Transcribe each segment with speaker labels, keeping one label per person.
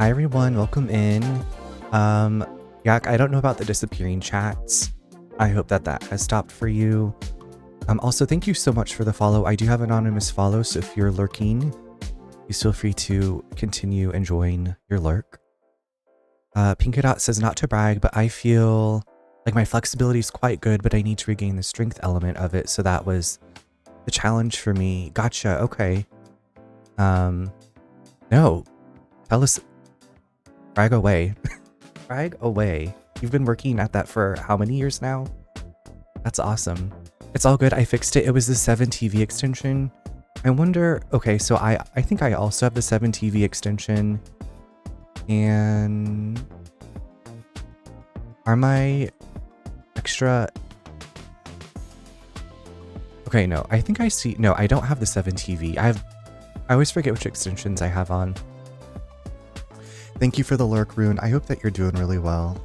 Speaker 1: Hi everyone, welcome in. Yak, I don't know about the disappearing chats. I hope that has stopped for you. Also, thank you so much for the follow. I do have anonymous follow, so if you're lurking, please feel free to continue enjoying your lurk. Pinkadot says not to brag, but I feel like my flexibility is quite good, but I need to regain the strength element of it. So that was the challenge for me. Gotcha. Okay. No, tell us. Brag away. Brag away. You've been working at that for how many years now? That's awesome. It's all good. I fixed it. It was the 7TV extension. I wonder, okay, so I think I also have the 7TV extension. And are my extra... Okay, no, I think I see... No, I don't have the 7TV. I always forget which extensions I have on. Thank you for the lurk, Rune. I hope that you're doing really well.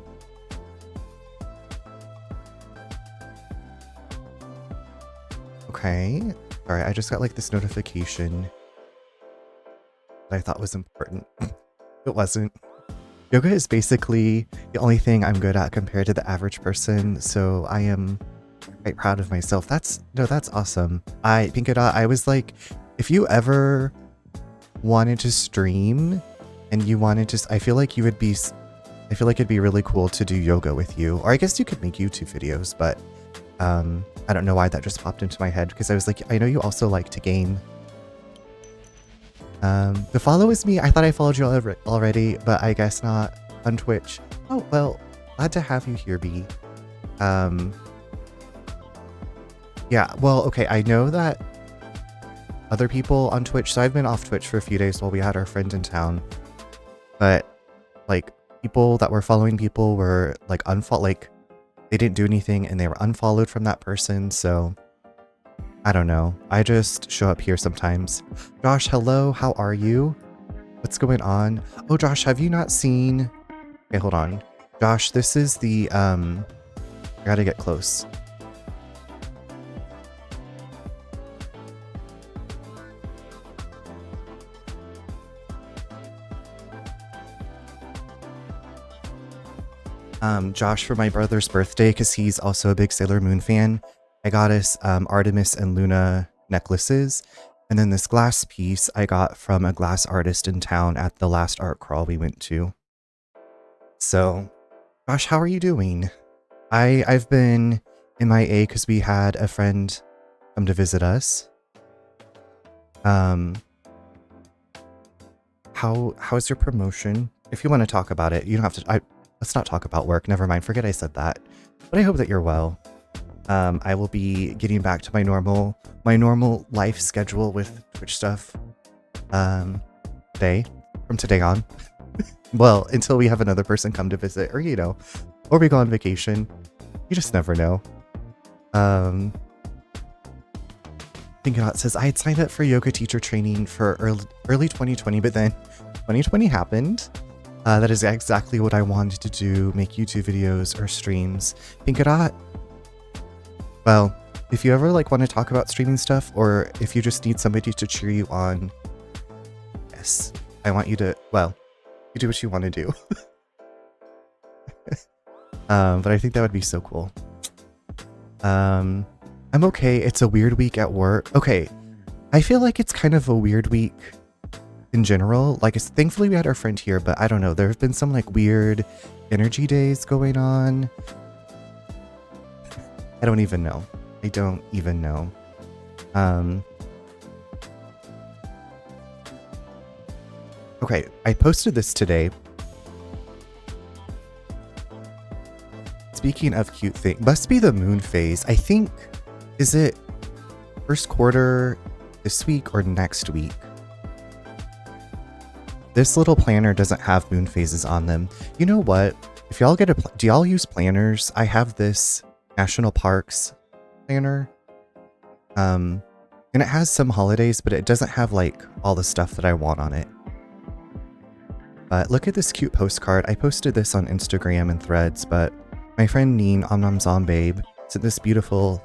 Speaker 1: Okay. Sorry, I just got like this notification that I thought was important. It wasn't. Yoga is basically the only thing I'm good at compared to the average person, so I am quite proud of myself. That's awesome. Pinkadot, I was like, if you ever wanted to stream and you wanted to, I feel like it'd be really cool to do yoga with you. Or I guess you could make YouTube videos, but I don't know why that just popped into my head because I was like, I know you also like to game. The follow is me. I thought I followed you already, but I guess not on Twitch. Oh, well, glad to have you here, B. Yeah, well, okay, I know that other people on Twitch, so I've been off Twitch for a few days while we had our friend in town. But like people that were following people were like they didn't do anything and they were unfollowed from that person. So I don't know. I just show up here sometimes. Josh, hello. How are you? What's going on? Oh, Josh, have you not seen? Okay, hold on. Josh, this is the I gotta get close. Josh, for my brother's birthday, because he's also a big Sailor Moon fan, I got us Artemis and Luna necklaces. And then this glass piece I got from a glass artist in town at the last art crawl we went to. So, Josh, how are you doing? I've been MIA because we had a friend come to visit us. How's your promotion? If you want to talk about it, you don't have to. Let's not talk about work. Never mind. Forget I said that. But I hope that you're well. I will be getting back to my normal life schedule with Twitch stuff. From today on. Well, until we have another person come to visit, or or we go on vacation. You just never know. Pinkadot says I had signed up for yoga teacher training for early 2020, but then 2020 happened. That is exactly what I wanted to do, make YouTube videos or streams. Pinkadot, well, if you ever want to talk about streaming stuff, or if you just need somebody to cheer you on, yes, I want you to, you do what you want to do. But I think that would be so cool. I'm okay. It's a weird week at work. Okay, I feel like it's kind of a weird week in general. Thankfully we had our friend here, but I don't know, there have been some weird energy days going on. I don't even know. Okay, I posted this today. Speaking of cute thing, must be the moon phase. I think, is it first quarter this week or next week? This little planner doesn't have moon phases on them. You know what? If y'all do y'all use planners? I have this National Parks planner. And it has some holidays, but it doesn't have all the stuff that I want on it. But look at this cute postcard. I posted this on Instagram and Threads, but my friend Neen Omnamzombabe sent this beautiful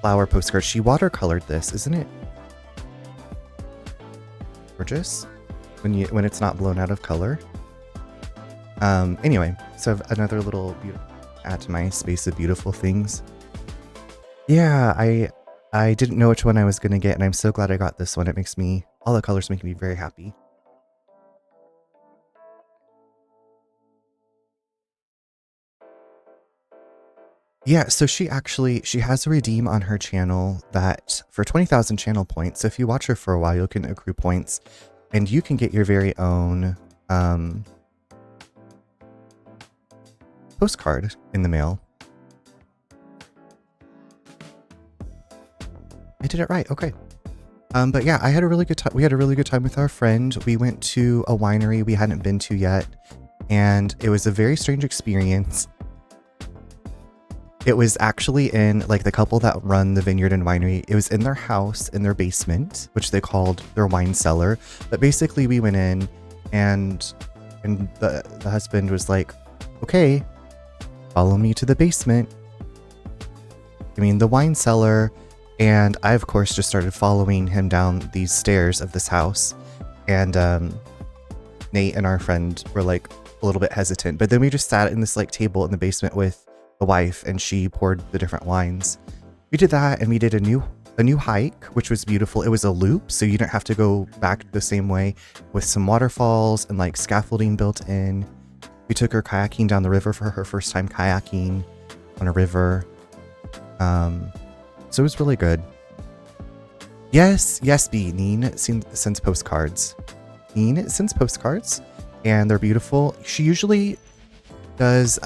Speaker 1: flower postcard. She watercolored this, isn't it gorgeous? when it's not blown out of color. Anyway, so I have another little add to my space of beautiful things. Yeah, I didn't know which one I was gonna get, and I'm so glad I got this one. It makes me, all the colors make me very happy. Yeah, so she has a redeem on her channel that for 20,000 channel points. So if you watch her for a while, you can accrue points, and you can get your very own postcard in the mail. I did it right. Okay. But yeah, I had a really good time. We had a really good time with our friend. We went to a winery we hadn't been to yet, and it was a very strange experience. It was actually in, like, the couple that run the vineyard and winery, it was in their house, in their basement, which they called their wine cellar. But basically we went in, and the husband was like, okay, follow me to the basement. I mean, the wine cellar. And I, of course, just started following him down these stairs of this house. And Nate and our friend were, like, a little bit hesitant. But then we just sat in this, like, table in the basement with the wife, and she poured the different wines. We did that, and we did a new hike, which was beautiful. It was a loop, so you didn't have to go back the same way, with some waterfalls and, like, scaffolding built in. We took her kayaking down the river for her first time kayaking on a river. So it was really good. Yes, B. Neen sends postcards. Neen sends postcards, and they're beautiful. She usually does,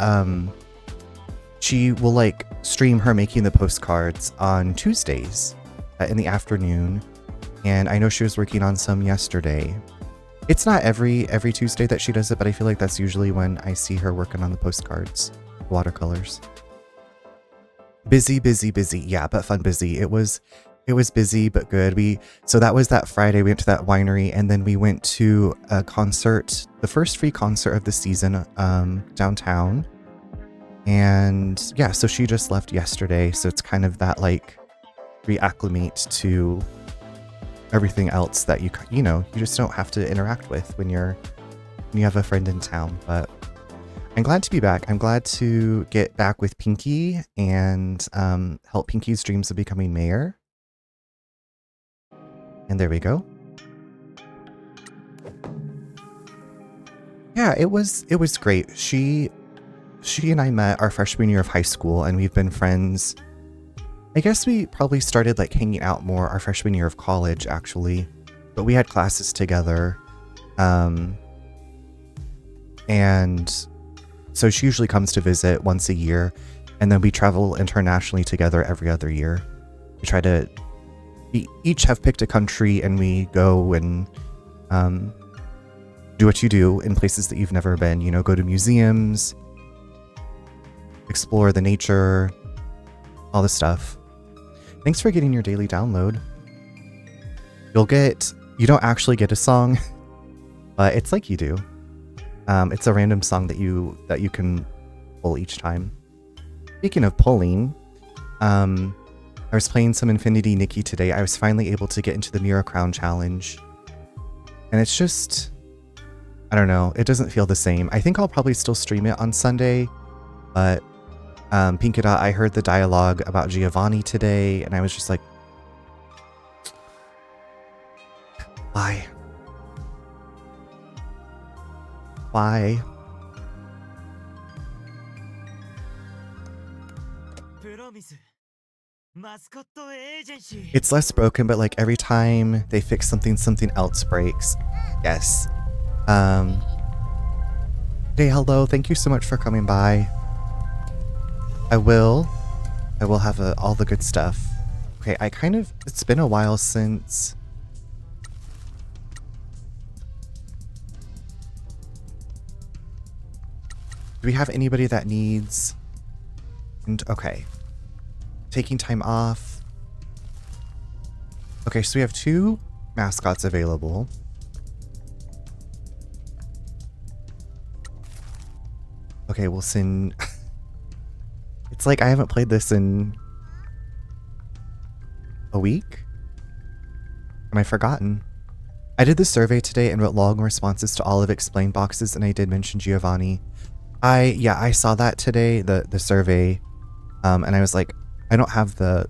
Speaker 1: she will, like, stream her making the postcards on Tuesdays in the afternoon. And I know she was working on some yesterday. It's not every Tuesday that she does it, but I feel like that's usually when I see her working on the postcards, watercolors. Busy. Yeah, but fun busy. It was busy, but good. So that was that Friday. We went to that winery, and then we went to a concert, the first free concert of the season, downtown. And yeah, so she just left yesterday. So it's kind of that, like, reacclimate to everything else that you just don't have to interact with when you have a friend in town. But I'm glad to be back. I'm glad to get back with Pinky and help Pinky's dreams of becoming mayor. And there we go. Yeah, it was great. She and I met our freshman year of high school, and we've been friends. I guess we probably started, like, hanging out more our freshman year of college, actually. But we had classes together. And so she usually comes to visit once a year, and then we travel internationally together every other year. We each have picked a country, and we go and do what you do in places that you've never been. Go to museums, explore the nature, all the stuff. Thanks for getting your daily download. You don't actually get a song, but it's like you do. It's a random song that you can pull each time. Speaking of pulling, I was playing some Infinity Nikki today. I was finally able to get into the Mirror Crown challenge. And it's just, I don't know, it doesn't feel the same. I think I'll probably still stream it on Sunday, but Pinkada, I heard the dialogue about Giovanni today, and I was just like, why? Why? It's less broken, but, like, every time they fix something else breaks. Yes. Hey, hello. Thank you so much for coming by. I will have all the good stuff. Okay, it's been a while since... Do we have anybody that needs... Okay. Taking time off. Okay, so we have 2 mascots available. Okay, we'll send... It's like I haven't played this in a week. And I've forgotten. I did the survey today and wrote long responses to all of explain boxes, and I did mention Giovanni. I saw that today, the survey, and I was like, I don't have the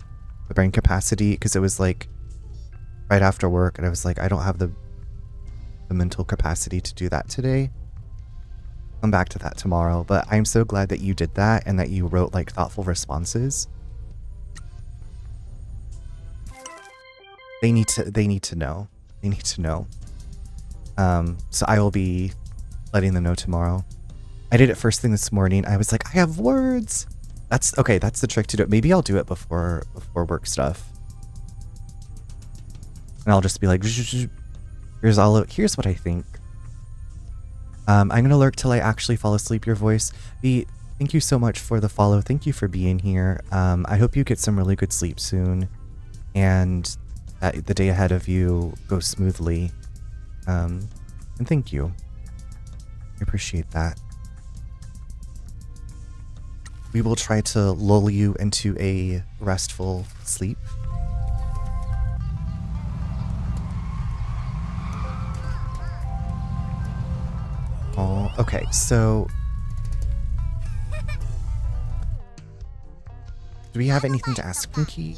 Speaker 1: brain capacity, because it was like right after work, and I was like, I don't have the mental capacity to do that today. Come back to that tomorrow, but I'm so glad that you did that and that you wrote like thoughtful responses. They need to know. They need to know. So I will be letting them know tomorrow. I did it first thing this morning. I was like, I have words. That's okay. That's the trick to do it. Maybe I'll do it before work stuff. And I'll just be like, here's what I think. I'm gonna lurk till I actually fall asleep. Your voice. Thank you so much for the follow. Thank you for being here. I hope you get some really good sleep soon, and that the day ahead of you goes smoothly. And thank you. I appreciate that. We will try to lull you into a restful sleep. Oh, okay, so do we have anything to ask Pinky?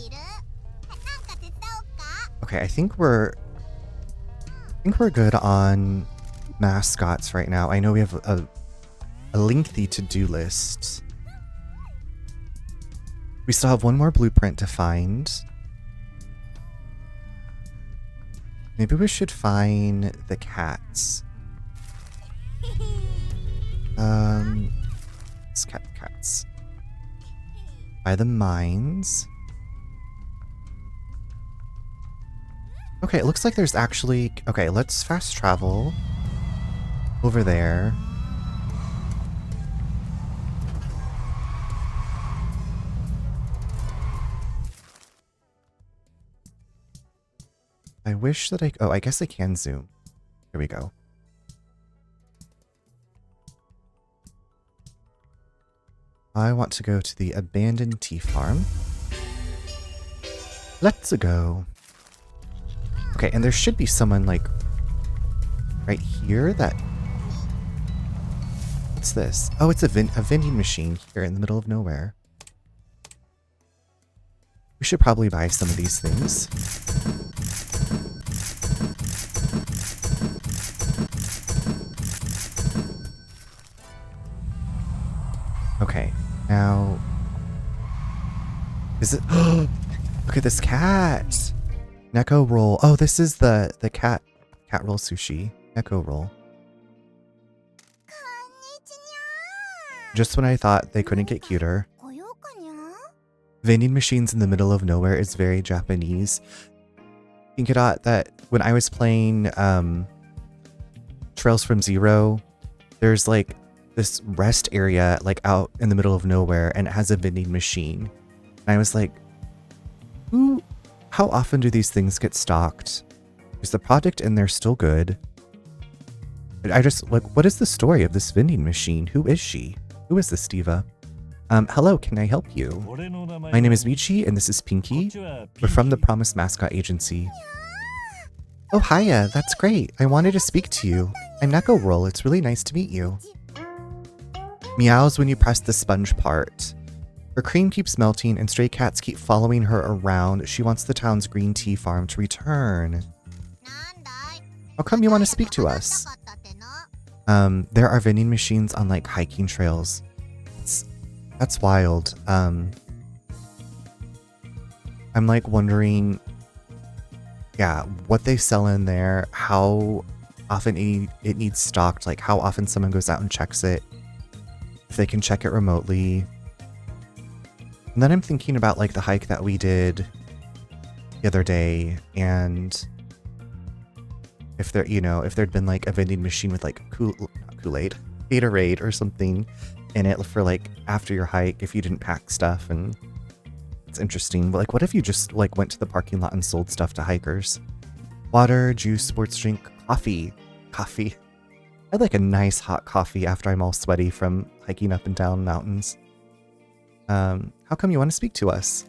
Speaker 1: Okay, I think we're good on mascots right now. I know we have a lengthy to-do list. We still have one more blueprint to find. Maybe we should find the cats. It's cats. By the mines. Okay, it looks like there's actually... Okay, let's fast travel over there. I wish that oh, I guess I can zoom. Here we go. I want to go to the abandoned tea farm. Let's go. Okay, and there should be someone like right here that... What's this? Oh, it's a vending machine here in the middle of nowhere. We should probably buy some of these things. Okay, now... Is it... Look at this cat! Neko roll. Oh, this is the cat roll sushi. Neko roll. Just when I thought they couldn't get cuter. Vending machines in the middle of nowhere is very Japanese. Think about that when I was playing Trails from Zero, there's like this rest area like out in the middle of nowhere, and it has a vending machine. And I was like, how often do these things get stocked? Is the product in there still good? I just like, what is the story of this vending machine? Who is she? Who is this diva? Hello, can I help you? My name is Michi and this is Pinky. We're from the Promised Mascot Agency. Oh, hiya, that's great. I wanted to speak to you. I'm Neko Roll, it's really nice to meet you. Meows when you press the sponge part. Her cream keeps melting and stray cats keep following her around. She wants the town's green tea farm to return. How come you want to speak to us? There are vending machines on like hiking trails. That's wild. I'm like wondering, yeah, what they sell in there, how often it needs stocked, like how often someone goes out and checks it, if they can check it remotely. And then I'm thinking about like the hike that we did the other day, and if there, if there'd been like a vending machine with like not Kool-Aid, Gatorade or something in it for like after your hike, if you didn't pack stuff. And it's interesting, but like what if you just like went to the parking lot and sold stuff to hikers? Water, juice, sports drink, coffee. I'd like a nice hot coffee after I'm all sweaty from hiking up and down mountains. How come you want to speak to us?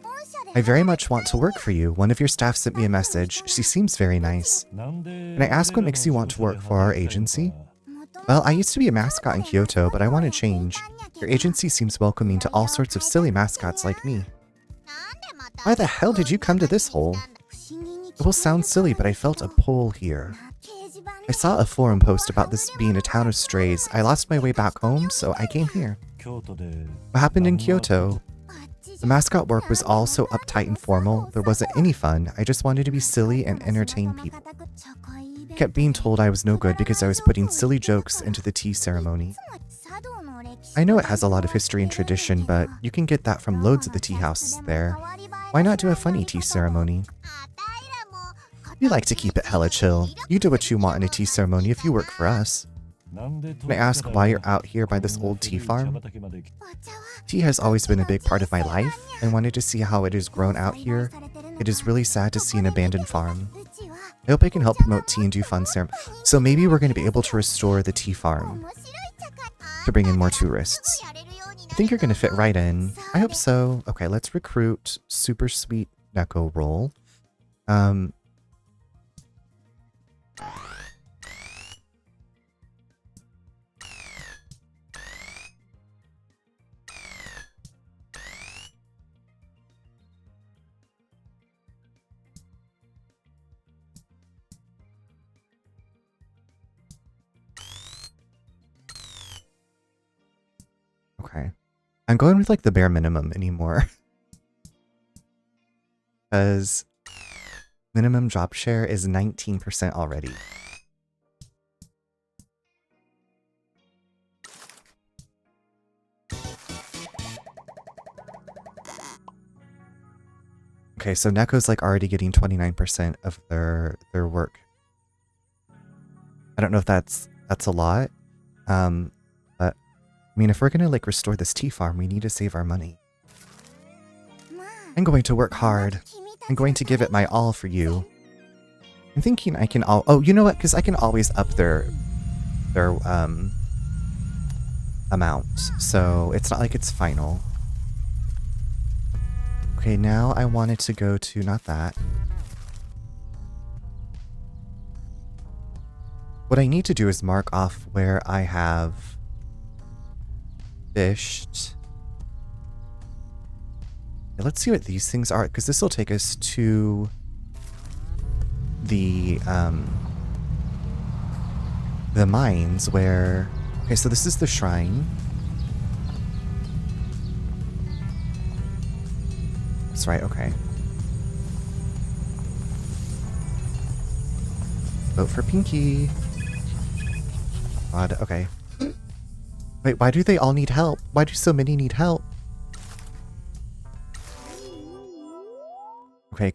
Speaker 1: I very much want to work for you. One of your staff sent me a message. She seems very nice. Can I ask what makes you want to work for our agency? Well, I used to be a mascot in Kyoto, but I want to change. Your agency seems welcoming to all sorts of silly mascots like me. Why the hell did you come to this hole? It will sound silly, but I felt a pull here. I saw a forum post about this being a town of strays. I lost my way back home, so I came here. What happened in Kyoto? The mascot work was all so uptight and formal. There wasn't any fun. I just wanted to be silly and entertain people. I kept being told I was no good because I was putting silly jokes into the tea ceremony. I know it has a lot of history and tradition, but you can get that from loads of the tea houses there. Why not do a funny tea ceremony? We like to keep it hella chill. You do what you want in a tea ceremony if you work for us. Can I ask why you're out here by this old tea farm? Tea has always been a big part of my life, and wanted to see how it has grown out here. It is really sad to see an abandoned farm. I hope I can help promote tea and do fun ceremonies. So maybe we're going to be able to restore the tea farm to bring in more tourists. I think you're going to fit right in. I hope so. Okay, let's recruit Super Sweet Neko role. Okay. I'm going with like the bare minimum anymore. Because minimum job share is 19% already. Okay, so Neko's like already getting 29% of their work. I don't know if that's a lot. But I mean, if we're gonna like restore this tea farm, we need to save our money. I'm going to work hard. I'm going to give it my all for you. I'm thinking I can oh, you know what? Because I can always up their amount, so it's not like it's final. Okay, now I wanted to go to not that. What I need to do is mark off where I have fished. Let's see what these things are, because this will take us to the mines where... Okay, so this is the shrine. That's right, okay. Vote for Pinky. God, okay. Wait, why do they all need help? Why do so many need help? Okay.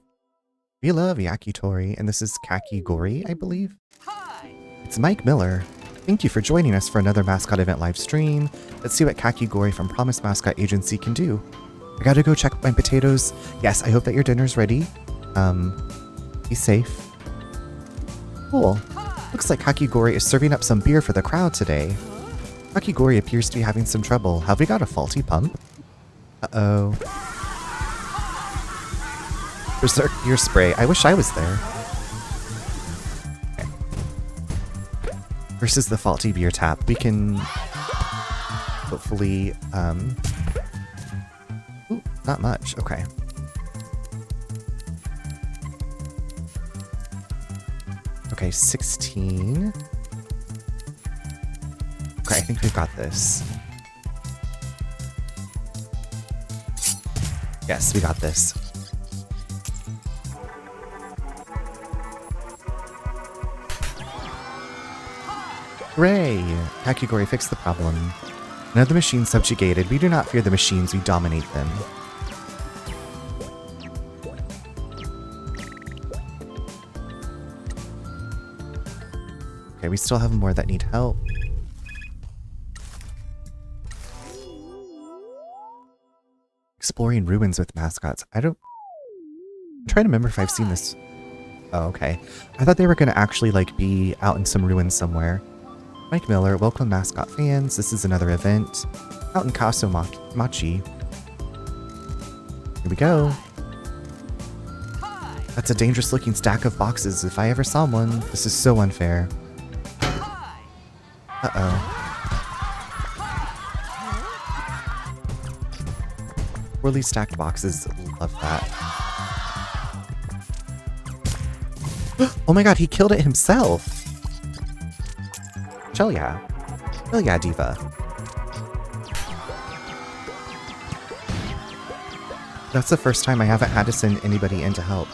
Speaker 1: We love Yakitori, and this is Kakigori, I believe? Hi. It's Mike Miller. Thank you for joining us for another Mascot event live stream. Let's see what Kakigori from Promise Mascot Agency can do. I gotta go check my potatoes. Yes, I hope that your dinner's ready. Be safe. Cool. Looks like Kakigori is serving up some beer for the crowd today. Kakigori appears to be having some trouble. Have we got a faulty pump? Uh-oh. Berserk beer spray. I wish I was there. Okay. Versus the faulty beer tap. We can hopefully, ooh, not much. Okay. Okay, 16. Okay, I think we've got this. Yes, we got this. Hooray! Kakigori fixed the problem. None of the machines subjugated. We do not fear the machines, we dominate them. Okay, we still have more that need help. Exploring ruins with mascots. I'm trying to remember if I've seen this. Oh, okay. I thought they were going to actually like be out in some ruins somewhere. Mike Miller, welcome Mascot fans. This is another event out in Kaso-Machi. Here we go. That's a dangerous looking stack of boxes. If I ever saw one, this is so unfair. Uh-oh. Poorly stacked boxes. Love that. Oh my god, he killed it himself! Hell yeah. Hell yeah, Diva. That's the first time I haven't had to send anybody in to help.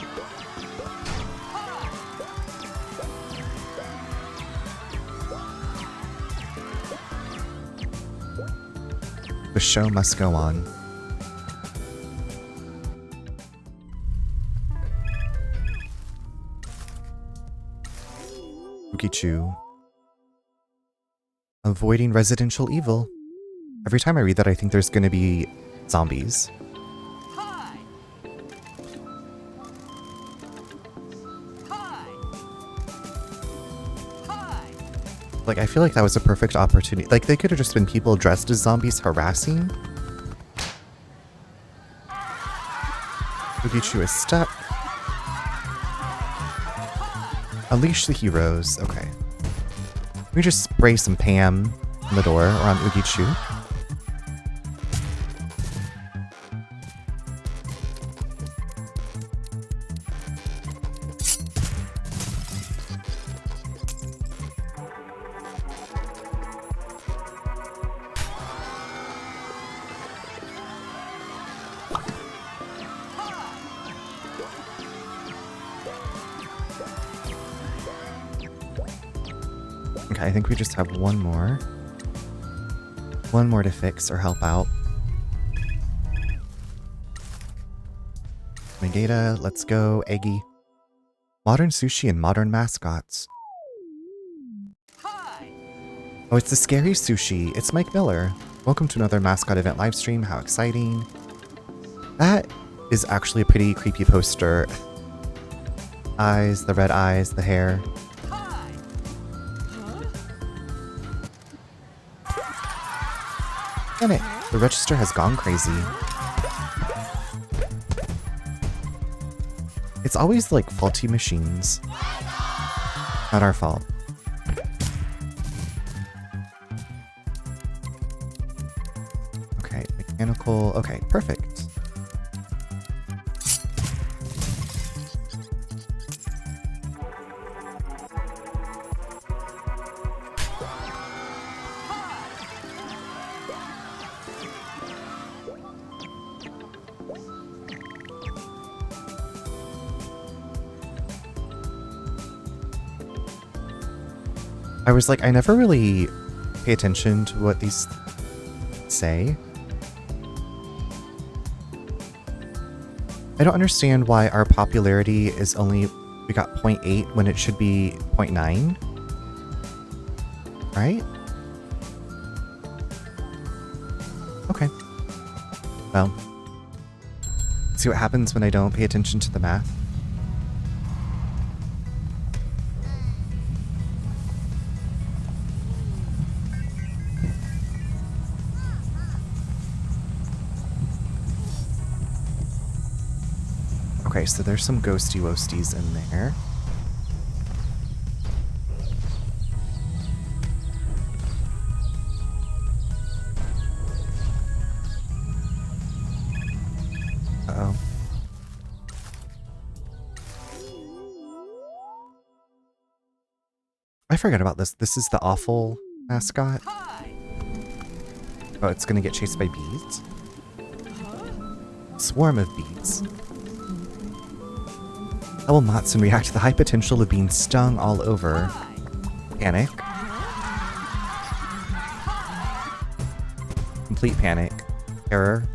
Speaker 1: The show must go on. Ukichu. Avoiding residential evil. Every time I read that, I think there's gonna be zombies. Like, I feel like that was a perfect opportunity. Like, they could have just been people dressed as zombies harassing. Ukichu is stuck. Unleash the heroes. Okay. We just spray some Pam on the door or on Ukichu. Okay, I think we just have one more. One more to fix or help out. Megata, let's go. Eggy. Modern sushi and modern mascots. Oh, it's the scary sushi. It's Mike Miller. Welcome to another mascot event livestream. How exciting. That is actually a pretty creepy poster. Eyes, the red eyes, the hair. Damn it, the register has gone crazy. It's always like faulty machines. Not our fault. Okay, mechanical. Okay, perfect. I was like, I never really pay attention to what these say. I don't understand why our popularity is only, we got 0.8 when it should be 0.9. Right? Okay. Well, see what happens when I don't pay attention to the math. Okay, so there's some ghosty woasties in there. Uh-oh. I forgot about this. This is the awful mascot. Oh, it's gonna get chased by bees? Swarm of bees. How will Matsun react to the high potential of being stung all over? Panic. Complete panic. Terror.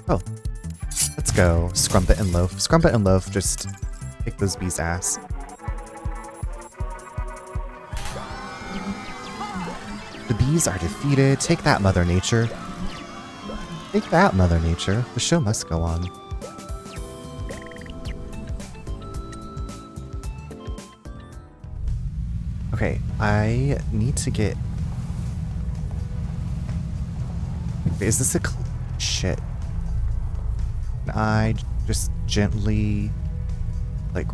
Speaker 1: Oh. Let's go. Scrumpet and Loaf. Scrumpet and Loaf just kick those bees' ass. The bees are defeated. Take that, Mother Nature. Take that, Mother Nature. The show must go on. Okay, I need to get... Wait, is this a... Shit. Can I just gently... Like...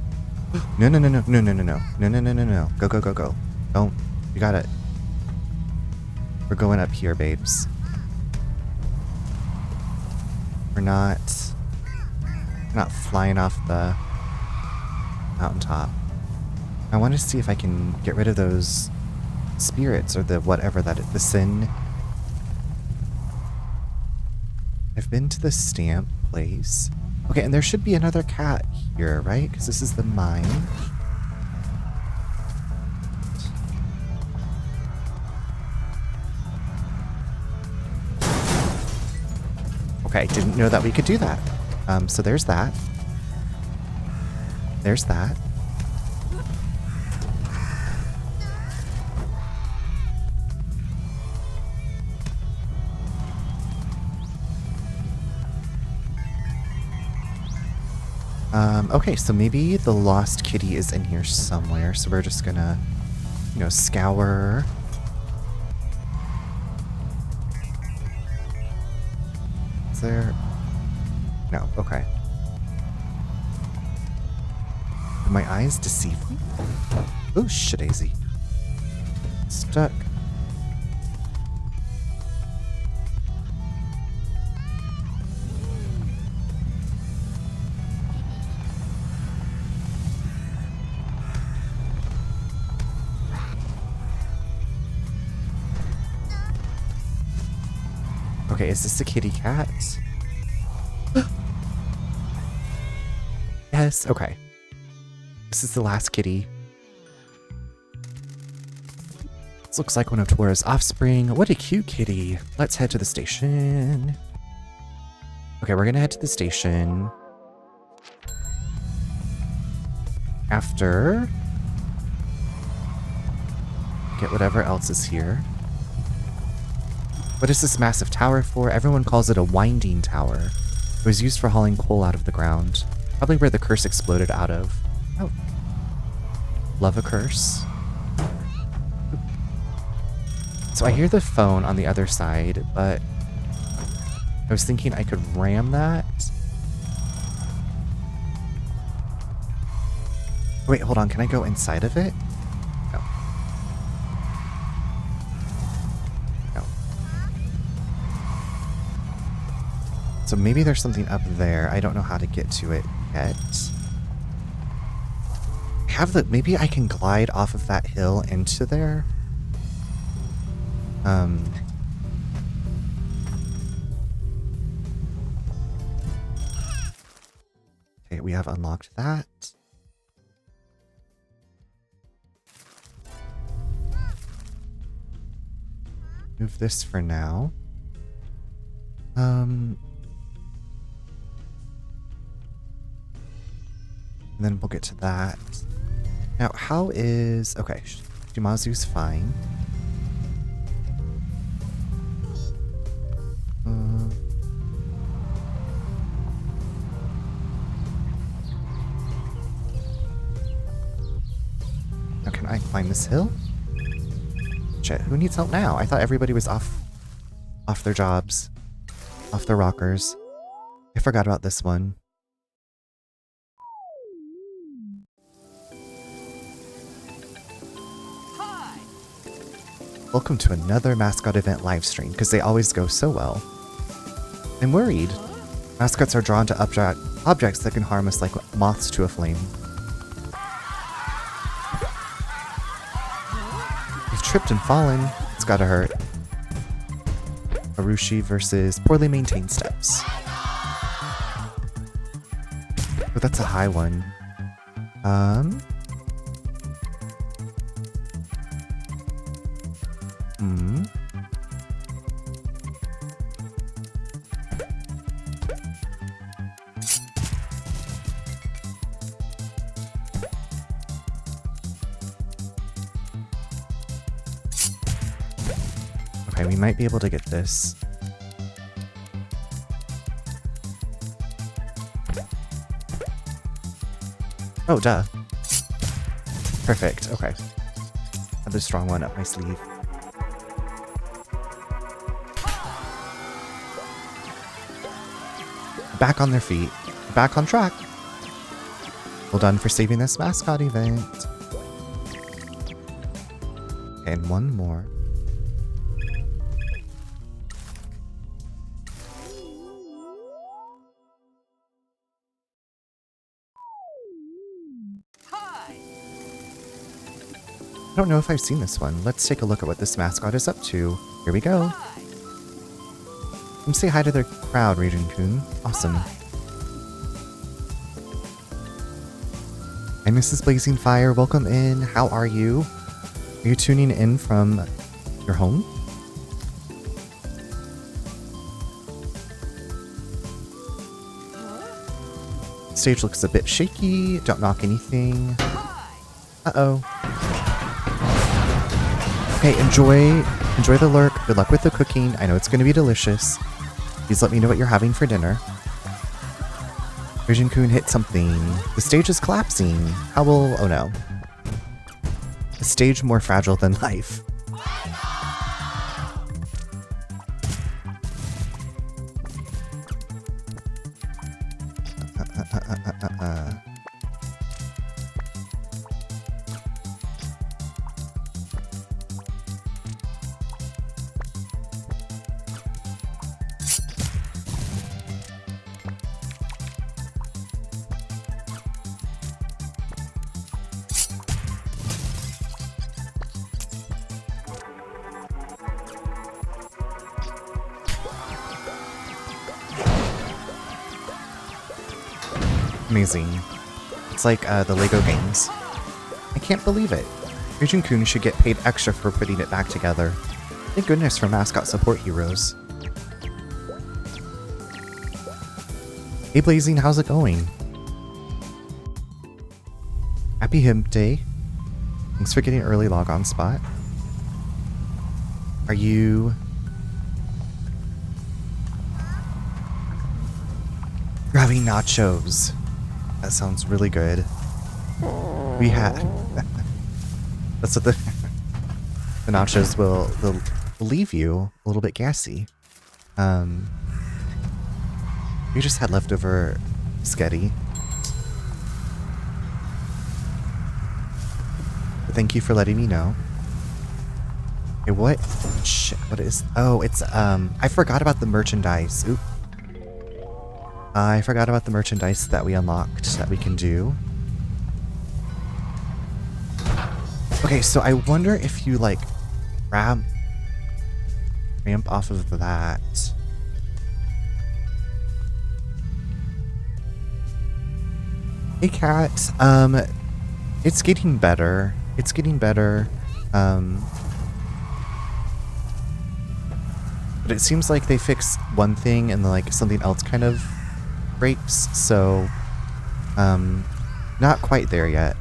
Speaker 1: No, no, no, no, no, no, no, no. No, no, no, no, no. Go, go, go, go. Don't. You got it. We're going up here, babes. We're not flying off the mountaintop. I want to see if I can get rid of those spirits or the whatever that is, the sin. I've been to the stamp place. Okay, and there should be another cat here, right? Because this is the mine. Okay, I didn't know that we could do that. So there's that. There's that. Okay, so maybe the lost kitty is in here somewhere, so we're just gonna, you know, scour. Is there? No, okay. Did my eyes deceive me? Oh, shit, Daisy. Stuck. Okay, is this a kitty cat? Yes, okay. This is the last kitty. This looks like one of Tora's offspring. What a cute kitty. Let's head to the station. Okay, we're gonna head to the station. After... get whatever else is here. What is this massive tower for? Everyone calls it a winding tower. It was used for hauling coal out of the ground. Probably where the curse exploded out of. Oh. Love a curse. So I hear the phone on the other side, but I was thinking I could ram that. Wait, hold on. Can I go inside of it? No. No. So maybe there's something up there. I don't know how to get to it yet. Maybe I can glide off of that hill into there. Okay, we have unlocked that. Move this for now. And then we'll get to that. Now, how is... Okay, Shimazu's fine. Now, can I climb this hill? Shit, who needs help now? I thought everybody was off their jobs. Off their rockers. I forgot about this one.
Speaker 2: Hi.
Speaker 1: Welcome to another Mascot event livestream, because they always go so well. I'm worried. Mascots are drawn to objects that can harm us like moths to a flame. You've tripped and fallen. It's gotta hurt. Arushi versus poorly maintained steps. But that's a high one. Okay, we might be able to get this. Oh, duh. Perfect, okay. Another strong one up my sleeve. Back on their feet. Back on track. Well done for saving this mascot event. Okay, and one more. I don't know if I've seen this one. Let's take a look at what this mascot is up to. Here we go. Come say hi to their crowd, Raiden-kun. Awesome. Hi, Mrs. Blazing Fire. Welcome in. How are you? Are you tuning in from your home? Stage looks a bit shaky. Don't knock anything. Uh-oh. Okay, enjoy the lurk. Good luck with the cooking. I know it's going to be delicious. Please let me know what you're having for dinner. Raiden-kun hit something. The stage is collapsing. How will... Oh no. A stage more fragile than life. Amazing. It's like the Lego games. I can't believe it. Raiden-kun should get paid extra for putting it back together. Thank goodness for mascot support heroes. Hey Blazing, how's it going? Happy Hemp Day. Thanks for getting an early log-on spot. Are you... Grabbing nachos. That sounds really good. We had... That's what the nachos will leave you a little bit gassy. We just had leftover spaghetti. But thank you for letting me know. Okay, what? Shit, what is... Oh, it's, I forgot about the merchandise. Oop. I forgot about the merchandise that we unlocked that we can do. Okay, so I wonder if you, like, ramp off of that. Hey, Cat. It's getting better. It's getting better. But it seems like they fix one thing and, like, something else kind of breaks, so not quite there yet.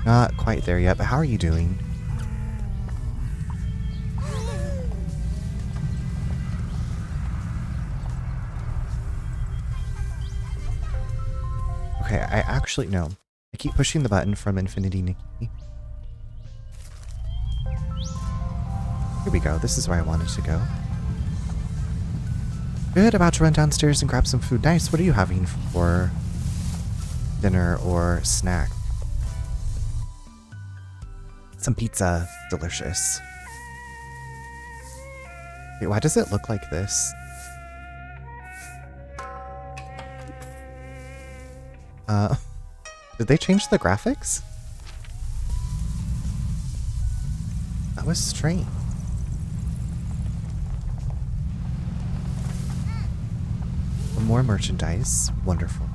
Speaker 1: Not quite there yet, but how are you doing? Okay, I actually no. I keep pushing the button from Infinity Nikki. Here we go. This is where I wanted to go. Good, about to run downstairs and grab some food. Nice, what are you having for dinner or snack? Some pizza. Delicious. Wait, why does it look like this? Did they change the graphics? That was strange. More merchandise. Wonderful.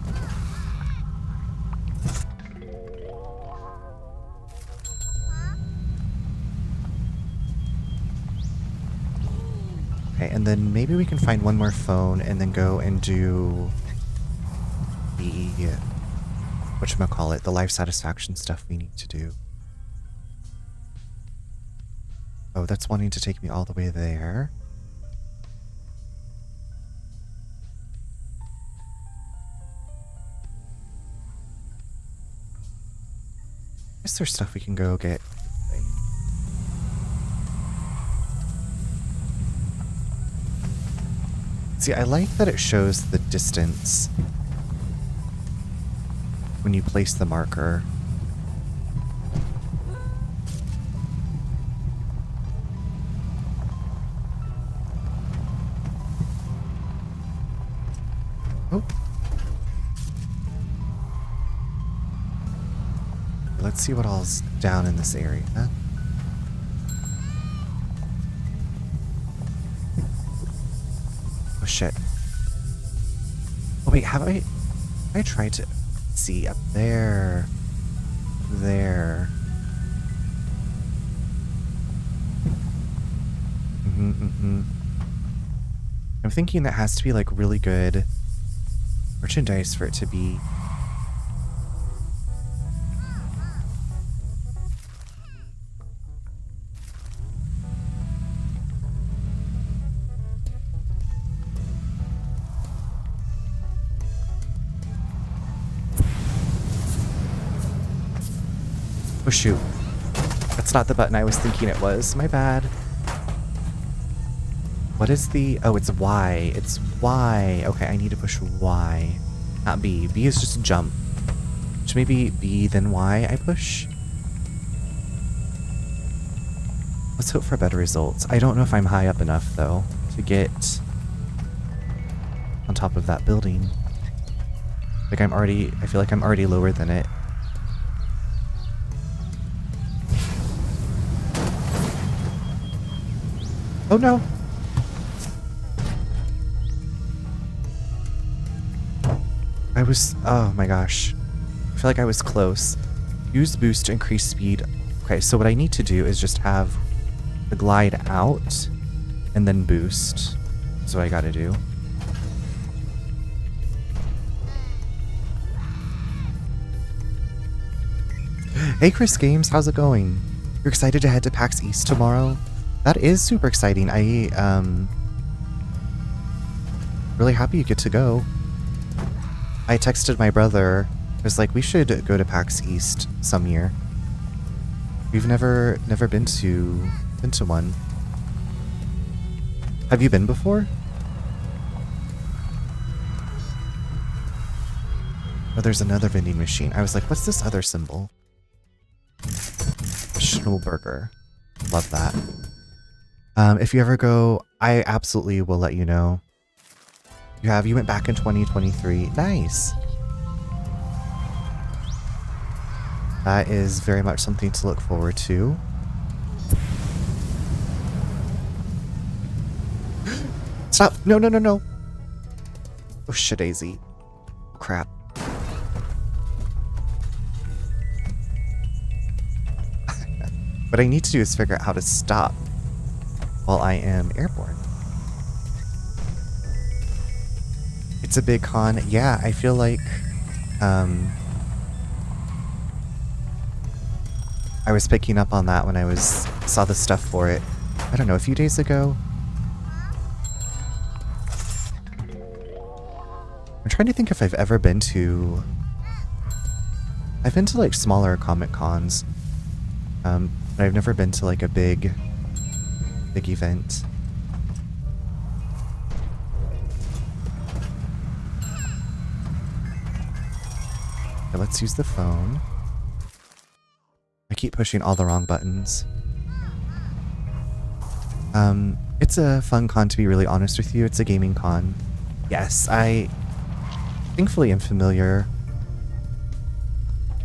Speaker 1: Okay, and then maybe we can find one more phone and then go and do the whatchamacallit, the life satisfaction stuff we need to do. Oh, that's wanting to take me all the way there. Is there stuff we can go get? See, I like that it shows the distance when you place the marker. Oh. Let's see what all's down in this area. Oh shit. Oh wait, have I tried to see up there? There. I'm thinking that has to be like really good merchandise for it to be. Oh shoot. That's not the button I was thinking it was. My bad. What is the... Oh, it's Y. It's Y. Okay, I need to push Y. Not B. B is just jump. So maybe B, then Y I push? Let's hope for better results. I don't know if I'm high up enough, though, to get on top of that building. Like I'm already... I feel like I'm already lower than it. Oh no! I was... Oh my gosh. I feel like I was close. Use boost to increase speed. Okay, so what I need to do is just have the glide out and then boost. That's what I gotta do. Hey Chris Games, how's it going? You're excited to head to PAX East tomorrow? That is super exciting. Really happy you get to go. I texted my brother. I was like, we should go to PAX East some year. We've never been to one. Have you been before? Oh, there's another vending machine. I was like, what's this other symbol? Schnellburger. Love that. If you ever go, I absolutely will let you know. You went back in 2023. Nice. That is very much something to look forward to. Stop! No, no, no, no! Oh shit, Daisy. Crap. What I need to do is figure out how to stop while I am airborne. It's a big con. Yeah, I feel like I was picking up on that when I saw the stuff for it. I don't know, a few days ago. I'm trying to think if I've ever been to... I've been to like smaller Comic Cons, but I've never been to like a big event. Okay, let's use the phone. I keep pushing all the wrong buttons. It's a fun con, to be really honest with you. It's a gaming con. Yes, I thankfully am familiar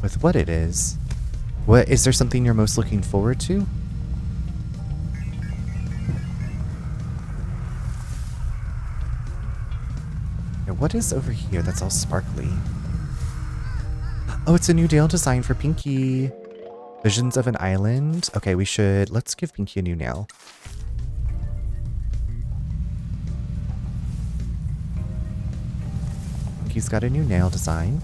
Speaker 1: with what it is. What is there something you're most looking forward to? Yeah, what is over here that's all sparkly? Oh, it's a new nail design for Pinky. Visions of an Island. Okay, let's give Pinky a new nail. Pinky's got a new nail design.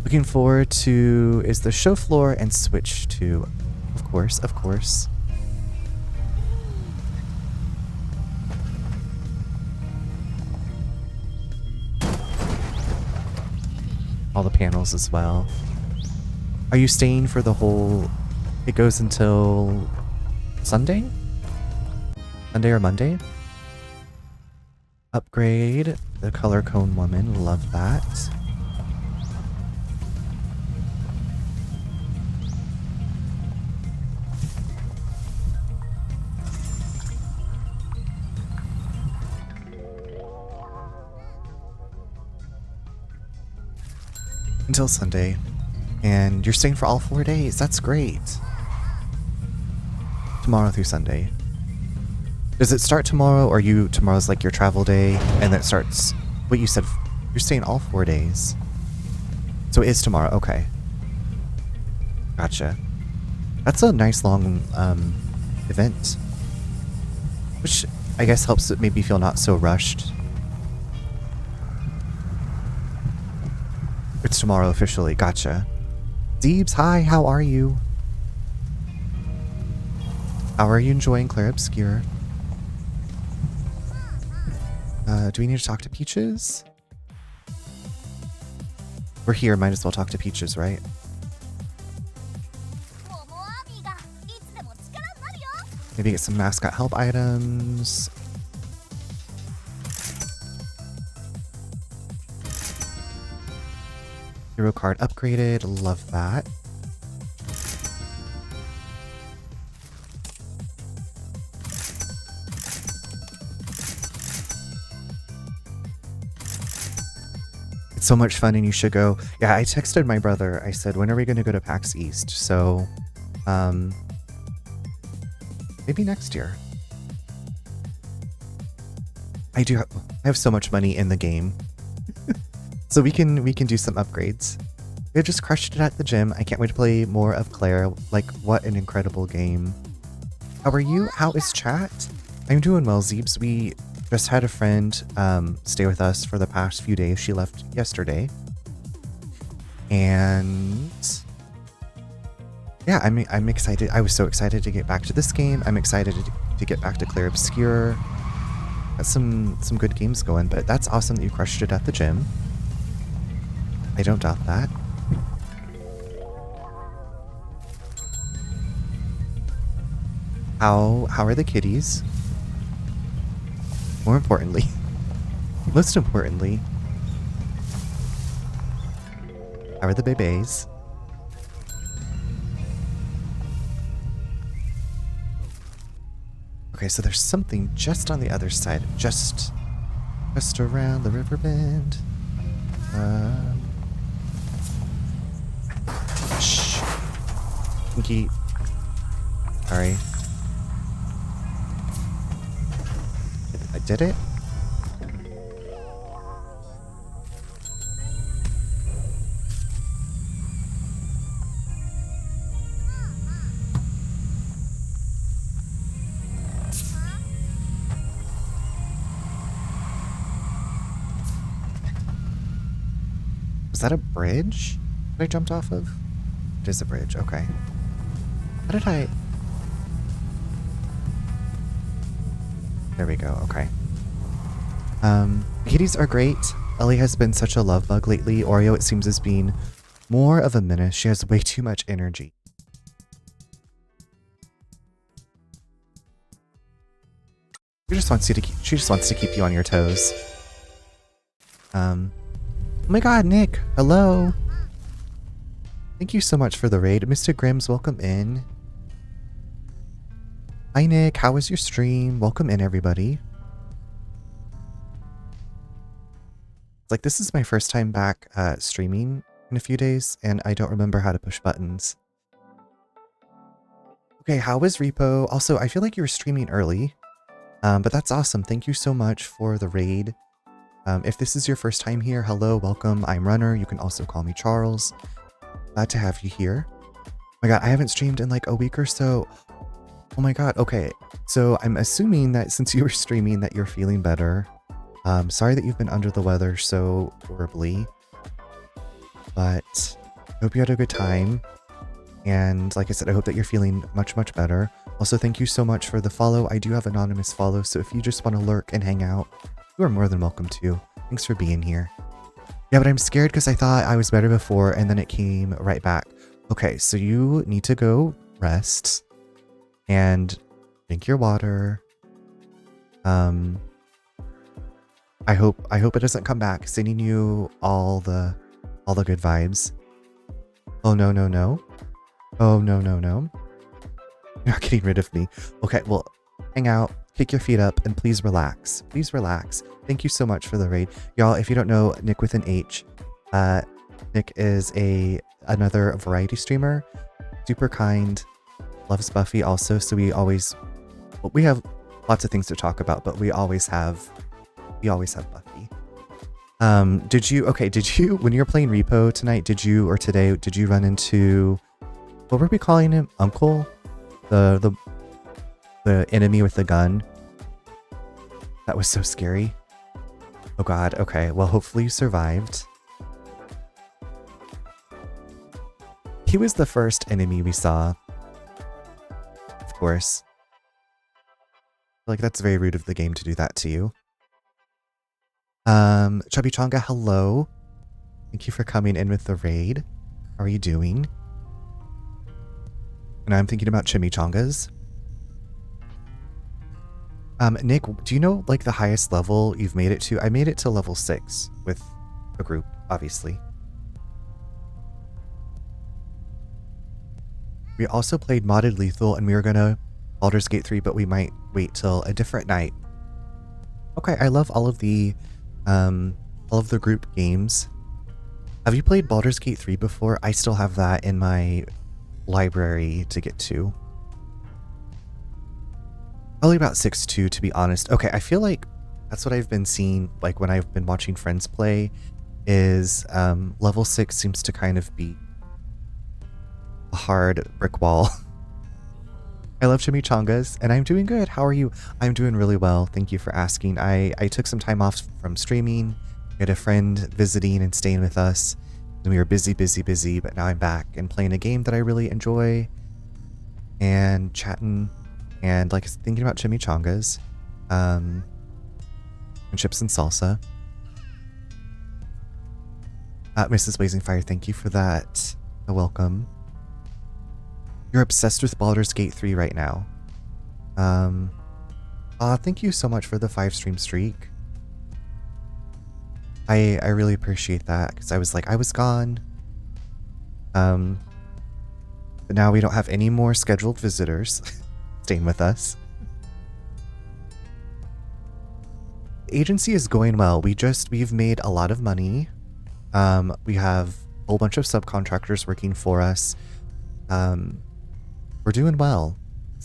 Speaker 1: Looking forward to is the show floor and Switch 2. Of course, of course. All the panels as well. Are you staying for the whole... It goes until Sunday? Sunday or Monday? Upgrade the color cone woman. Love that. Until Sunday. And you're staying for all 4 days. That's great. Tomorrow through Sunday. Does it start tomorrow, or tomorrow's like your travel day and then it starts what you said? You're staying all 4 days. So it is tomorrow. Okay. Gotcha. That's a nice long event. Which I guess helps it maybe feel not so rushed. It's tomorrow officially. Gotcha. Deebs, hi, how are you? How are you enjoying Claire Obscure? Do we need to talk to Peaches? We're here, might as well talk to Peaches, right? Maybe get some mascot help items. Hero card upgraded, love that. It's so much fun and you should go. Yeah, I texted my brother. I said, when are we going to go to PAX East? So, maybe next year. I have so much money in the game. So we can do some upgrades. We just crushed it at the gym. I can't wait to play more of Claire. Like, what an incredible game. How are you? How is chat? I'm doing well, Zeebs. We just had a friend stay with us for the past few days. She left yesterday. And yeah, I'm excited. I was so excited to get back to this game. I'm excited to get back to Claire Obscure. Got some good games going, but that's awesome that you crushed it at the gym. I don't doubt that. How are the kitties? More importantly, most importantly, how are the babies? Okay, so there's something just on the other side, just around the river bend. Shh. Pinky. Sorry. I did it? Was that a bridge that I jumped off of? It is a bridge, okay. How did I... There we go, okay. Kitties are great. Ellie has been such a love bug lately. Oreo, it seems, is being more of a menace. She has way too much energy. She just wants to keep you on your toes. Oh my god, Nick! Hello! Thank you so much for the raid. Mr. Grimm's, welcome in. Hi Nick, how was your stream? Welcome in, everybody. It's like, this is my first time back streaming in a few days, and I don't remember how to push buttons. Okay, how was Repo? Also, I feel like you were streaming early, but that's awesome. Thank you so much for the raid. If this is your first time here, hello, welcome. I'm Runner. You can also call me Charles. Glad to have you here. Oh my god, I haven't streamed in like a week or so. Oh my god, okay. So I'm assuming that since you were streaming that you're feeling better. Sorry that you've been under the weather so horribly. But I hope you had a good time. And like I said, I hope that you're feeling much, much better. Also, thank you so much for the follow. I do have anonymous follow, so if you just want to lurk and hang out, you are more than welcome to. Thanks for being here. Yeah, but I'm scared because I thought I was better before and then it came right back. Okay, so you need to go rest and drink your water. I hope it doesn't come back. Sending you all the good vibes. Oh no no no. Oh no no no. You're not getting rid of me. Okay, well, hang out, kick your feet up, and please relax. Please relax. Thank you so much for the raid. Y'all, if you don't know Nick with an H, Nick is another variety streamer. Super kind. Loves Buffy also, so we have lots of things to talk about, but we always have Buffy. Did you when you were playing Repo tonight, did you run into, what were we calling him? Uncle? The enemy with the gun? That was so scary. Oh god, okay. Well, hopefully you survived. He was the first enemy we saw. Of course. Like, that's very rude of the game to do that to you. Chubby Chonga, hello. Thank you for coming in with the raid. How are you doing? And I'm thinking about chimichangas. Nick, do you know, like, the highest level you've made it to? I made it to level 6 with a group, obviously. We also played Modded Lethal, and we were gonna Baldur's Gate 3, but we might wait till a different night. Okay, I love all of the group games. Have you played Baldur's Gate 3 before? I still have that in my library to get to. Probably about 6-2, to be honest. Okay, I feel like that's what I've been seeing, like, when I've been watching friends play, is level 6 seems to kind of be a hard brick wall. I love chimichangas, and I'm doing good. How are you? I'm doing really well. Thank you for asking. I took some time off from streaming. We had a friend visiting and staying with us, and we were busy, but now I'm back and playing a game that I really enjoy, and chatting, and, like, thinking about chimichangas, and chips and salsa. Mrs. Blazing Fire, thank you for that. Welcome. You're obsessed with Baldur's Gate 3 right now. Thank you so much for the 5-stream streak. I really appreciate that, because I was gone. But now we don't have any more scheduled visitors staying with us. The agency is going well. We've made a lot of money. We have a whole bunch of subcontractors working for us. We're doing well.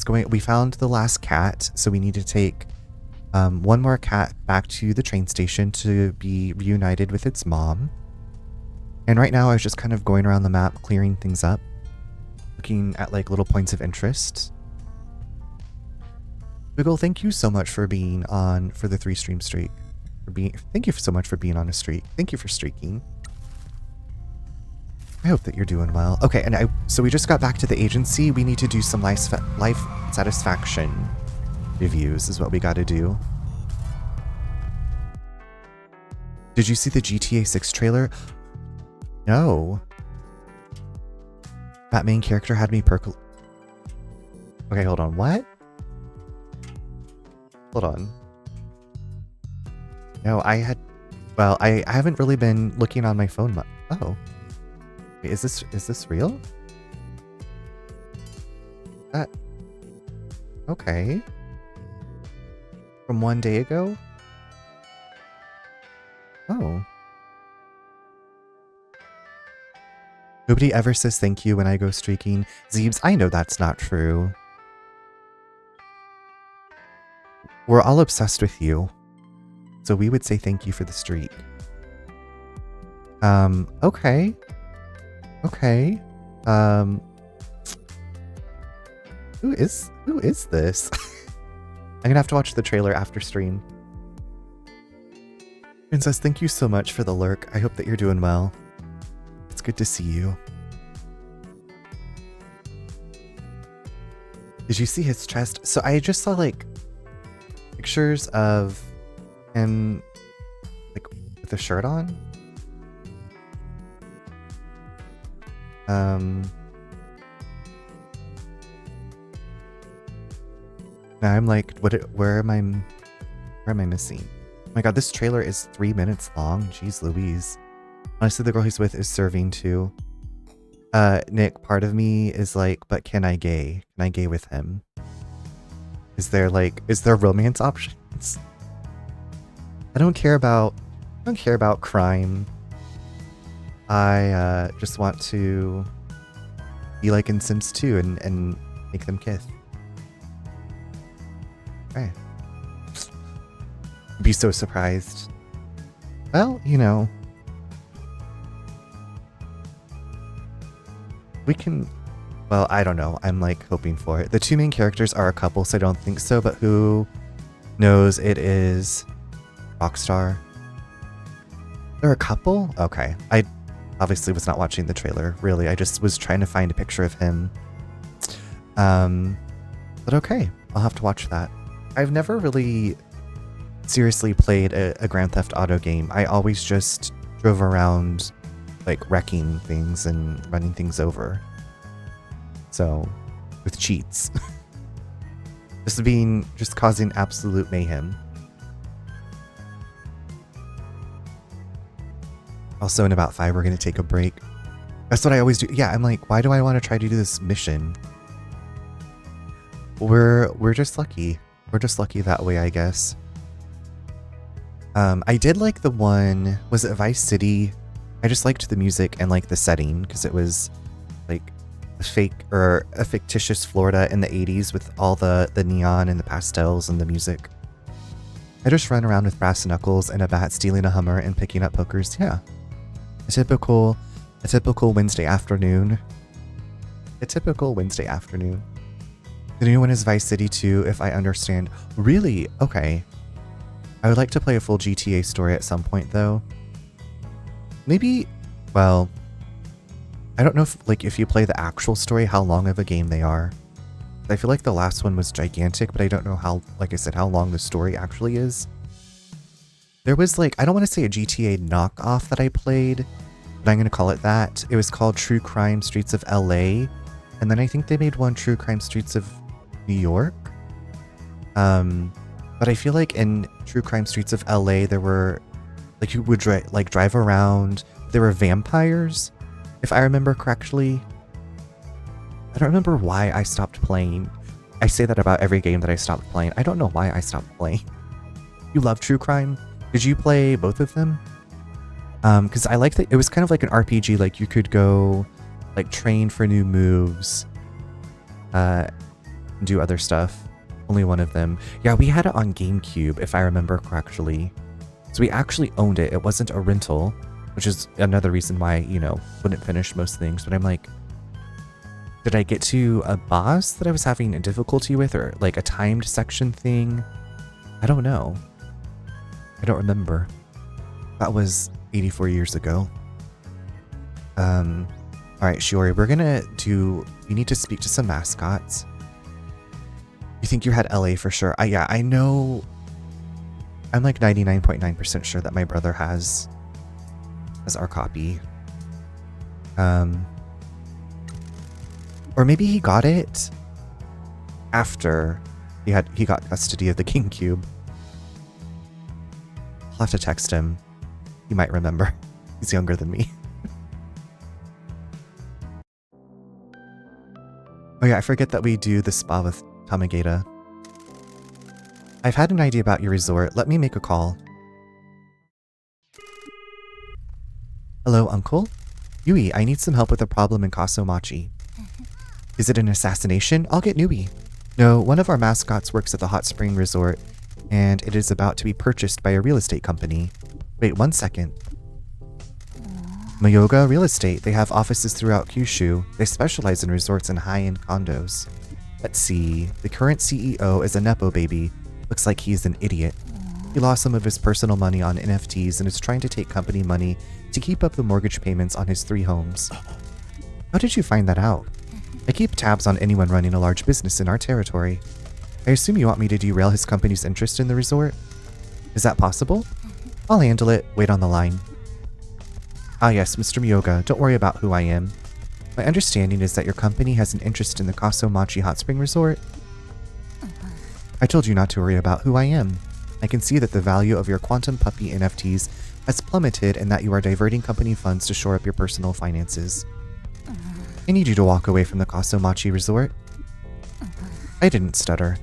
Speaker 1: We found the last cat, so we need to take one more cat back to the train station to be reunited with its mom. And right now I was just kind of going around the map, clearing things up, looking at, like, little points of interest. Wiggle, thank you so much for being on for the 3-stream streak. Thank you so much for being on a streak. Thank you for streaking. I hope that you're doing well. Okay, and so we just got back to the agency. We need to do some life satisfaction reviews is what we got to do. Did you see the GTA 6 trailer? No. That main character had me Okay, hold on. What? Hold on. No, I haven't really been looking on my phone much. Oh. Wait, is this real? Okay. From 1 day ago? Oh. Nobody ever says thank you when I go streaking. Zeebs, I know that's not true. We're all obsessed with you. So we would say thank you for the streak. Okay. Okay. Who is this? I'm gonna have to watch the trailer after stream. Princess, thank you so much for the lurk. I hope that you're doing well. It's good to see you. Did you see his chest? So I just saw, like, pictures of him, like, with a shirt on. Now I'm like, where am I missing? my god, this trailer is 3 minutes long. Jeez Louise. Honestly, the girl he's with is serving too. Nick, part of me is like, but can I gay? Can I gay with him? Is there romance options? I don't care about crime. I just want to be like in Sims 2 and make them kiss. Okay. Be so surprised. Well, you know. We can... Well, I don't know. I'm like hoping for it. The two main characters are a couple, so I don't think so, but who knows? It is Rockstar. They're a couple? Okay. I obviously was not watching the trailer, really. I just was trying to find a picture of him. But okay. I'll have to watch that. I've never really seriously played a Grand Theft Auto game. I always just drove around like wrecking things and running things over. So, with cheats. just causing absolute mayhem. Also, in about 5, we're going to take a break. That's what I always do. Yeah, I'm like, why do I want to try to do this mission? We're just lucky. We're just lucky that way, I guess. I did like the one, was it Vice City? I just liked the music and like the setting because it was like a fictitious Florida in the 80s with all the neon and the pastels and the music. I just run around with brass knuckles and a bat stealing a Hummer and picking up hookers. Yeah. A typical Wednesday afternoon. The new one is Vice City 2, if I understand. Really? Okay. I would like to play a full GTA story at some point, though. Maybe, well, I don't know if you play the actual story, how long of a game they are. I feel like the last one was gigantic, but I don't know how, like I said, how long the story actually is. There was like, I don't want to say a GTA knockoff that I played, but I'm going to call it that. It was called True Crime Streets of LA. And then I think they made one True Crime Streets of New York. But I feel like in True Crime Streets of LA, there were, like, you would drive around. There were vampires, if I remember correctly. I don't remember why I stopped playing. I say that about every game that I stopped playing. I don't know why I stopped playing. You love True Crime? Did you play both of them? Because I like that it was kind of like an RPG. Like you could go, like, train for new moves, do other stuff. Only one of them. Yeah, we had it on GameCube, if I remember correctly. So we actually owned it. It wasn't a rental, which is another reason why, you know, wouldn't finish most things. But I'm like, did I get to a boss that I was having a difficulty with, or like a timed section thing? I don't know. I don't remember. That was 84 years ago. Alright, Shiori, we need to speak to some mascots. You think you had LA for sure? Yeah, I know. I'm like 99.9% sure that my brother has our copy. Or maybe he got it after he got custody of the GameCube. I'll have to text him. He might remember. He's younger than me. Oh yeah, I forget that we do the spa with Tamagata. I've had an idea about your resort. Let me make a call. Hello, Uncle? Yui, I need some help with a problem in Kaso-Machi. Is it an assassination? I'll get Nui. No, one of our mascots works at the hot spring resort, and it is about to be purchased by a real estate company. Wait, 1 second. Mayoga Real Estate. They have offices throughout Kyushu. They specialize in resorts and high-end condos. Let's see. The current CEO is a Nepo baby. Looks like he's an idiot. He lost some of his personal money on NFTs and is trying to take company money to keep up the mortgage payments on his 3 homes. How did you find that out? I keep tabs on anyone running a large business in our territory. I assume you want me to derail his company's interest in the resort? Is that possible? I'll handle it. Wait on the line. Ah yes, Mr. Miyoga, don't worry about who I am. My understanding is that your company has an interest in the Kaso-Machi Hot Spring Resort. I told you not to worry about who I am. I can see that the value of your Quantum Puppy NFTs has plummeted and that you are diverting company funds to shore up your personal finances. I need you to walk away from the Kaso-Machi resort. I didn't stutter.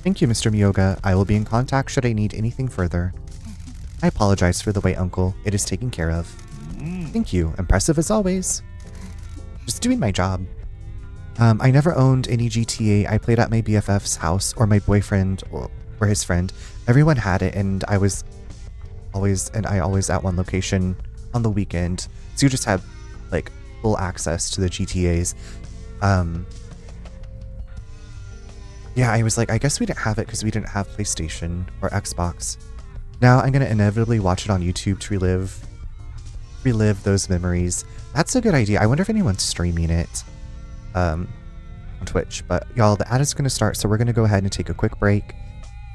Speaker 1: Thank you, Mr. Miyoga. I will be in contact should I need anything further. I apologize for the wait, Uncle. It is taken care of. Thank you. Impressive as always. Just doing my job. I never owned any GTA. I played at my BFF's house or my boyfriend or his friend. Everyone had it, and I always at one location on the weekend. So you just had like full access to the GTAs. Yeah, I was like, I guess we didn't have it because we didn't have PlayStation or Xbox. Now I'm gonna inevitably watch it on YouTube to relive those memories. That's a good idea. I wonder if anyone's streaming it on Twitch. But y'all, the ad is gonna start, so we're gonna go ahead and take a quick break.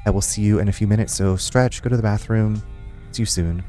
Speaker 1: I will see you in a few minutes, so stretch, go to the bathroom. See you soon.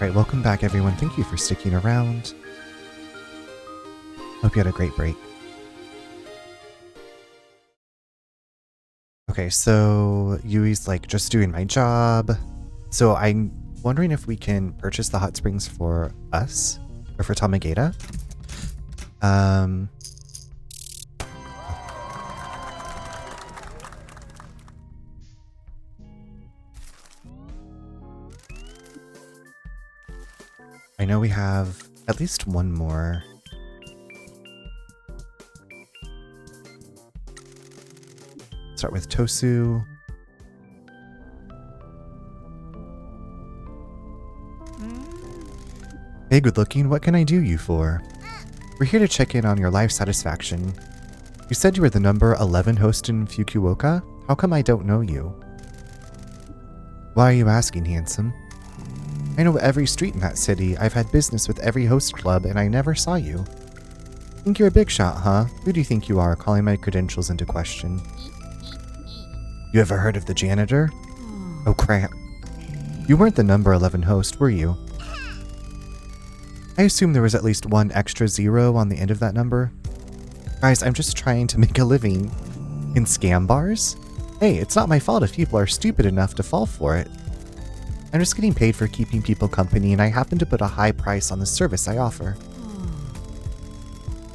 Speaker 1: Alright, welcome back everyone. Thank you for sticking around. Hope you had a great break. Okay, so Yui's like just doing my job. So I'm wondering if we can purchase the hot springs for us or for Tamagata. I know we have at least one more. Start with Tosu. Hey, good looking, what can I do you for? We're here to check in on your life satisfaction. You said you were the number 11 host in Fukuoka? How come I don't know you? Why are you asking, handsome? I know every street in that city. I've had business with every host club and I never saw you. Think you're a big shot, huh? Who do you think you are, calling my credentials into question? You ever heard of the janitor? Oh crap. You weren't the number 11 host, were you? I assume there was at least one extra 0 on the end of that number. Guys, I'm just trying to make a living. In scam bars? Hey, it's not my fault if people are stupid enough to fall for it. I'm just getting paid for keeping people company and I happen to put a high price on the service I offer.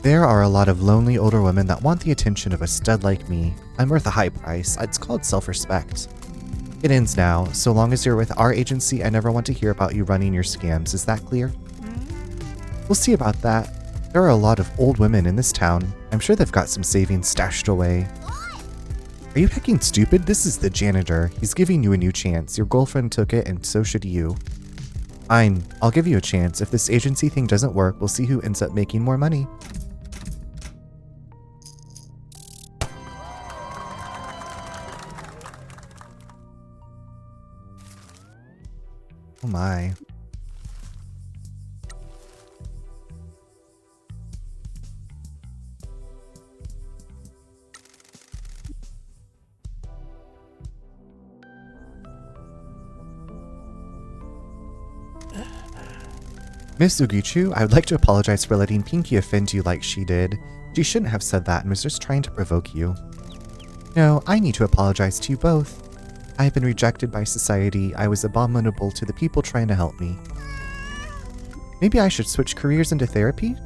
Speaker 1: There are a lot of lonely older women that want the attention of a stud like me. I'm worth a high price. It's called self-respect. It ends now. So long as you're with our agency, I never want to hear about you running your scams. Is that clear? We'll see about that. There are a lot of old women in this town. I'm sure they've got some savings stashed away. Are you hecking stupid? This is the janitor. He's giving you a new chance. Your girlfriend took it and so should you. Fine. I'll give you a chance. If this agency thing doesn't work, we'll see who ends up making more money. Oh my. Miss Ugichu, I would like to apologize for letting Pinky offend you like she did. She shouldn't have said that and was just trying to provoke you. No, I need to apologize to you both. I have been rejected by society. I was abominable to the people trying to help me. Maybe I should switch careers into therapy?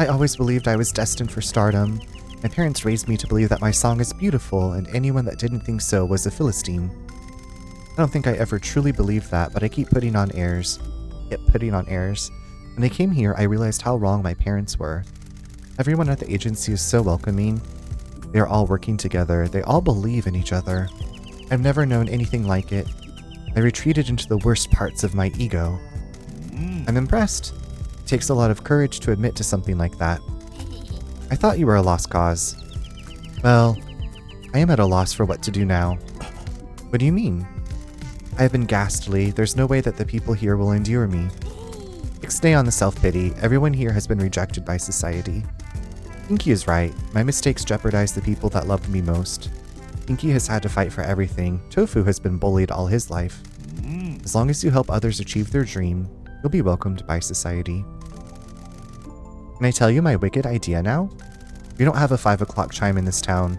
Speaker 1: I always believed I was destined for stardom. My parents raised me to believe that my song is beautiful, and anyone that didn't think so was a Philistine. I don't think I ever truly believed that, but I keep putting on airs. When I came here, I realized how wrong my parents were. Everyone at the agency is so welcoming. They are all working together. They all believe in each other. I've never known anything like it. I retreated into the worst parts of my ego. I'm impressed. It takes a lot of courage to admit to something like that. I thought you were a lost cause. Well, I am at a loss for what to do now. What do you mean? I have been ghastly. There's no way that the people here will endure me. Stay on the self-pity. Everyone here has been rejected by society. Pinky is right. My mistakes jeopardize the people that loved me most. Pinky has had to fight for everything. Tofu has been bullied all his life. As long as you help others achieve their dream, you'll be welcomed by society. Can I tell you my wicked idea now? We don't have a 5 o'clock chime in this town.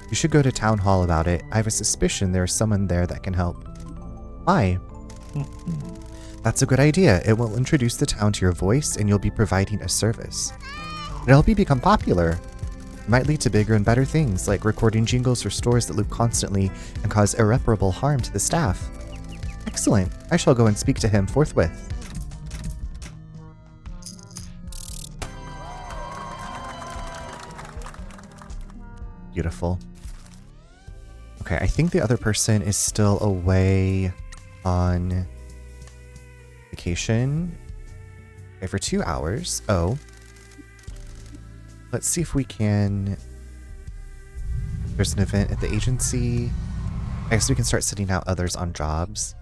Speaker 1: You should go to town hall about it. I have a suspicion there is someone there that can help. Why? That's a good idea. It will introduce the town to your voice and you'll be providing a service. It'll help you become popular. It might lead to bigger and better things, like recording jingles for stores that loop constantly and cause irreparable harm to the staff. Excellent. I shall go and speak to him forthwith. Beautiful. Okay, I think the other person is still away on vacation. Okay, for 2 hours. Oh. Let's see if we can... There's an event at the agency. I guess we can start sending out others on jobs.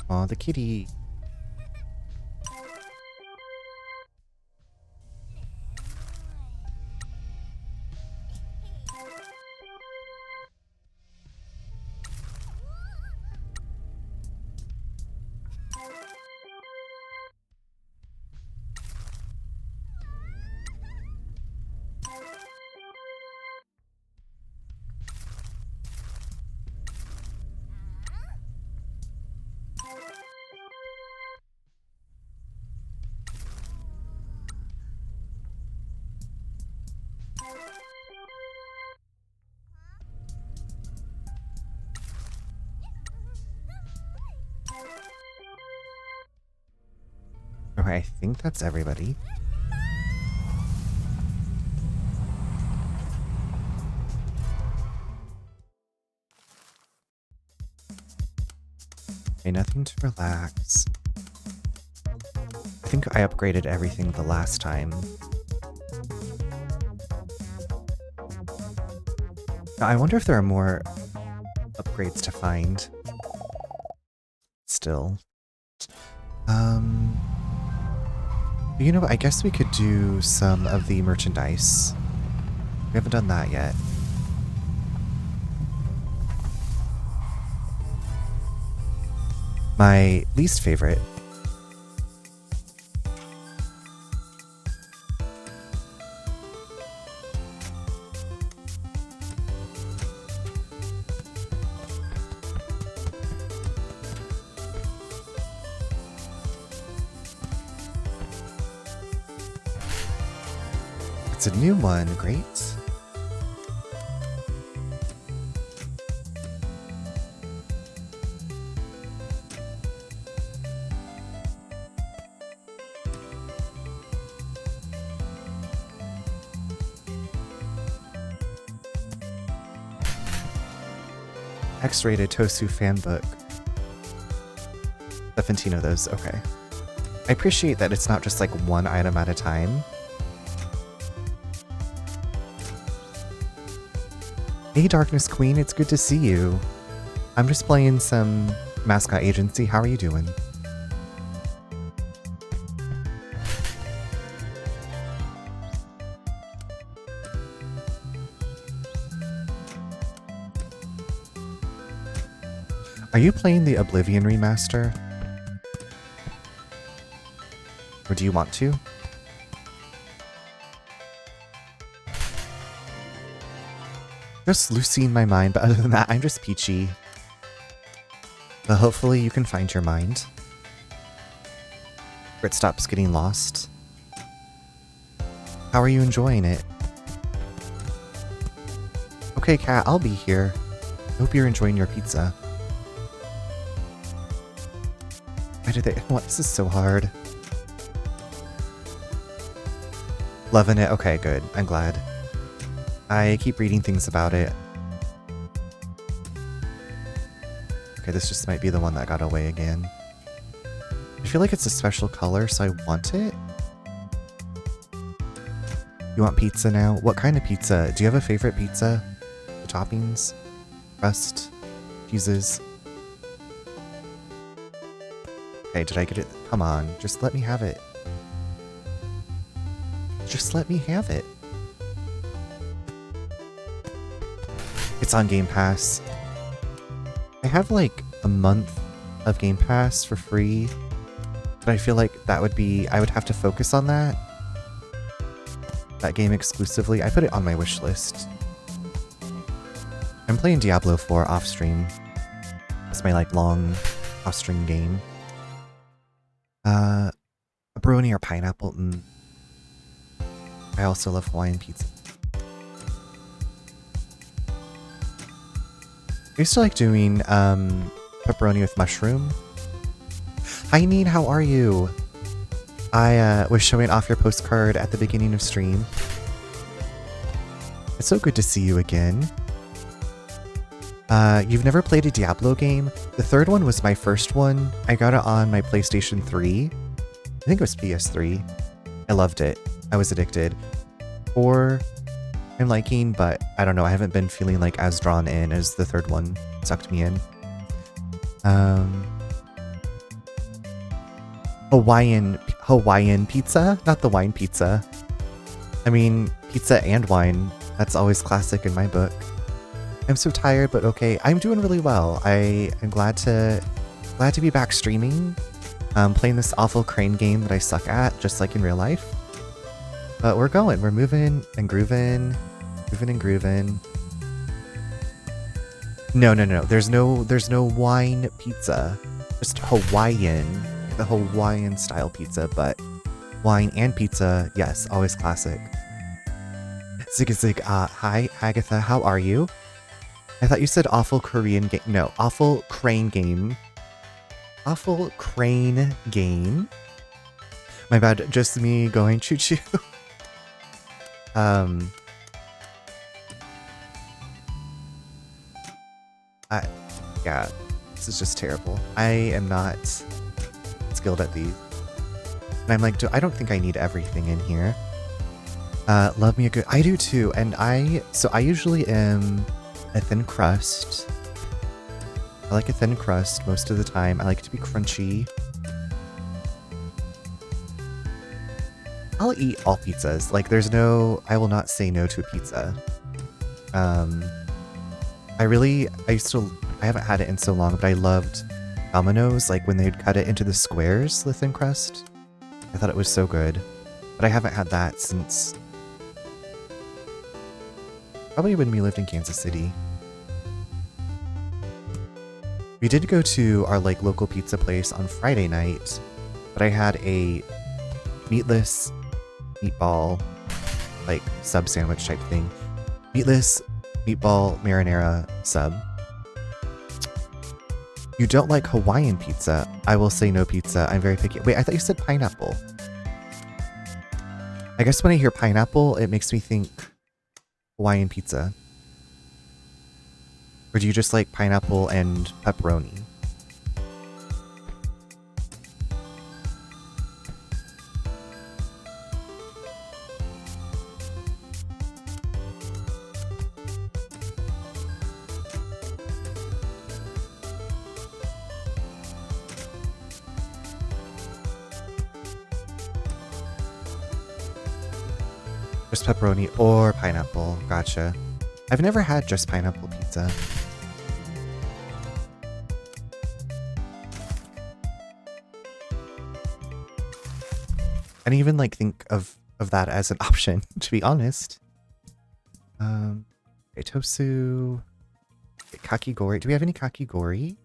Speaker 1: Aw, the kitty. Okay, I think that's everybody. Okay, nothing to relax. I think I upgraded everything the last time. Now, I wonder if there are more upgrades to find. Still. You know what? I guess we could do some of the merchandise. We haven't done that yet. My least favorite. It's a new one, great. X-rated Tosu fanbook. 17 of those, okay. I appreciate that it's not just like one item at a time. Hey Darkness Queen, it's good to see you. I'm just playing some Mascot Agency. How are you doing? Are you playing the Oblivion remaster? Or do you want to? Just Lucy in my mind, but other than that, I'm just Peachy. But hopefully you can find your mind. Where it stops getting lost. How are you enjoying it? Okay, Kat, I'll be here. Hope you're enjoying your pizza. Why did they? What? This is so hard. Loving it. Okay, good. I'm glad. I keep reading things about it. Okay, this just might be the one that got away again. I feel like it's a special color, so I want it. You want pizza now? What kind of pizza? Do you have a favorite pizza? The toppings? Crust? Cheeses? Okay, did I get it? Come on, just let me have it. Just let me have it. It's on Game Pass. I have like a month of Game Pass for free, but I feel like that would be, I would have to focus on that game exclusively. I put it on my wish list. I'm playing Diablo 4 off stream. It's my like long off stream game. A brownie or pineapple. I also love Hawaiian pizza. I used to like doing pepperoni with mushroom. Hi Neen, how are you? I was showing off your postcard at the beginning of stream. It's so good to see you again. You've never played a Diablo game? The third one was my first one. I got it on my PlayStation 3. I think it was PS3. I loved it. I was addicted. 4, I'm liking, but I don't know. I haven't been feeling like as drawn in as the third one sucked me in. Hawaiian pizza, not the wine pizza. I mean, pizza and wine. That's always classic in my book. I'm so tired, but okay. I'm doing really well. I'm glad to be back streaming. Playing this awful crane game that I suck at, just like in real life. But we're going. We're moving and grooving. Moving and grooving. No. There's no wine pizza. Just Hawaiian. The Hawaiian style pizza, but wine and pizza, yes, always classic. Zig, hi, Agatha, how are you? I thought you said awful Korean game. No, awful crane game. Awful crane game. My bad, just me going choo-choo. Yeah, this is just terrible. I am not skilled at these. And I'm like, I don't think I need everything in here. Love me a good... I do too, and I usually am a thin crust. I like a thin crust most of the time. I like it to be crunchy. I'll eat all pizzas. Like, I will not say no to a pizza. I haven't had it in so long, but I loved Domino's, like when they'd cut it into the squares, the thin crust. I thought it was so good. But I haven't had that since probably when we lived in Kansas City. We did go to our like local pizza place on Friday night, but I had a meatless meatball like sub sandwich type thing. Meatless meatball marinara sub. You don't like Hawaiian pizza? I will say no pizza. I'm very picky. Wait, I thought you said pineapple. I guess when I hear pineapple, it makes me think Hawaiian pizza. Or do you just like pineapple and pepperoni? Just pepperoni or pineapple. Gotcha. I've never had just pineapple pizza. I didn't even like think of that as an option, to be honest. Okay, tofu. Okay, kakigori. Do we have any kakigori?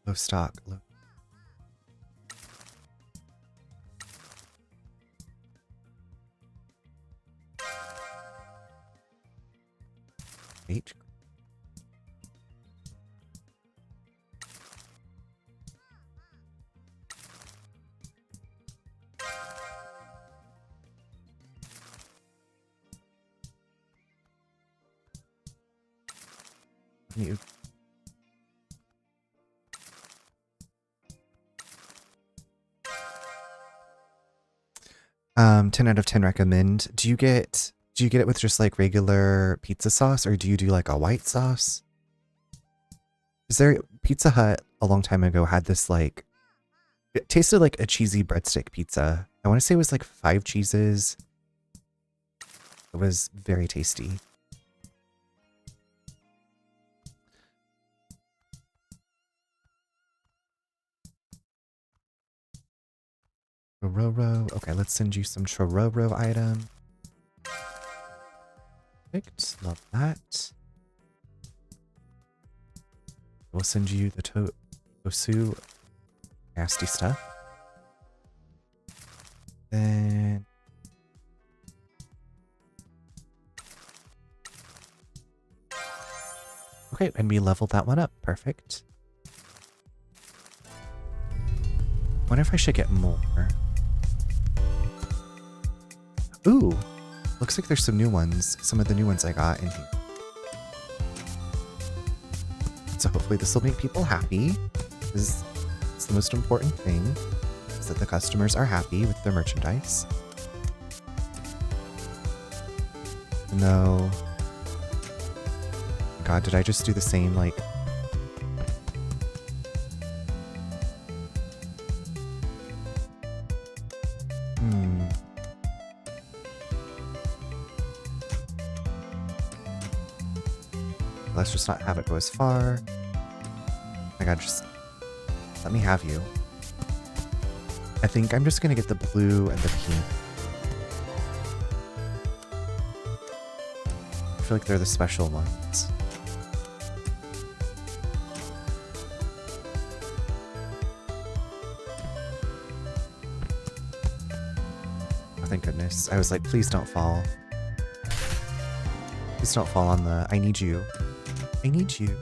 Speaker 1: Low stock. Low. Eight. You. 10 out of 10 recommend. Do you get it with just like regular pizza sauce, or do you do like a white sauce? Is there Pizza Hut a long time ago had this like, it tasted like a cheesy breadstick pizza. I want to say it was like 5 cheeses. It was very tasty. Chororo. Okay, let's send you some chororo item. Perfect. Love that. We'll send you the tosu. Nasty stuff. Then... okay, and we leveled that one up. Perfect. Wonder if I should get more. Ooh! Looks like there's some new ones. Some of the new ones I got in here. So hopefully this will make people happy. It's the most important thing, is that the customers are happy with their merchandise. No. God, did I just do the same, like... Let's just not have it go as far. Oh my god, just let me have you. I think I'm just gonna get the blue and the pink. I feel like they're the special ones. Oh, thank goodness. I was like, please don't fall. Please don't fall on the... I need you. I need you.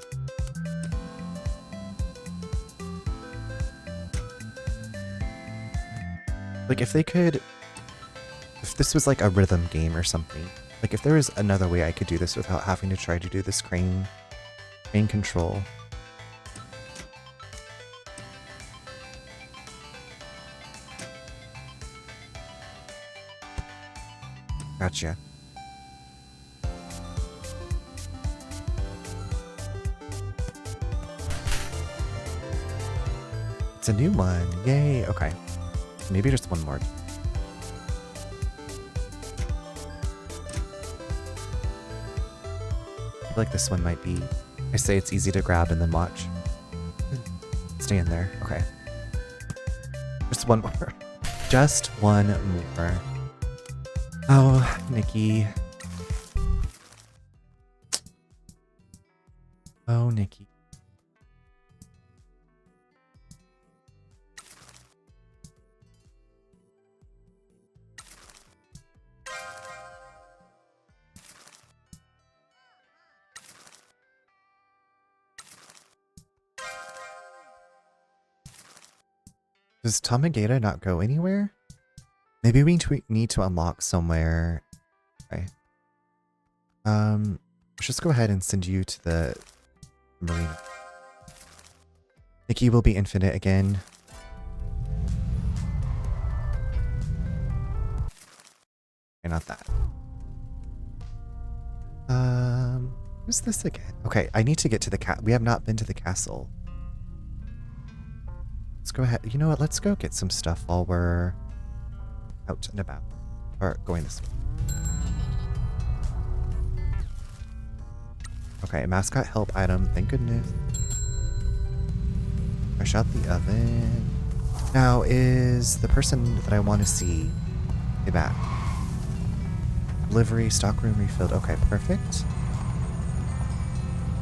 Speaker 1: Like, if they could... If this was like a rhythm game or something. Like, if there was another way I could do this without having to try to do this crane control. Gotcha. It's a new one. Yay. Okay. Maybe just one more. I feel like this one might be... I say it's easy to grab and then watch. Stay in there. Okay. Just one more. Just one more. Oh, Nikki. Oh, Nikki. Does Tamagata not go anywhere? Maybe we need to unlock somewhere. Okay. Let's just go ahead and send you to the marina. Nikki will be infinite again. Okay, not that. Who's this again? Okay, I need to get to the we have not been to the castle. Let's go ahead. You know what? Let's go get some stuff while we're out and about. Or going this way. Okay, mascot help item. Thank goodness. Fresh out the oven. Now, is the person that I want to see back? Delivery, stockroom refilled. Okay, perfect.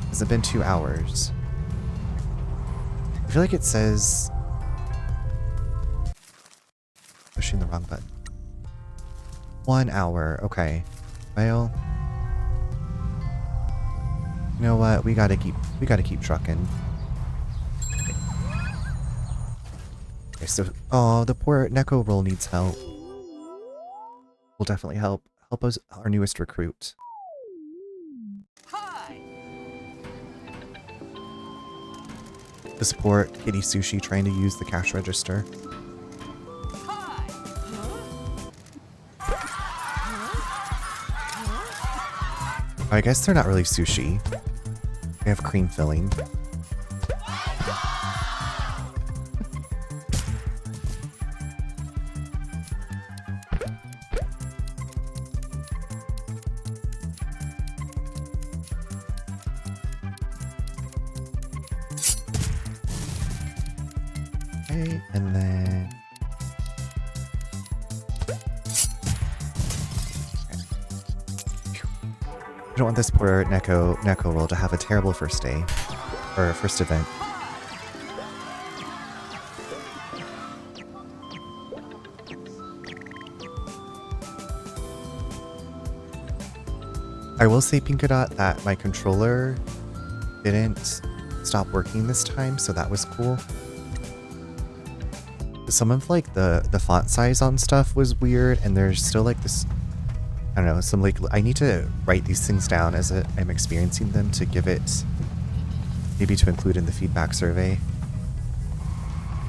Speaker 1: Has it been 2 hours? I feel like it says... Pushing the wrong button. 1 hour. Okay. Well, you know what? We gotta keep trucking. Okay, so the poor Neko roll needs help. Will definitely help us, our newest recruit. Hi. This poor kitty Sushi trying to use the cash register. I guess they're not really sushi. They have cream filling. Okay, and then... I don't want this poor Neko roll to have a terrible first day, or first event. I will say, Pinkadot, that my controller didn't stop working this time, so that was cool. Some of like the font size on stuff was weird, and there's still like this, I don't know, some like, I need to write these things down as I'm experiencing them to give it, maybe to include in the feedback survey.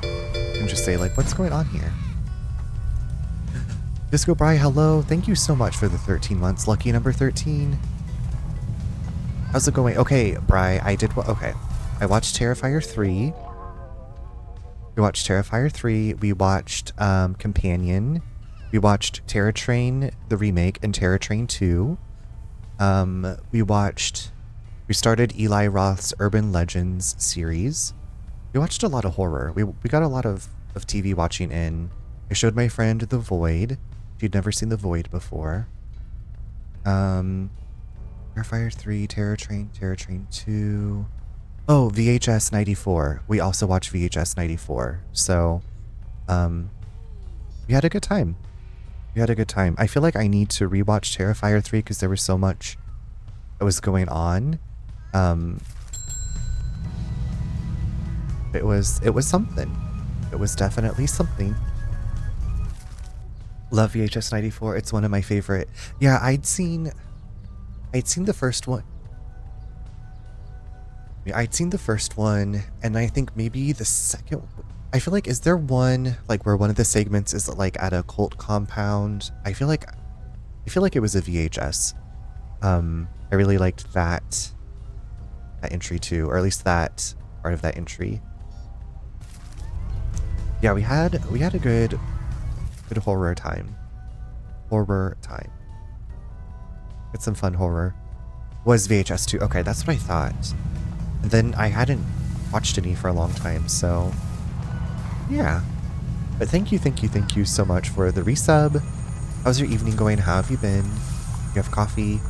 Speaker 1: And just say like, what's going on here? Disco Bri, hello. Thank you so much for the 13 months. Lucky number 13. How's it going? Okay, Bri, okay. I watched Terrifier 3. We watched Terrifier 3. We watched Companion. We watched Terror Train, the remake, and Terror Train 2. We watched We started Eli Roth's Urban Legends series. We watched a lot of horror. We got a lot of TV watching in. I showed my friend The Void. She'd never seen The Void before. Terrifier 3, Terror Train 2. Oh, VHS 94. We also watched VHS 94. So, we had a good time. I feel like I need to rewatch Terrifier 3 because there was so much that was going on. It was something. It was definitely something. Love VHS 94. It's one of my favorite. Yeah, I'd seen the first one. Yeah, I'd seen the first one, and I think maybe the second. I feel like, is there one like where one of the segments is like at a cult compound? I feel like it was a VHS. I really liked that entry too, or at least that part of that entry. Yeah, we had a good horror time. It's some fun horror. Was VHS 2? Okay, that's what I thought. And then I hadn't watched any for a long time, so yeah. But thank you so much for the resub. How's your evening going? How have you been? You have coffee?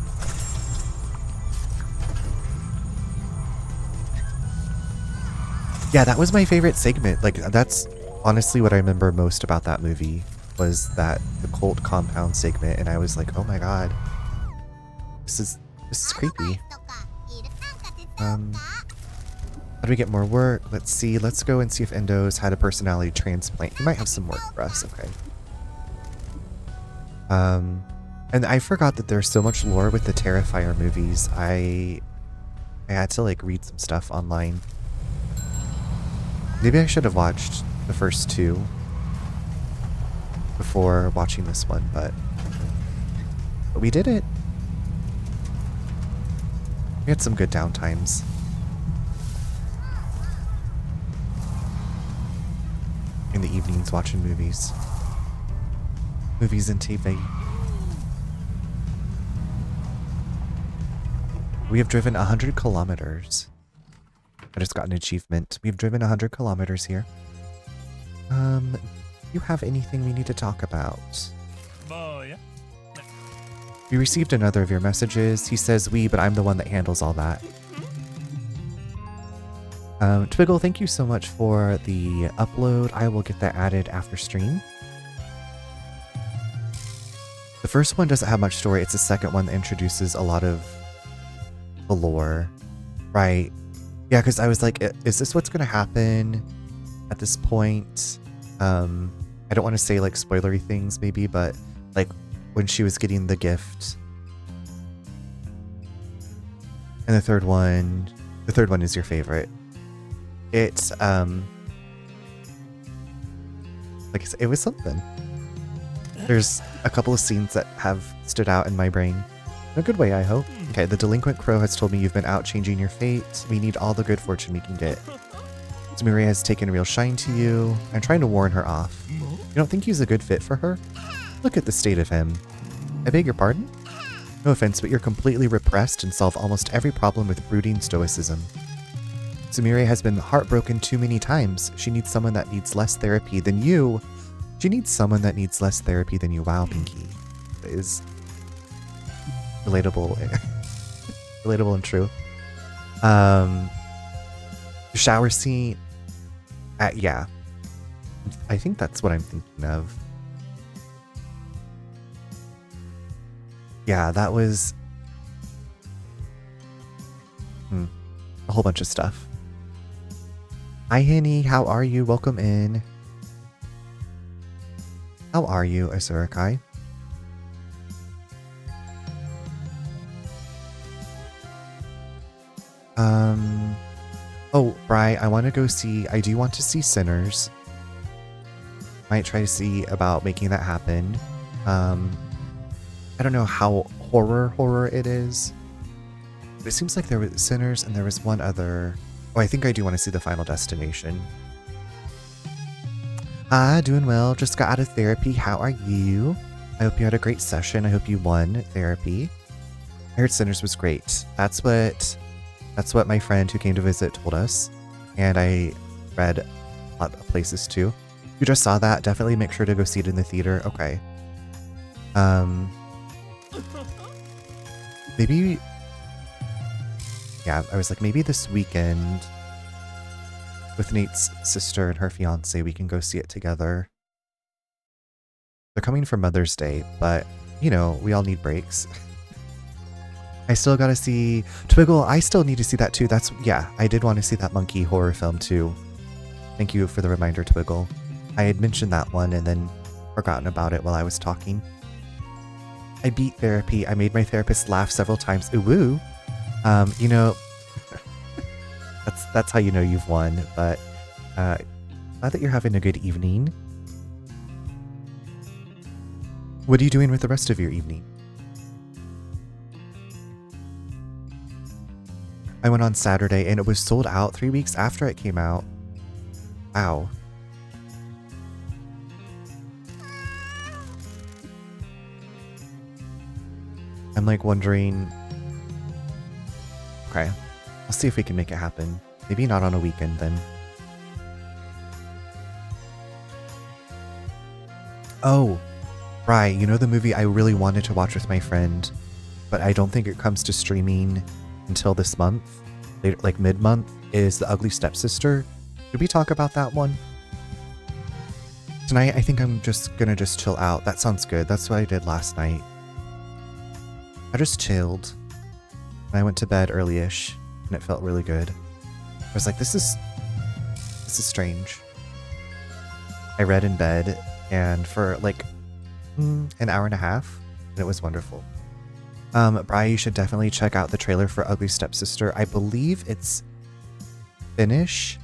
Speaker 1: Yeah, that was my favorite segment. Like, that's honestly what I remember most about that movie, was that the cult compound segment, and I was like, oh my god, this is creepy. How do we get more work? Let's see. Let's go and see if Endo's had a personality transplant. He might have some work for us. Okay. And I forgot that there's so much lore with the Terrifier movies. I had to like read some stuff online. Maybe I should have watched the first two before watching this one, but we did it. We had some good downtimes. In the evenings watching movies. Movies and TV. We have driven 100 kilometers. I just got an achievement. We've driven 100 kilometers here. Do you have anything we need to talk about? Oh, yeah. We received another of your messages. He says we, but I'm the one that handles all that. Twiggle, thank you so much for the upload. I will get that added after stream. The first one doesn't have much story. It's the second one that introduces a lot of the lore. Right. Yeah, because I was like, is this what's going to happen at this point? I don't want to say like spoilery things maybe, but like when she was getting the gift. And the third one is your favorite. It's, like I said, it was something. There's a couple of scenes that have stood out in my brain. In a good way, I hope. Okay, the delinquent crow has told me you've been out changing your fate. We need all the good fortune we can get. Sumire has taken a real shine to you. I'm trying to warn her off. You don't think he's a good fit for her? Look at the state of him. I beg your pardon? No offense, but you're completely repressed and solve almost every problem with brooding stoicism. Sumire has been heartbroken too many times. She needs someone that needs less therapy than you. She needs someone that needs less therapy than you. Wow, Pinky. It is relatable. Relatable and true. Shower scene. Yeah. I think that's what I'm thinking of. Yeah, that was a whole bunch of stuff. Hi, Henny. How are you? Welcome in. How are you, Asurakai? Oh, Bri, I want to go see, I do want to see Sinners. Might try to see about making that happen. I don't know how horror it is. But it seems like there was Sinners and there was one other. Oh, I think I do want to see the Final Destination. Hi, doing well. Just got out of therapy. How are you? I hope you had a great session. I hope you won therapy. I heard Sinners was great. That's what That's what my friend who came to visit told us. And I read a lot of places too. You just saw that, definitely make sure to go see it in the theater. Okay. Maybe, yeah, I was like, maybe this weekend with Nate's sister and her fiance, we can go see it together. They're coming for Mother's Day, but, you know, we all need breaks. I still gotta see Twiggle. I still need to see that too. That's, yeah, I did want to see that monkey horror film too. Thank you for the reminder, Twiggle. I had mentioned that one and then forgotten about it while I was talking. I beat therapy. I made my therapist laugh several times. Ooh, woo. You know, that's how you know you've won, but glad that you're having a good evening. What are you doing with the rest of your evening? I went on Saturday and it was sold out 3 weeks after it came out. Wow. I'm like wondering, okay, I'll see if we can make it happen. Maybe not on a weekend then. Oh, right, you know the movie I really wanted to watch with my friend, but I don't think it comes to streaming until this month, later, like mid-month, is The Ugly Stepsister. Did we talk about that one? Tonight, I think I'm just gonna chill out. That sounds good. That's what I did last night. I just chilled. And I went to bed early-ish, and it felt really good. I was like, this is strange. I read in bed, and for like an hour and a half, and it was wonderful. Bri, you should definitely check out the trailer for Ugly Stepsister. I believe it's Finnish.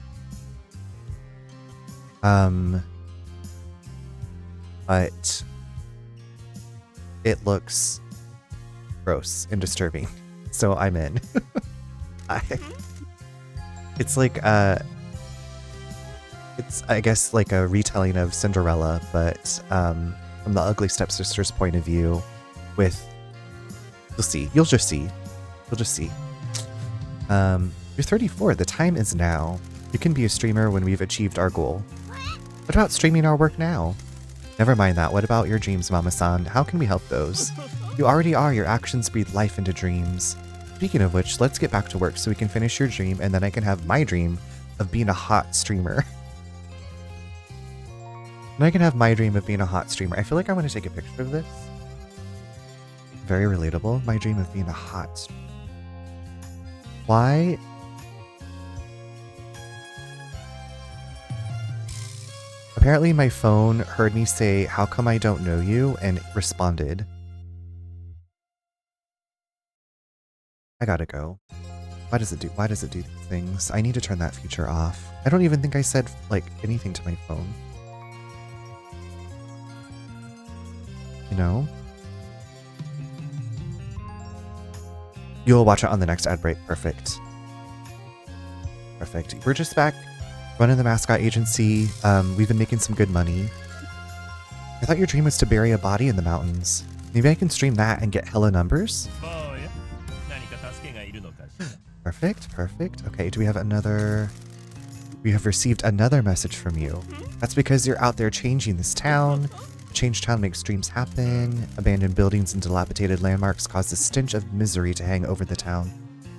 Speaker 1: But it looks gross and disturbing, so I'm in. It's like it's, I guess, like a retelling of Cinderella, but from the Ugly Stepsister's point of view, with, you'll just see. You're 34, the time is now. You can be a streamer when we've achieved our goal. What about streaming our work now? Never mind that, what about your dreams, Mama-san? How can we help those? You already are, your actions breathe life into dreams. Speaking of which, let's get back to work so we can finish your dream and then I can have my dream of being a hot streamer. And I can have my dream of being a hot streamer. I feel like I want to take a picture of this. Very relatable. My dream of being a hot streamer. Why? Apparently my phone heard me say, "How come I don't know you?" and responded. I gotta go. Why does it do these things? I need to turn that feature off. I don't even think I said like anything to my phone. You know? You'll watch it on the next ad break. Perfect. Perfect. We're just back running the Mascot agency. We've been making some good money. I thought your dream was to bury a body in the mountains. Maybe I can stream that and get hella numbers? Perfect, perfect. Okay, do we have another... We have received another message from you. That's because you're out there changing this town. Change town makes dreams happen. Abandoned buildings and dilapidated landmarks cause a stench of misery to hang over the town.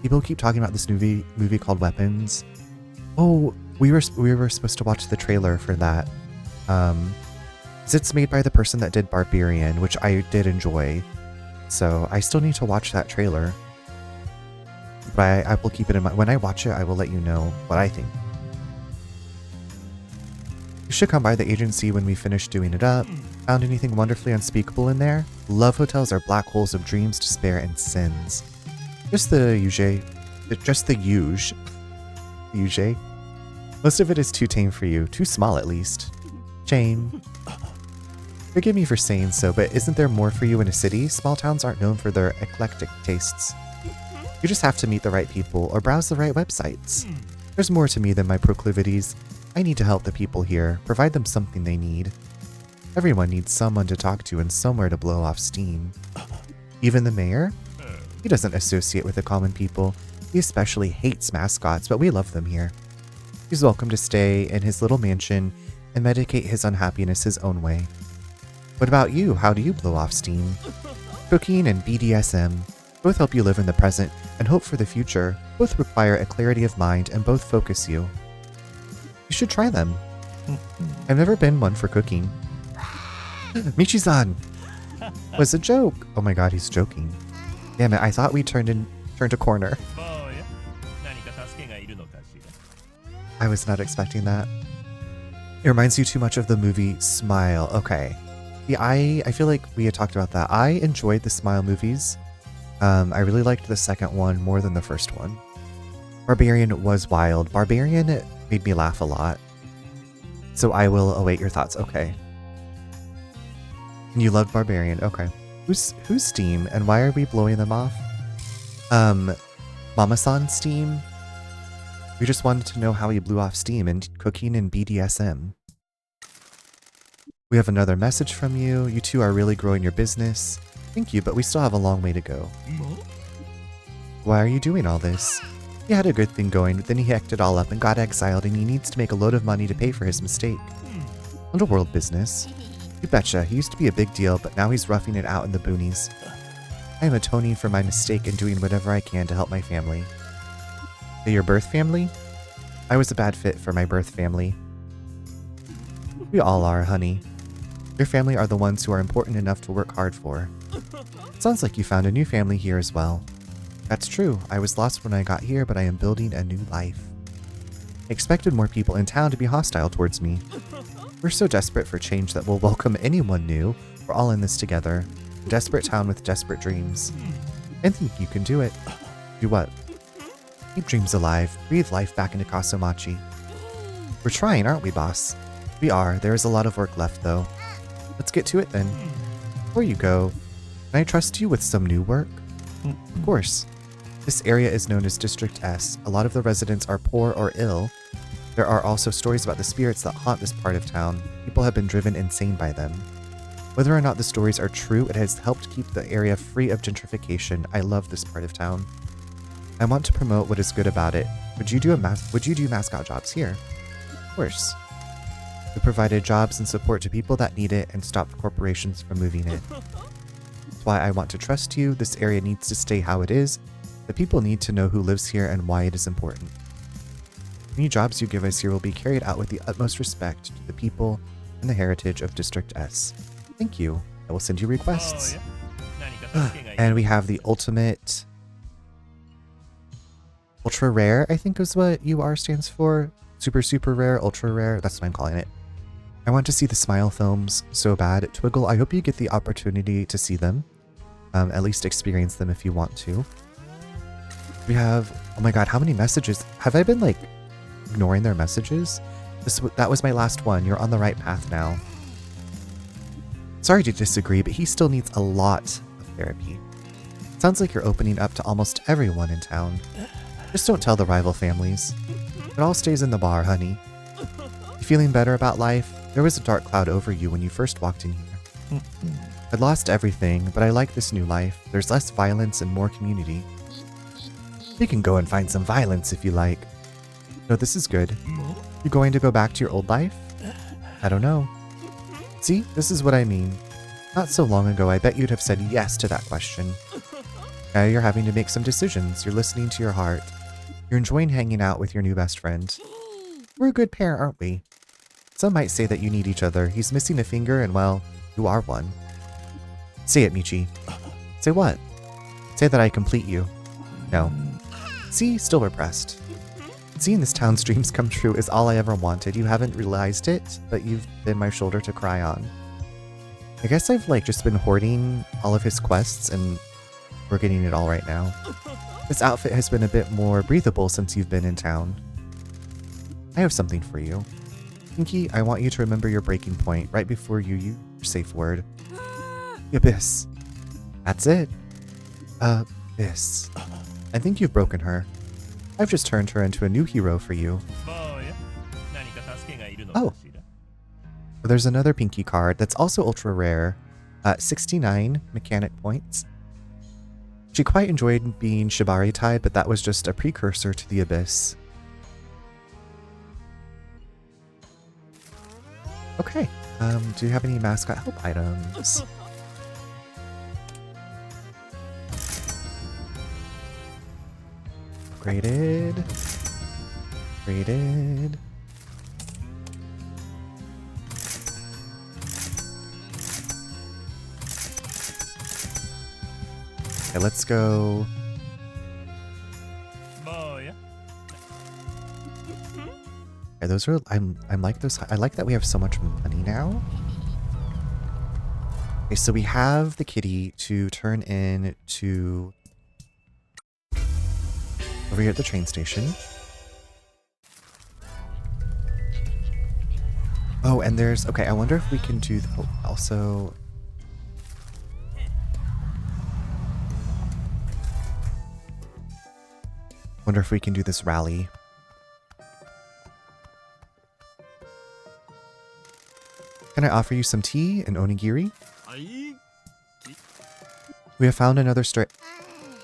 Speaker 1: People keep talking about this movie called Weapons. Oh, we were supposed to watch the trailer for that. It's made by the person that did Barbarian, which I did enjoy. So I still need to watch that trailer. But I will keep it in mind. When I watch it, I will let you know what I think. You should come by the agency when we finish doing it up. Found anything wonderfully unspeakable in there? Love hotels are black holes of dreams, despair, and sins. Just the usual. Just the usual. Usual. Most of it is too tame for you. Too small, at least. Shame. Forgive me for saying so, but isn't there more for you in a city? Small towns aren't known for their eclectic tastes. You just have to meet the right people or browse the right websites. There's more to me than my proclivities. I need to help the people here, provide them something they need. Everyone needs someone to talk to and somewhere to blow off steam. Even the mayor? He doesn't associate with the common people. He especially hates mascots, but we love them here. He's welcome to stay in his little mansion and medicate his unhappiness his own way. What about you? How do you blow off steam? Cooking and BDSM both help you live in the present and hope for the future. Both require a clarity of mind and both focus you. You should try them. I've never been one for cooking. Michi-san! Was a joke. Oh my god, he's joking. Damn it, I thought we turned a corner. I was not expecting that. It reminds you too much of the movie Smile. Okay. Yeah, I feel like we had talked about that. I enjoyed the Smile movies. I really liked the second one more than the first one. Barbarian was wild. Barbarian made me laugh a lot. So I will await your thoughts. Okay. You loved Barbarian. Okay. Who's Steam and why are we blowing them off? Mama-san Steam? We just wanted to know how he blew off steam and cooking and BDSM. We have another message from you. You two are really growing your business. Thank you, but we still have a long way to go. Why are you doing all this? He had a good thing going, but then he hecked it all up and got exiled and he needs to make a load of money to pay for his mistake. Underworld business. You betcha, he used to be a big deal, but now he's roughing it out in the boonies. I am atoning for my mistake and doing whatever I can to help my family. Your birth family? I was a bad fit for my birth family. We all are, honey. Your family are the ones who are important enough to work hard for. Sounds like you found a new family here as well. That's true. I was lost when I got here, but I am building a new life. I expected more people in town to be hostile towards me. We're so desperate for change that we'll welcome anyone new. We're all in this together. A desperate town with desperate dreams. I think you can do it. Do what? Keep dreams alive. Breathe life back into Kaso-Machi. We're trying, aren't we, boss? We are. There is a lot of work left, though. Let's get to it, then. Before you go, can I trust you with some new work? Of course. This area is known as District S. A lot of the residents are poor or ill. There are also stories about the spirits that haunt this part of town. People have been driven insane by them. Whether or not the stories are true, it has helped keep the area free of gentrification. I love this part of town. I want to promote what is good about it. Would you do mascot jobs here? Of course. We provided jobs and support to people that need it and stopped corporations from moving it. That's why I want to trust you. This area needs to stay how it is. The people need to know who lives here and why it is important. Any jobs you give us here will be carried out with the utmost respect to the people and the heritage of District S. Thank you. I will send you requests. And we have the ultimate... Ultra rare, I think is what UR stands for. Super rare, ultra rare, that's what I'm calling it. I want to see the Smile films so bad. Twiggle, I hope you get the opportunity to see them. At least experience them if you want to. We have, oh my god, how many messages? Have I been like ignoring their messages? That was my last one. You're on the right path now. Sorry to disagree, but he still needs a lot of therapy. Sounds like you're opening up to almost everyone in town. Just don't tell the rival families. It all stays in the bar, honey. You feeling better about life? There was a dark cloud over you when you first walked in here. I'd lost everything, but I like this new life. There's less violence and more community. You can go and find some violence if you like. No, this is good. You going to go back to your old life? I don't know. See, this is what I mean. Not so long ago, I bet you'd have said yes to that question. Now you're having to make some decisions. You're listening to your heart. You're enjoying hanging out with your new best friend. We're a good pair, aren't we? Some might say that you need each other. He's missing a finger and, well, you are one. Say it, Michi. Say what? Say that I complete you. No. See? Still repressed. Seeing this town's dreams come true is all I ever wanted. You haven't realized it, but you've been my shoulder to cry on. I guess I've just been hoarding all of his quests and we're getting it all right now. This outfit has been a bit more breathable since you've been in town. I have something for you. Pinky, I want you to remember your breaking point right before you use your safe word. The Abyss. That's it. Abyss. I think you've broken her. I've just turned her into a new hero for you. Oh. There's another Pinky card that's also ultra rare. 69 mechanic points. She quite enjoyed being Shibari tied, but that was just a precursor to the Abyss. Okay, do you have any mascot help items? Graded. Graded. Okay, let's go. Okay, those are I'm like those. I like that we have so much money now. Okay, so we have the kitty to turn in to over here at the train station. Oh, and there's okay. I wonder if we can do also. Wonder if we can do this rally. Can I offer you some tea and onigiri? We have found another stray.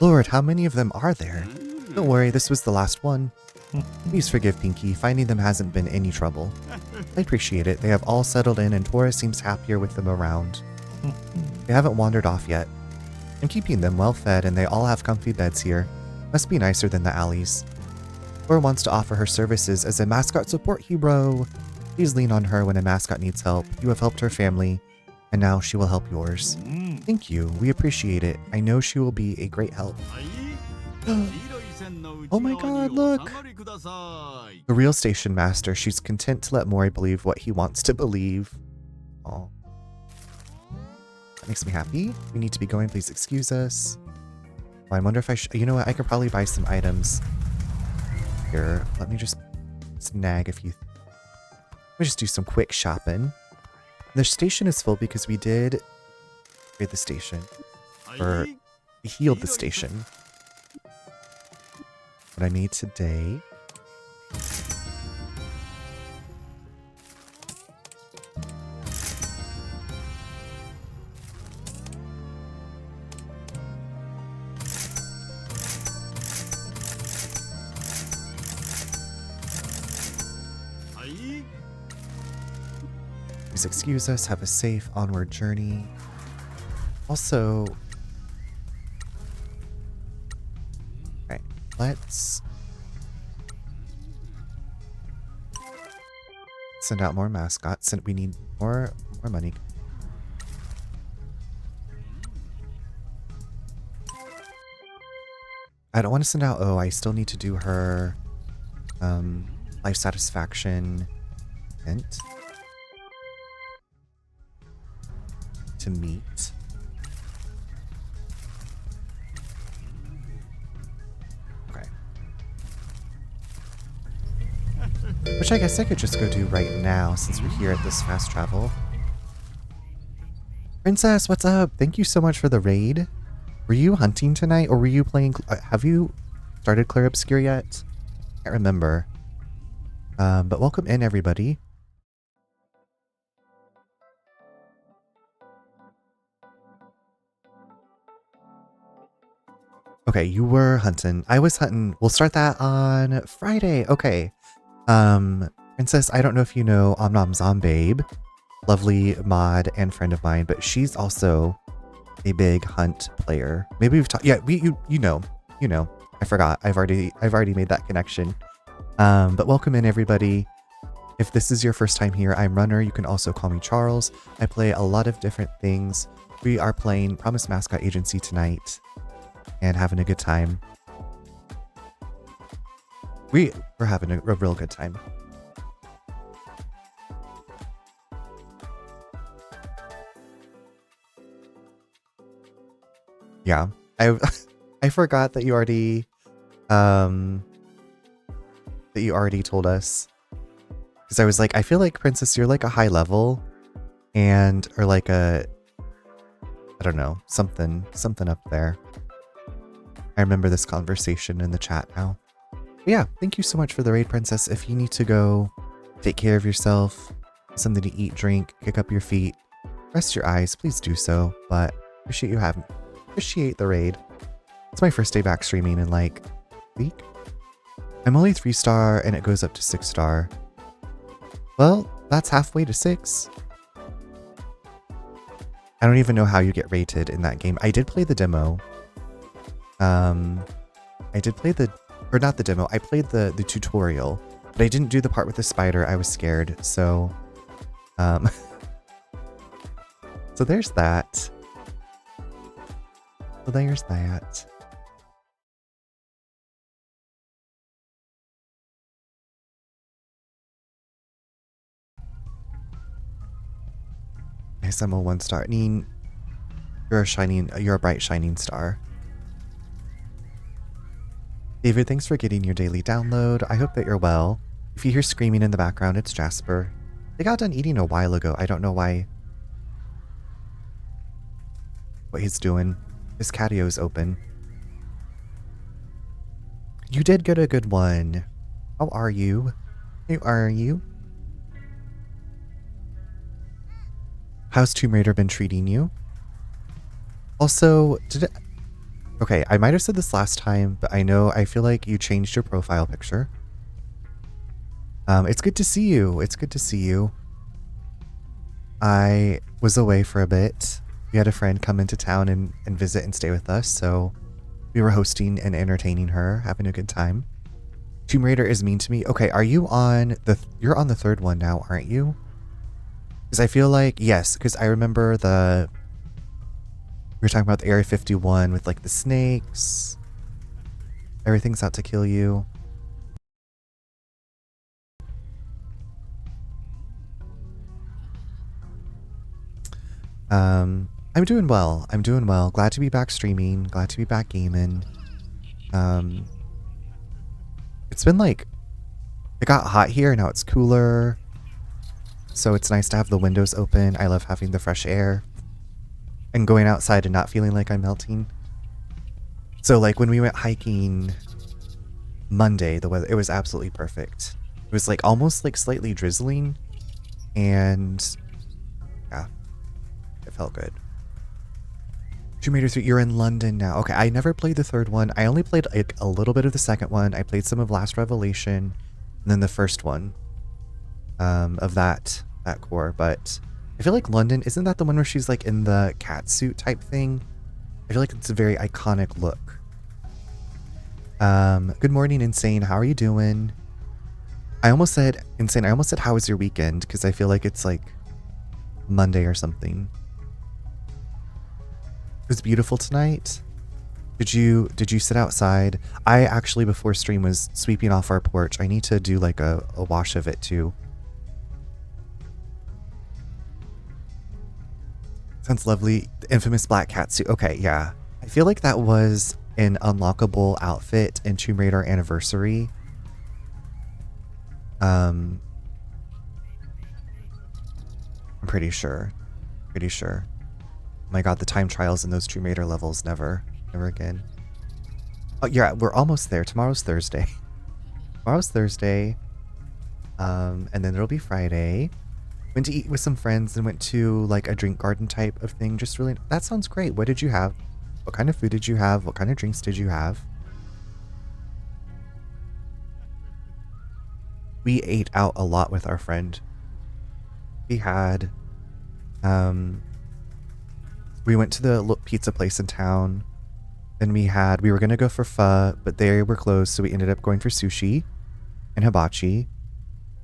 Speaker 1: Lord, how many of them are there? Don't worry, this was the last one. Please forgive Pinky, finding them hasn't been any trouble. I appreciate it. They have all settled in and Tora seems happier with them around. They haven't wandered off yet. I'm keeping them well fed and they all have comfy beds here. Must be nicer than the alleys. Tora wants to offer her services as a mascot support hero. Please lean on her when a mascot needs help. You have helped her family, and now she will help yours. Thank you. We appreciate it. I know she will be a great help. Oh my god, look! The real station master. She's content to let Mori believe what he wants to believe. Oh. That makes me happy. We need to be going. Please excuse us. Oh, I wonder if I should... You know what? I could probably buy some items. Here. Let me just snag a few... Let me just do some quick shopping. The station is full because we did upgrade the station. Or we healed the station. What I made today. Please excuse us. Have a safe onward journey. Also, right, let's send out more mascots, and we need more money. I don't want to send out. Oh, I still need to do her life satisfaction event to meet. Okay. Which I guess I could just go do right now since we're here at this fast travel. Princess, what's up? Thank you so much for the raid. Were you hunting tonight or were you playing... have you started Clear Obscure yet? Can't remember. But welcome in, everybody. Okay, you were hunting. I was hunting. We'll start that on Friday. Okay. Princess, I don't know if you know Om Zombabe, lovely mod and friend of mine, but she's also a big hunt player. Maybe we've talked. Yeah, you know. I forgot. I've already made that connection. But welcome in, everybody. If this is your first time here, I'm Runner. You can also call me Charles. I play a lot of different things. We are playing Promise Mascot Agency tonight and having a good time. We're having a real good time. Yeah, I forgot that you already told us, because I was like, I feel like Princess, you're like a high level, and or like a, I don't know, something up there. I remember this conversation in the chat now. But yeah, thank you so much for the raid, Princess. If you need to go take care of yourself, something to eat, drink, kick up your feet, rest your eyes, please do so. But appreciate the raid. It's my first day back streaming in like a week. I'm only 3-star and it goes up to 6-star. Well, that's halfway to 6. I don't even know how you get rated in that game. I did play the demo. I did play or not the demo, I played the tutorial, but I didn't do the part with the spider. I was scared, so so there's that. So there's that. Nice, I'm a 1-star. Neen, you're a bright shining star. David, thanks for getting your daily download. I hope that you're well. If you hear screaming in the background, it's Jasper. They got done eating a while ago. I don't know what he's doing. His catio's open. You did get a good one. How are you? How are you? How's Tomb Raider been treating you? Also, okay, I might have said this last time, but I feel like you changed your profile picture. It's good to see you. It's good to see you. I was away for a bit. We had a friend come into town and visit and stay with us, so we were hosting and entertaining her, having a good time. Tomb Raider is mean to me. Okay, are you on you're on the 3rd one now, aren't you? Because I feel like, yes, because I remember we were talking about the Area 51 with like the snakes. Everything's out to kill you. I'm doing well. I'm doing well. Glad to be back streaming. Glad to be back gaming. It's been like, it got hot here, now it's cooler. So it's nice to have the windows open. I love having the fresh air and going outside and not feeling like I'm melting. So like when we went hiking Monday, the weather, it was absolutely perfect. It was like almost like slightly drizzling, and yeah, it felt good. Tomb Raider 3, you're in London now. Okay, I never played the 3rd one. I only played like a little bit of the 2nd one. I played some of Last Revelation, and then the 1st one of that core. But I feel like London, isn't that the one where she's like in the cat suit type thing? I feel like it's a very iconic look. Good morning, Insane. How are you doing? I almost said, Insane, I almost said, how was your weekend? Because I feel like it's like Monday or something. It was beautiful tonight. Did you sit outside? I actually, before stream, was sweeping off our porch. I need to do like a wash of it too. Sounds lovely. The infamous black cat suit. Okay, yeah. I feel like that was an unlockable outfit in Tomb Raider Anniversary. I'm pretty sure. Pretty sure. Oh my god, the time trials in those Tomb Raider levels, never again. Oh yeah, we're almost there. Tomorrow's Thursday. Tomorrow's Thursday. And then there'll be Friday. Went to eat with some friends and went to like a drink garden type of thing. Just really, that sounds great. What did you have? What kind of food did you have? What kind of drinks did you have? We ate out a lot with our friend. We had, we went to the pizza place in town. Then we were going to go for pho, but they were closed. So we ended up going for sushi and hibachi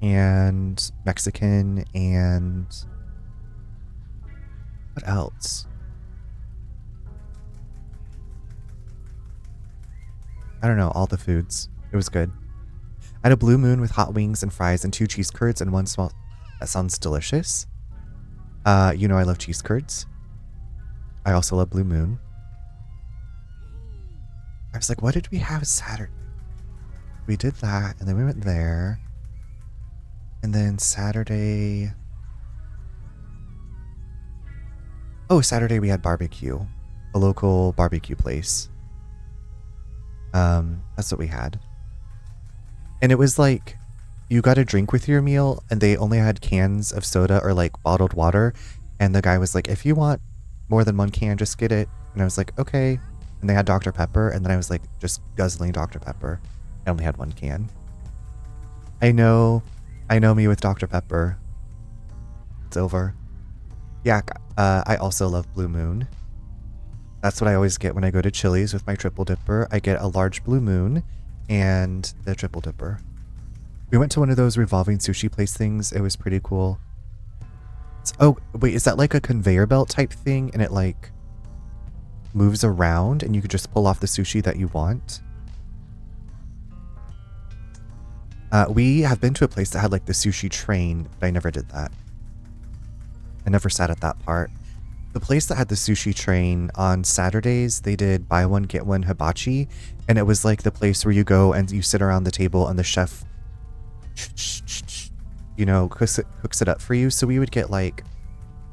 Speaker 1: and Mexican and what else? I don't know, all the foods. It was good. I had a blue moon with hot wings and fries and 2 cheese curds and 1 small... That sounds delicious. You know I love cheese curds. I also love blue moon. I was like, what did we have Saturday? We did that, and then we went there. And then Saturday... Oh, Saturday we had barbecue. A local barbecue place. That's what we had. And it was like, you got a drink with your meal, and they only had cans of soda or like bottled water. And the guy was like, if you want more than 1 can, just get it. And I was like, okay. and they had Dr. Pepper, and then I was like just guzzling Dr. Pepper. I only had 1 can. I know me with Dr. Pepper. It's over. Yeah, I also love Blue Moon. That's what I always get when I go to Chili's with my triple dipper. I get a large Blue Moon and the triple dipper. We went to one of those revolving sushi place things. It was pretty cool. Oh, wait, is that like a conveyor belt type thing and it like moves around and you could just pull off the sushi that you want? We have been to a place that had like the sushi train, but I never did that. I never sat at that part. The place that had the sushi train on Saturdays, they did buy one, get one hibachi. And it was like the place where you go and you sit around the table and the chef, you know, cooks it up for you. So we would get like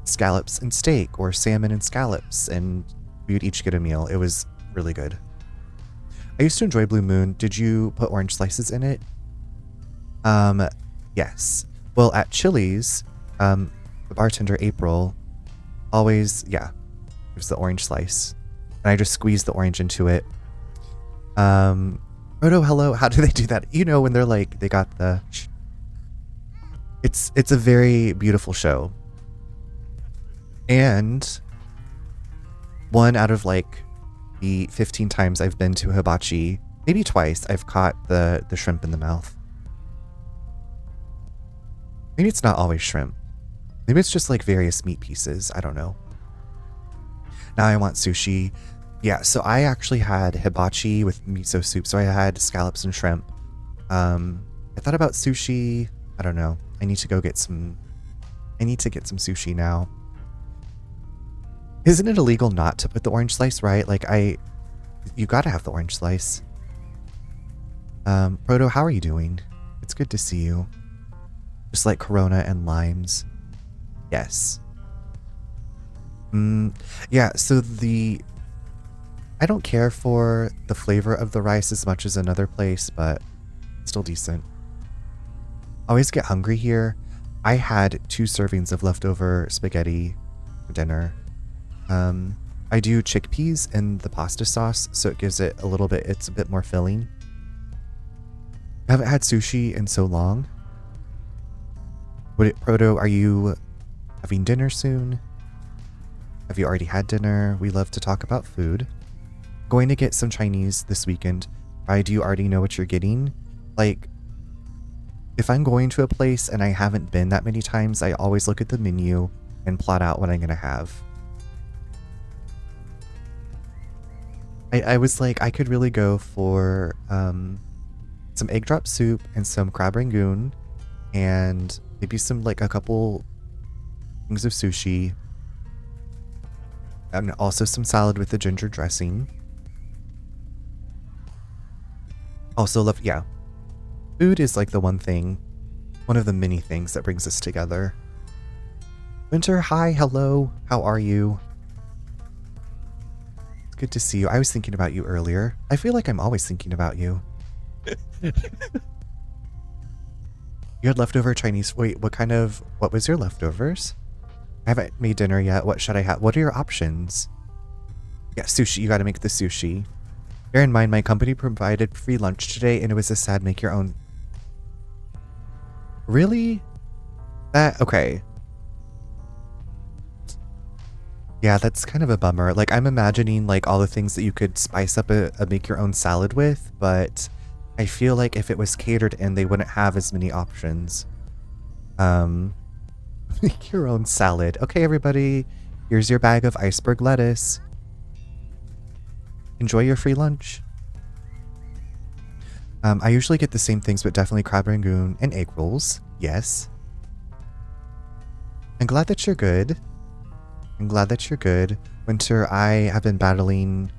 Speaker 1: scallops and steak or salmon and scallops, and we would each get a meal. It was really good. I used to enjoy Blue Moon. Did you put orange slices in it? Yes. Well, at Chili's, the bartender April always, gives the orange slice, and I just squeeze the orange into it. Roto, hello. How do they do that? You know, when they're like, they got the. It's a very beautiful show, and 1 out of like the 15 times I've been to hibachi, maybe twice, I've caught the shrimp in the mouth. Maybe it's not always shrimp. Maybe it's just like various meat pieces. I don't know. Now I want sushi. Yeah, so I actually had hibachi with miso soup. So I had scallops and shrimp. I thought about sushi. I don't know. I need to get some sushi now. Isn't it illegal not to put the orange slice, right? Like you gotta have the orange slice. Proto, how are you doing? It's good to see you. Just like Corona and limes. Yes. Yeah, so I don't care for the flavor of the rice as much as another place, but still decent. Always get hungry here. I had 2 servings of leftover spaghetti for dinner. I do chickpeas in the pasta sauce, so it gives it it's a bit more filling. I haven't had sushi in so long. Proto, are you having dinner soon? Have you already had dinner? We love to talk about food. Going to get some Chinese this weekend. Do you already know what you're getting? Like, if I'm going to a place and I haven't been that many times, I always look at the menu and plot out what I'm going to have. I was like, I could really go for some egg drop soup and some crab rangoon and maybe a couple things of sushi. And also some salad with the ginger dressing. Also love, food is like the one of the many things that brings us together. Winter, hi, hello, how are you? It's good to see you. I was thinking about you earlier. I feel like I'm always thinking about you. You had leftover Chinese. Wait, what was your leftovers? I haven't made dinner yet. What should I have? What are your options? Yeah, sushi. You got to make the sushi. Bear in mind, my company provided free lunch today, and it was a sad make your own. Really? Okay. Yeah, that's kind of a bummer. Like, I'm imagining like all the things that you could spice up a make your own salad with, but I feel like if it was catered in, they wouldn't have as many options. Make your own salad. Okay, everybody, here's your bag of iceberg lettuce. Enjoy your free lunch. I usually get the same things, but definitely crab rangoon and egg rolls. Yes. I'm glad that you're good. Winter, I have been battling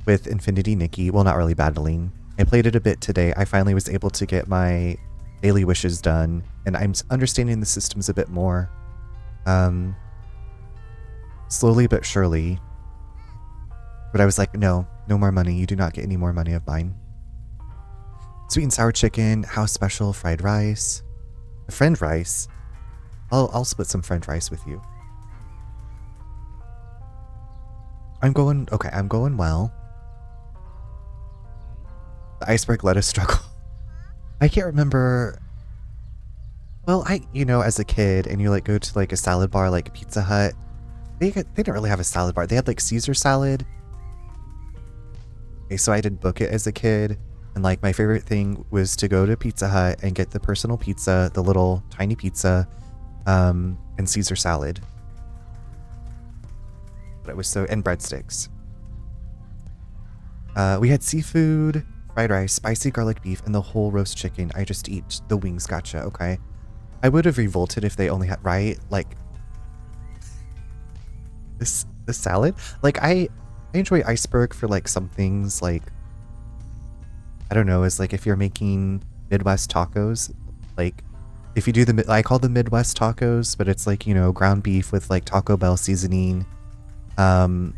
Speaker 1: with Infinity Nikki. Well, not really battling. I played it a bit today. I finally was able to get my daily wishes done, and I'm understanding the systems a bit more. Slowly but surely. But I was like, no more money. You do not get any more money of mine. Sweet and sour chicken, house special, fried rice. Friend rice. I'll split some friend rice with you. I'm going well. The iceberg lettuce struggle. I can't remember. Well, as a kid and you like go to like a salad bar like Pizza Hut, they didn't really have a salad bar. They had like Caesar salad. Okay, so I did book it as a kid, and like my favorite thing was to go to Pizza Hut and get the personal pizza, the little tiny pizza, and Caesar salad. But it was and breadsticks. We had seafood, fried rice, spicy garlic beef, and the whole roast chicken. I just eat the wings. Gotcha. Okay. I would have revolted if they only had like this salad. Like I enjoy iceberg for like some things, like I don't know, is like if you're making Midwest tacos, like if you do I call them Midwest tacos, but it's like, ground beef with like Taco Bell seasoning, and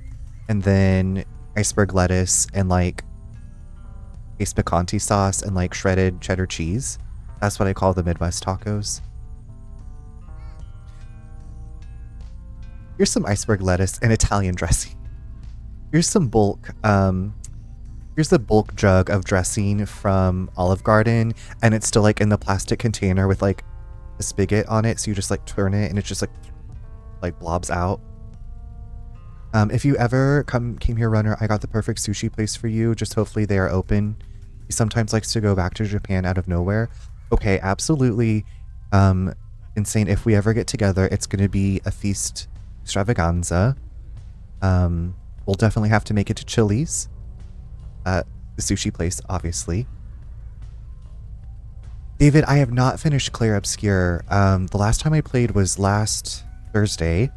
Speaker 1: then iceberg lettuce and like queso picante sauce and like shredded cheddar cheese. That's what I call the Midwest tacos. Here's some iceberg lettuce and Italian dressing. Here's some bulk. Here's the bulk jug of dressing from Olive Garden, and it's still like in the plastic container with like a spigot on it. So you just like turn it, and it's just like blobs out. If you ever came here, Runner, I got the perfect sushi place for you. Just hopefully they are open. He sometimes likes to go back to Japan out of nowhere. Okay, absolutely. Insane. If we ever get together, it's going to be a feast extravaganza. We'll definitely have to make it to Chili's, the sushi place, obviously. David, I have not finished Claire Obscure. The last time I played was last Thursday,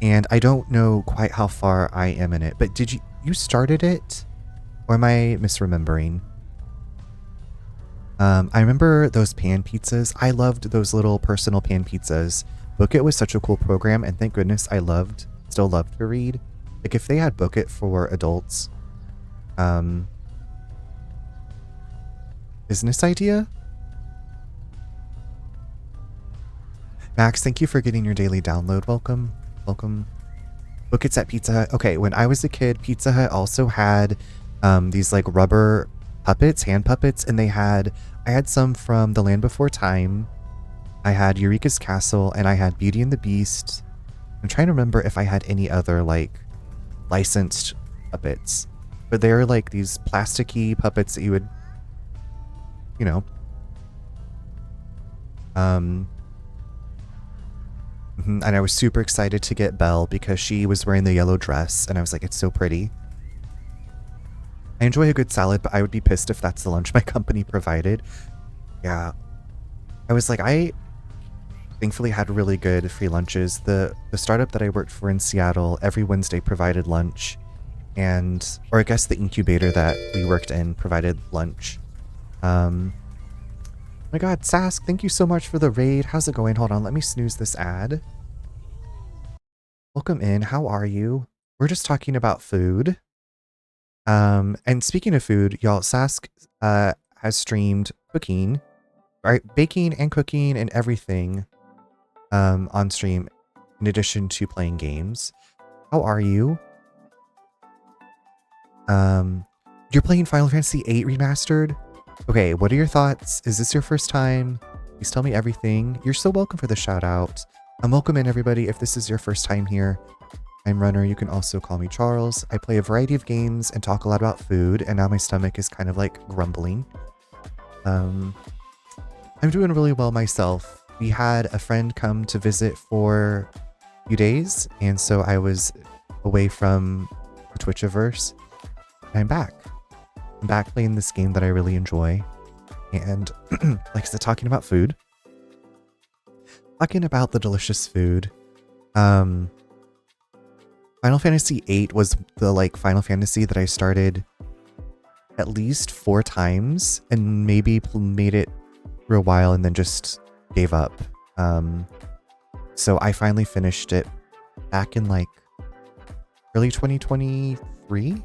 Speaker 1: and I don't know quite how far I am in it. But did you started it, or am I misremembering? I remember those pan pizzas. I loved those little personal pan pizzas. Book It was such a cool program, and thank goodness I still love to read. Like if they had Book It for adults, business idea? Max, thank you for getting your daily download. Welcome. Book It's at Pizza Hut. Okay, when I was a kid, Pizza Hut also had these like rubber puppets, hand puppets, and I had some from The Land Before Time. I had Eureka's Castle, and I had Beauty and the Beast. I'm trying to remember if I had any other like licensed puppets, but they're like these plasticky puppets that you would, and I was super excited to get Belle because she was wearing the yellow dress, and I was like, it's so pretty. I enjoy a good salad, but I would be pissed if that's the lunch my company provided. Yeah. I was like, I thankfully had really good free lunches. The startup that I worked for in Seattle, every Wednesday provided lunch, or I guess the incubator that we worked in provided lunch. Oh my god, Sask, thank you so much for the raid. How's it going? Hold on, let me snooze this ad. Welcome in, how are you? We're just talking about food. And speaking of food, y'all, Sask has streamed cooking, right? Baking and cooking and everything on stream, in addition to playing games. How are you? You're playing Final Fantasy VIII Remastered? Okay, what are your thoughts? Is this your first time? Please tell me everything. You're so welcome for the shout out. Welcome in everybody if this is your first time here. I'm Runner, you can also call me Charles. I play a variety of games and talk a lot about food, and now my stomach is kind of like grumbling. I'm doing really well myself. We had a friend come to visit for a few days, and so I was away from the Twitchiverse. I'm back. I'm back playing this game that I really enjoy. And like I said, talking about food. Talking about the delicious food. Final Fantasy VIII was the like Final Fantasy that I started at least 4 times and maybe made it for a while and then just gave up. So I finally finished it back in like early 2023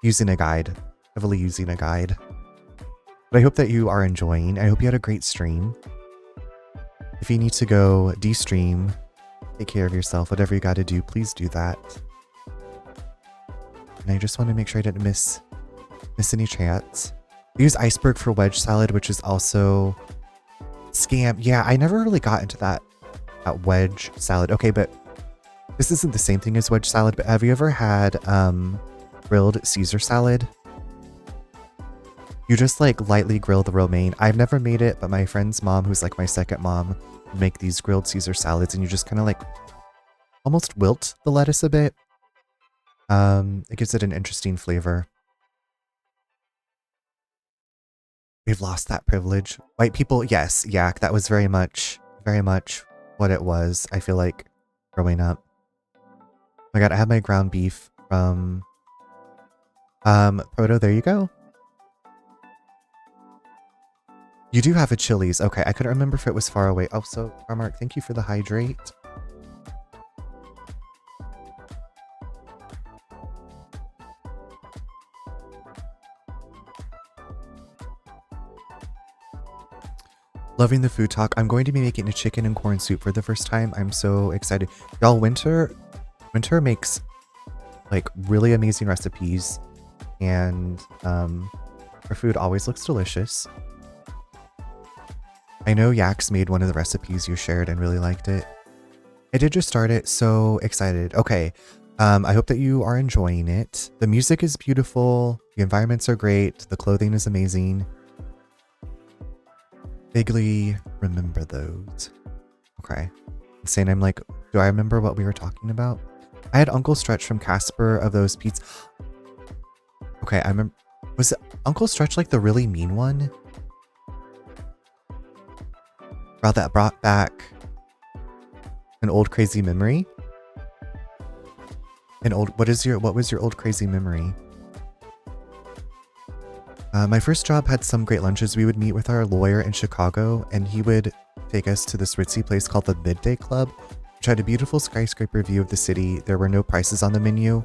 Speaker 1: using a guide, heavily using a guide. But I hope that you are enjoying. I hope you had a great stream. If you need to go de-stream, take care of yourself, whatever you got to do, please do that. and I just want to make sure I didn't miss any chats. I use iceberg for wedge salad, which is also scam. Yeah, I never really got into that wedge salad. Okay, but this isn't the same thing as wedge salad, but have you ever had grilled Caesar salad? You just like lightly grill the romaine. I've never made it, but my friend's mom, who's like my second mom, would make these grilled Caesar salads, and you just kind of like almost wilt the lettuce a bit. It gives it an interesting flavor. We've lost that privilege. White people, yes, yak. That was very much what it was, I feel like, growing up. Oh my god, I have my ground beef from Proto, there you go. You do have a Chili's. Okay, I couldn't remember if it was far away. Oh, so, Mark, thank you for the hydrate. Loving the food talk. I'm going to be making a chicken and corn soup for the first time. I'm so excited. Y'all, Winter makes like really amazing recipes, and her food always looks delicious. I know Yax made one of the recipes you shared and really liked it. I did just start it, so excited. Okay, I hope that you are enjoying it. The music is beautiful, the environments are great, the clothing is amazing. Vaguely remember those. Okay. Insane, I'm like, do I remember what we were talking about? I had Uncle Stretch from Casper of those pizza. Okay, I remember. Was it Uncle Stretch like the really mean one? Wow, that brought back an old crazy memory. What was your old crazy memory? My first job had some great lunches. We would meet with our lawyer in Chicago, and he would take us to this ritzy place called the Midday Club, which had a beautiful skyscraper view of the city. There were no prices on the menu,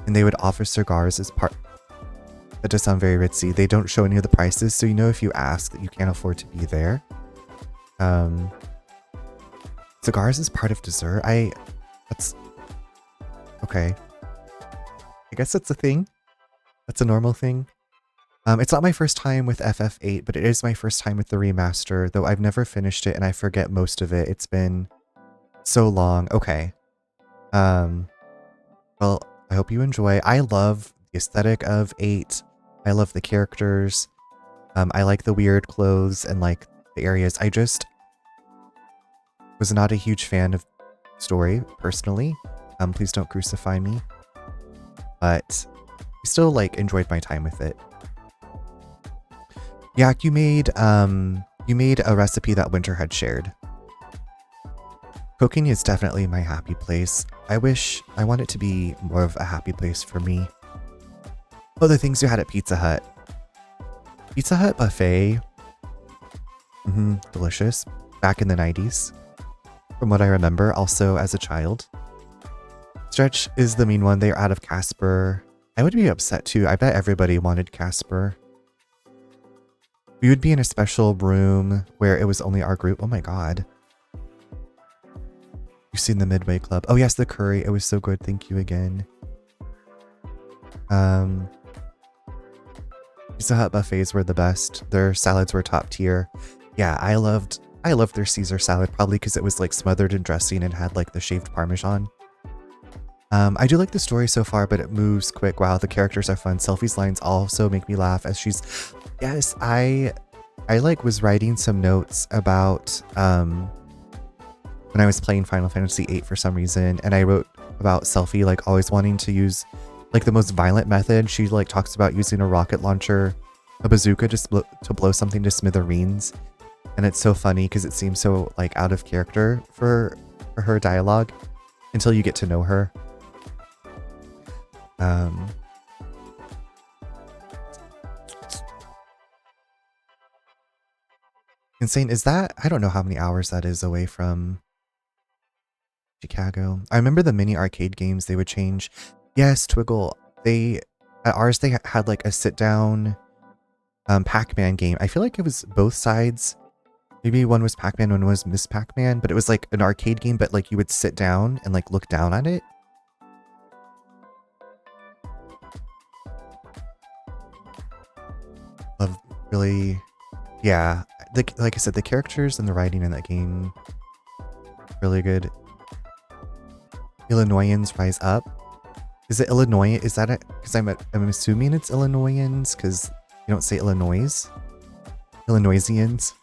Speaker 1: and they would offer cigars as part. That does sound very ritzy. They don't show any of the prices, so you know if you ask that you can't afford to be there. Cigars is part of dessert. That's okay. I guess that's a thing. That's a normal thing. It's not my first time with FF8, but it is my first time with the remaster, though I've never finished it and I forget most of it. It's been so long. Okay. Well, I hope you enjoy. I love the aesthetic of 8. I love the characters. I like the weird clothes and like the areas. I just was not a huge fan of story personally. Please don't crucify me. But I still like enjoyed my time with it. Yak, you made a recipe that Winter had shared. Cooking is definitely my happy place. I want it to be more of a happy place for me. Oh, the things you had at Pizza Hut. Pizza Hut buffet. Delicious. Back in the 90s. From what I remember, also as a child. Stretch is the mean one. They're out of Casper. I would be upset too. I bet everybody wanted Casper. We would be in a special room where it was only our group. Oh my god. You've seen the Midway Club. Oh yes, the curry. It was so good. Thank you again. Pizza Hut buffets were the best. Their salads were top tier. Yeah, I loved their Caesar salad, probably because it was like smothered in dressing and had like the shaved Parmesan. I do like the story so far, but it moves quick. Wow, the characters are fun. Selfie's lines also make me laugh as she's... Yes, I like was writing some notes about when I was playing Final Fantasy VIII for some reason, and I wrote about Selfie like always wanting to use like the most violent method. She like talks about using a rocket launcher, a bazooka to blow something to smithereens, and it's so funny because it seems so like out of character for her dialogue until you get to know her. Insane, is that? I don't know how many hours that is away from Chicago. I remember the mini arcade games they would change. Yes, Twiggle. At ours they had like a sit down Pac-Man game. I feel like it was both sides. Maybe one was Pac-Man, one was Miss Pac-Man, but it was like an arcade game, but like you would sit down and like look down at it. Love, really, yeah. Like I said, the characters and the writing in that game, really good. Illinoisans rise up. Is it Illinois? Is that it? Because I'm assuming it's Illinoisans because you don't say Illinois. Illinoisians.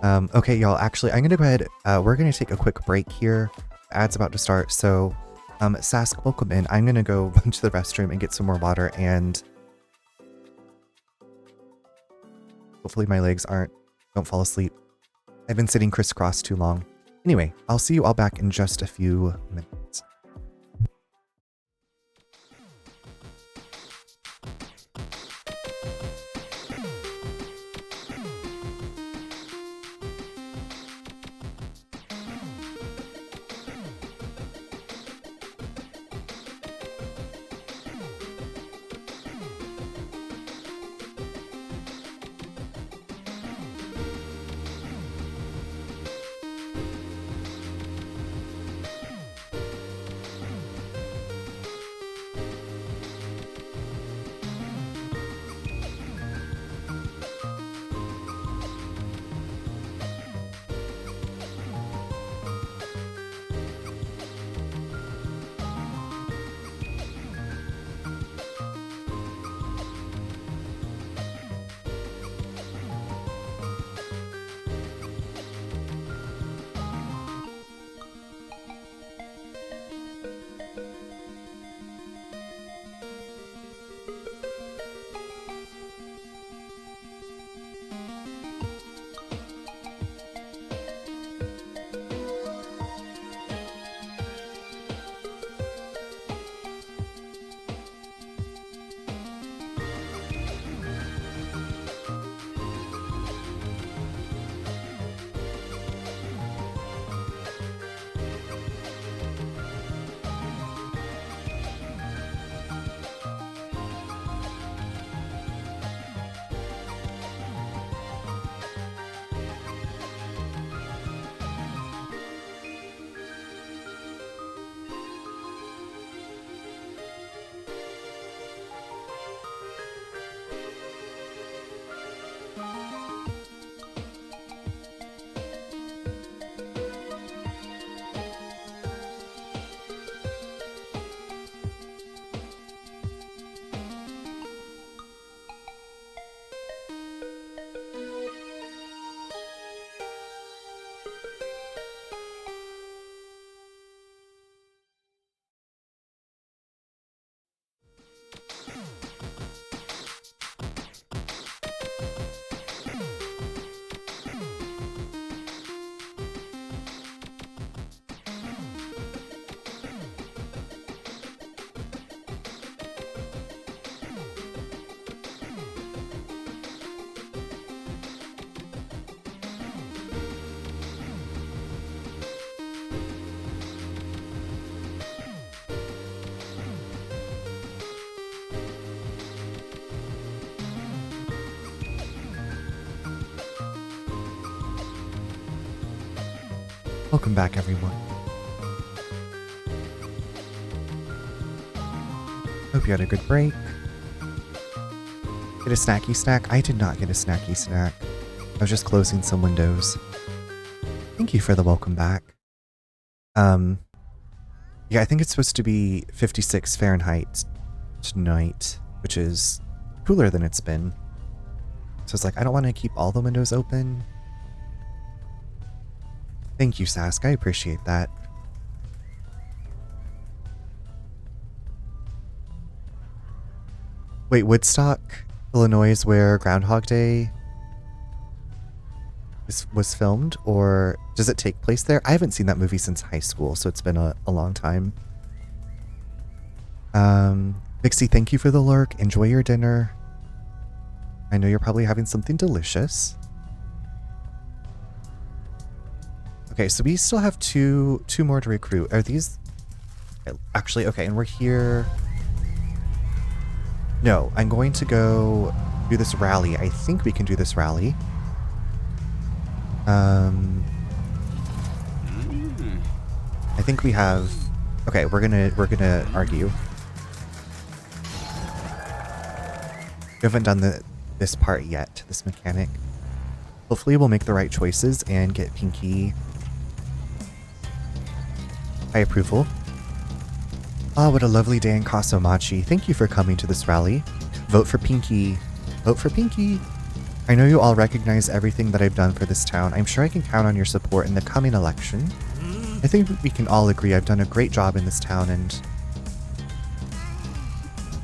Speaker 1: Okay, y'all. Actually, I'm gonna go ahead. We're gonna take a quick break here. Ad's about to start, so Sask, welcome in. I'm gonna go run to the restroom and get some more water, and hopefully my legs don't fall asleep. I've been sitting crisscross too long. Anyway, I'll see you all back in just a few minutes. Welcome back, everyone. Hope you had a good break. Get a snacky snack? I did not get a snacky snack. I was just closing some windows. Thank you for the welcome back. Yeah, I think it's supposed to be 56 Fahrenheit tonight, which is cooler than it's been. So it's like, I don't want to keep all the windows open. Thank you, Sask. I appreciate that. Wait, Woodstock, Illinois is where Groundhog Day was filmed? Or does it take place there? I haven't seen that movie since high school, so it's been a long time. Vixie, thank you for the lurk. Enjoy your dinner. I know you're probably having something delicious. Okay, so we still have two more to recruit. Are these actually okay? And we're here. No, I'm going to go do this rally. I think we can do this rally. I think we have. Okay, we're gonna argue. We haven't done this part yet, this mechanic. Hopefully we'll make the right choices and get Pinky high approval. Ah, what a lovely day in Kaso-Machi. Thank you for coming to this rally. Vote for Pinky. Vote for Pinky. I know you all recognize everything that I've done for this town. I'm sure I can count on your support in the coming election. I think we can all agree I've done a great job in this town, and...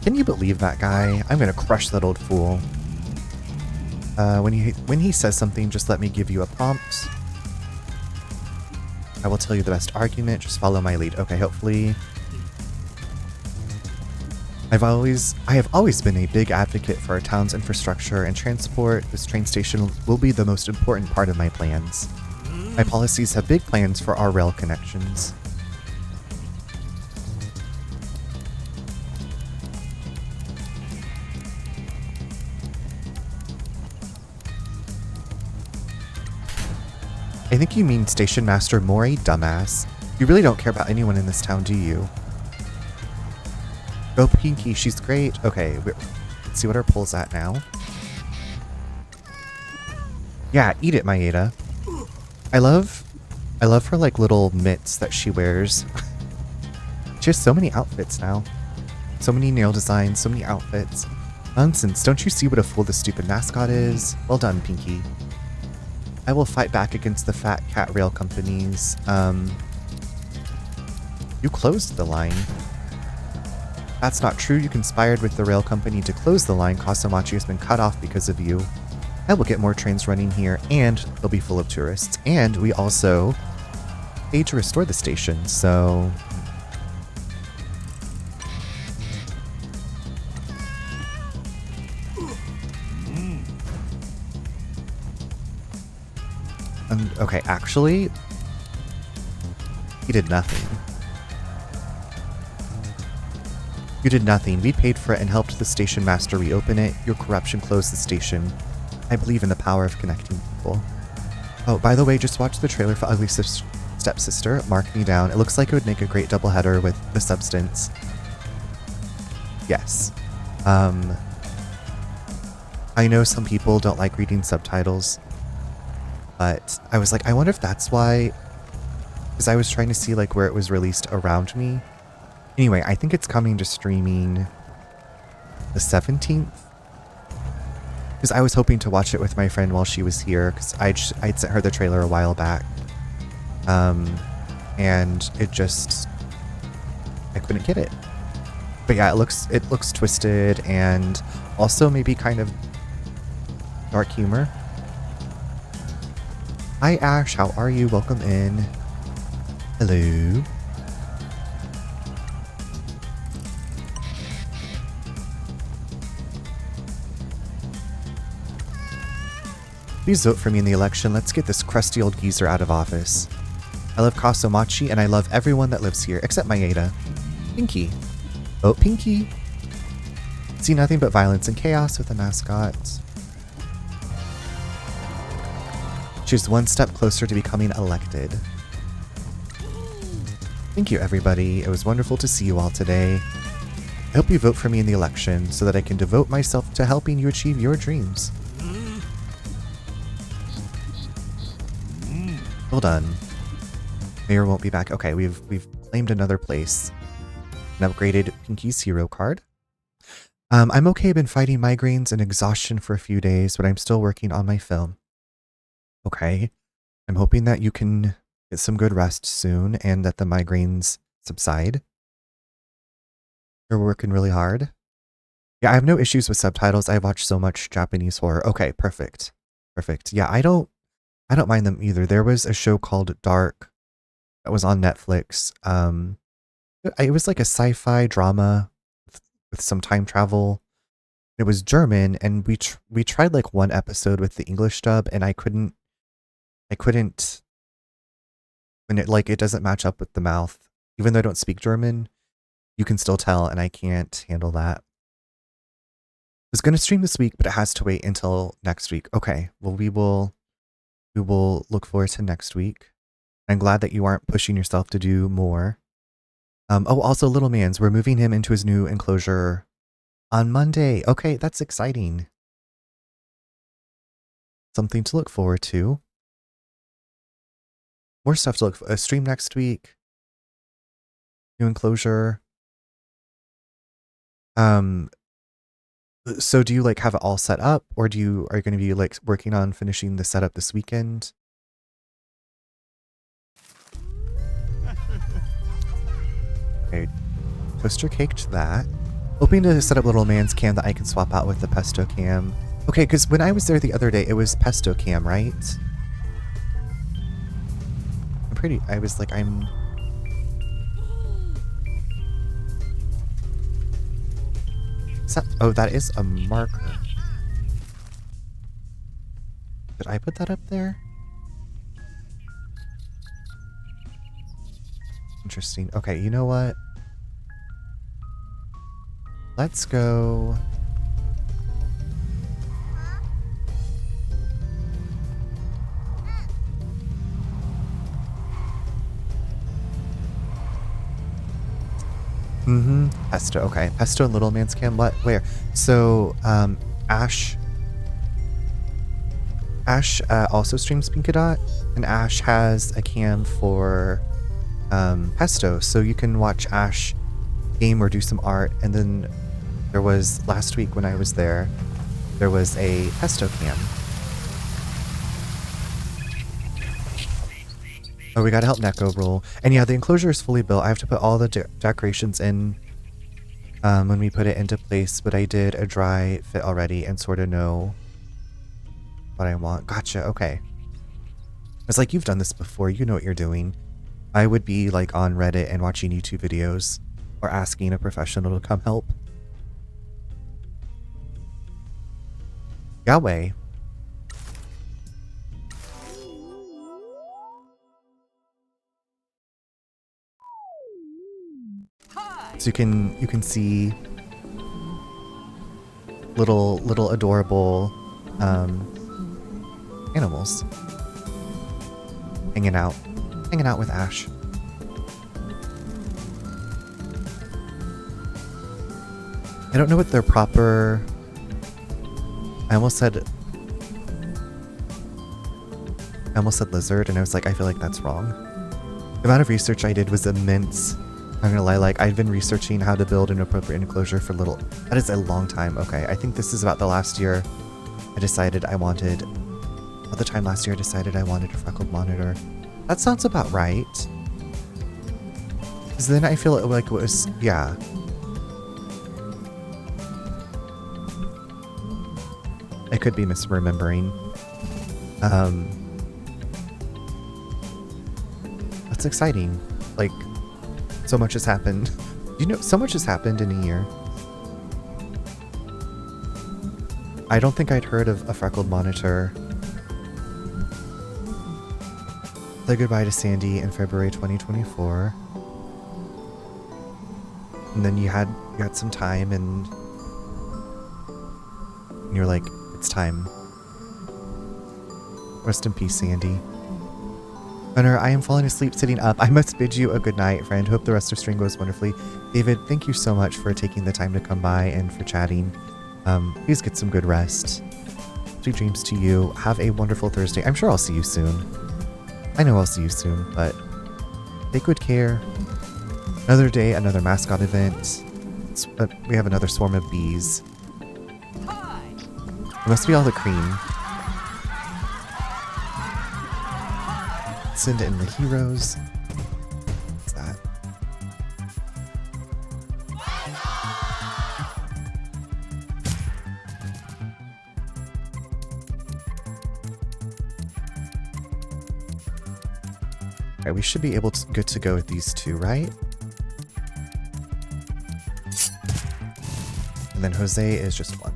Speaker 1: Can you believe that guy? I'm gonna crush that old fool. When he says something, just let me give you a prompt. I will tell you the best argument, just follow my lead. Okay, hopefully... I have always been a big advocate for our town's infrastructure and transport. This train station will be the most important part of my plans. My policies have big plans for our rail connections. I think you mean Station Master Mori, dumbass. You really don't care about anyone in this town, do you? Go Pinky, she's great. Okay, let's see what our pull's at now. Yeah, eat it, Maeda. I love her like little mitts that she wears. She has so many outfits now. So many nail designs, so many outfits. Nonsense, don't you see what a fool this stupid mascot is? Well done, Pinky. I will fight back against the fat cat rail companies. You closed the line. That's not true. You conspired with the rail company to close the line. Kaso-Machi has been cut off because of you. I will get more trains running here, and they'll be full of tourists. And we also paid to restore the station, so... Okay, actually, he did nothing. You did nothing. We paid for it and helped the station master reopen it. Your corruption closed the station. I believe in the power of connecting people. Oh, by the way, just watch the trailer for Ugly Stepsister. Mark me down. It looks like it would make a great doubleheader with The Substance. Yes. I know some people don't like reading subtitles, but I was like, I wonder if that's why, because I was trying to see like where it was released around me. Anyway, I think it's coming to streaming the 17th. Because I was hoping to watch it with my friend while she was here, because I'd sent her the trailer a while back. And it just, I couldn't get it. But yeah, it looks twisted and also maybe kind of dark humor. Hi Ash, how are you? Welcome in. Hello. Please vote for me in the election. Let's get this crusty old geezer out of office. I love Kaso-Machi and I love everyone that lives here, except Maeda. Pinky. Vote Pinky. See nothing but violence and chaos with the mascots. She's one step closer to becoming elected. Thank you, everybody. It was wonderful to see you all today. I hope you vote for me in the election so that I can devote myself to helping you achieve your dreams. Well done. Mayor won't be back. Okay, we've claimed another place. An upgraded Pinky's hero card. I'm okay. I've been fighting migraines and exhaustion for a few days, but I'm still working on my film. Okay. I'm hoping that you can get some good rest soon and that the migraines subside. You're working really hard. Yeah, I have no issues with subtitles. I watch so much Japanese horror. Okay, perfect. Perfect. Yeah, I don't mind them either. There was a show called Dark that was on Netflix. It was like a sci-fi drama with some time travel. It was German, and we tried like one episode with the English dub, and I couldn't, when it doesn't match up with the mouth. Even though I don't speak German, you can still tell, and I can't handle that. I was going to stream this week, but it has to wait until next week. Okay, well, we will look forward to next week. I'm glad that you aren't pushing yourself to do more. Oh, also Little Man's, we're moving him into his new enclosure On Monday. Okay, that's exciting. Something to look forward to. More stuff to look for. A stream next week. New enclosure. So do you like have it all set up, or are you going to be like working on finishing the setup this weekend? Okay, toaster caked that. Hoping to set up little man's cam that I can swap out with the pesto cam. Okay, because when I was there the other day, it was pesto cam, right? I was like, oh, that is a marker. Did I put that up there? Interesting. Okay, you know what? Let's go. Pesto. Okay. Pesto and Little Man's Cam. What? Where? So, Ash also streams Pinkadot, and Ash has a cam for Pesto, so you can watch Ash game or do some art. And then there was last week when I was there was a Pesto cam. Oh, we gotta help Neko roll. And yeah, the enclosure is fully built. I have to put all the decorations in when we put it into place, but I did a dry fit already and sort of know what I want. Gotcha, okay. It's like, you've done this before, you know what you're doing. I would be like on Reddit and watching YouTube videos or asking a professional to come help. Yahweh. So you can see little adorable animals hanging out with Ash. I don't know what their proper. I almost said lizard, and I was like, I feel like that's wrong. The amount of research I did was immense. I'm gonna lie, like, I've been researching how to build an appropriate enclosure for little. That is a long time. Okay, I think this is about the last year I decided I wanted. About the time last year I decided I wanted a freckled monitor. That sounds about right. Because then I feel like it was, yeah. I could be misremembering. That's exciting. Like, so much has happened. You know, so much has happened in a year. I don't think I'd heard of a freckled monitor. Say goodbye to Sandy in February 2024. And then you had some time, and you're like, it's time. Rest in peace, Sandy. Gunnar, I am falling asleep sitting up. I must bid you a good night, friend. Hope the rest of stream goes wonderfully. David, thank you so much for taking the time to come by and for chatting. Please get some good rest. Sweet dreams to you. Have a wonderful Thursday. I'm sure I'll see you soon. I know I'll see you soon, but take good care. Another day, another mascot event. We have another swarm of bees. It must be all the cream. Send in the heroes. What's that? Alright, we should be able to good to go with these two, right? And then Jose is just one.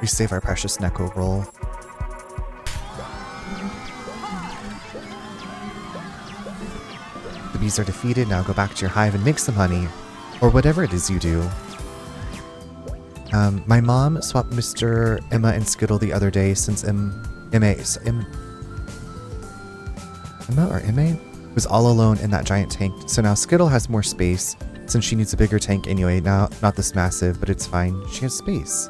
Speaker 1: We save our precious Neko roll. The bees are defeated. Now go back to your hive and make some honey. Or whatever it is you do. My mom swapped Mr. Emma and Skittle the other day since Emma or Emma? was all alone in that giant tank. So now Skittle has more space since she needs a bigger tank anyway. Now, not this massive, but it's fine. She has space.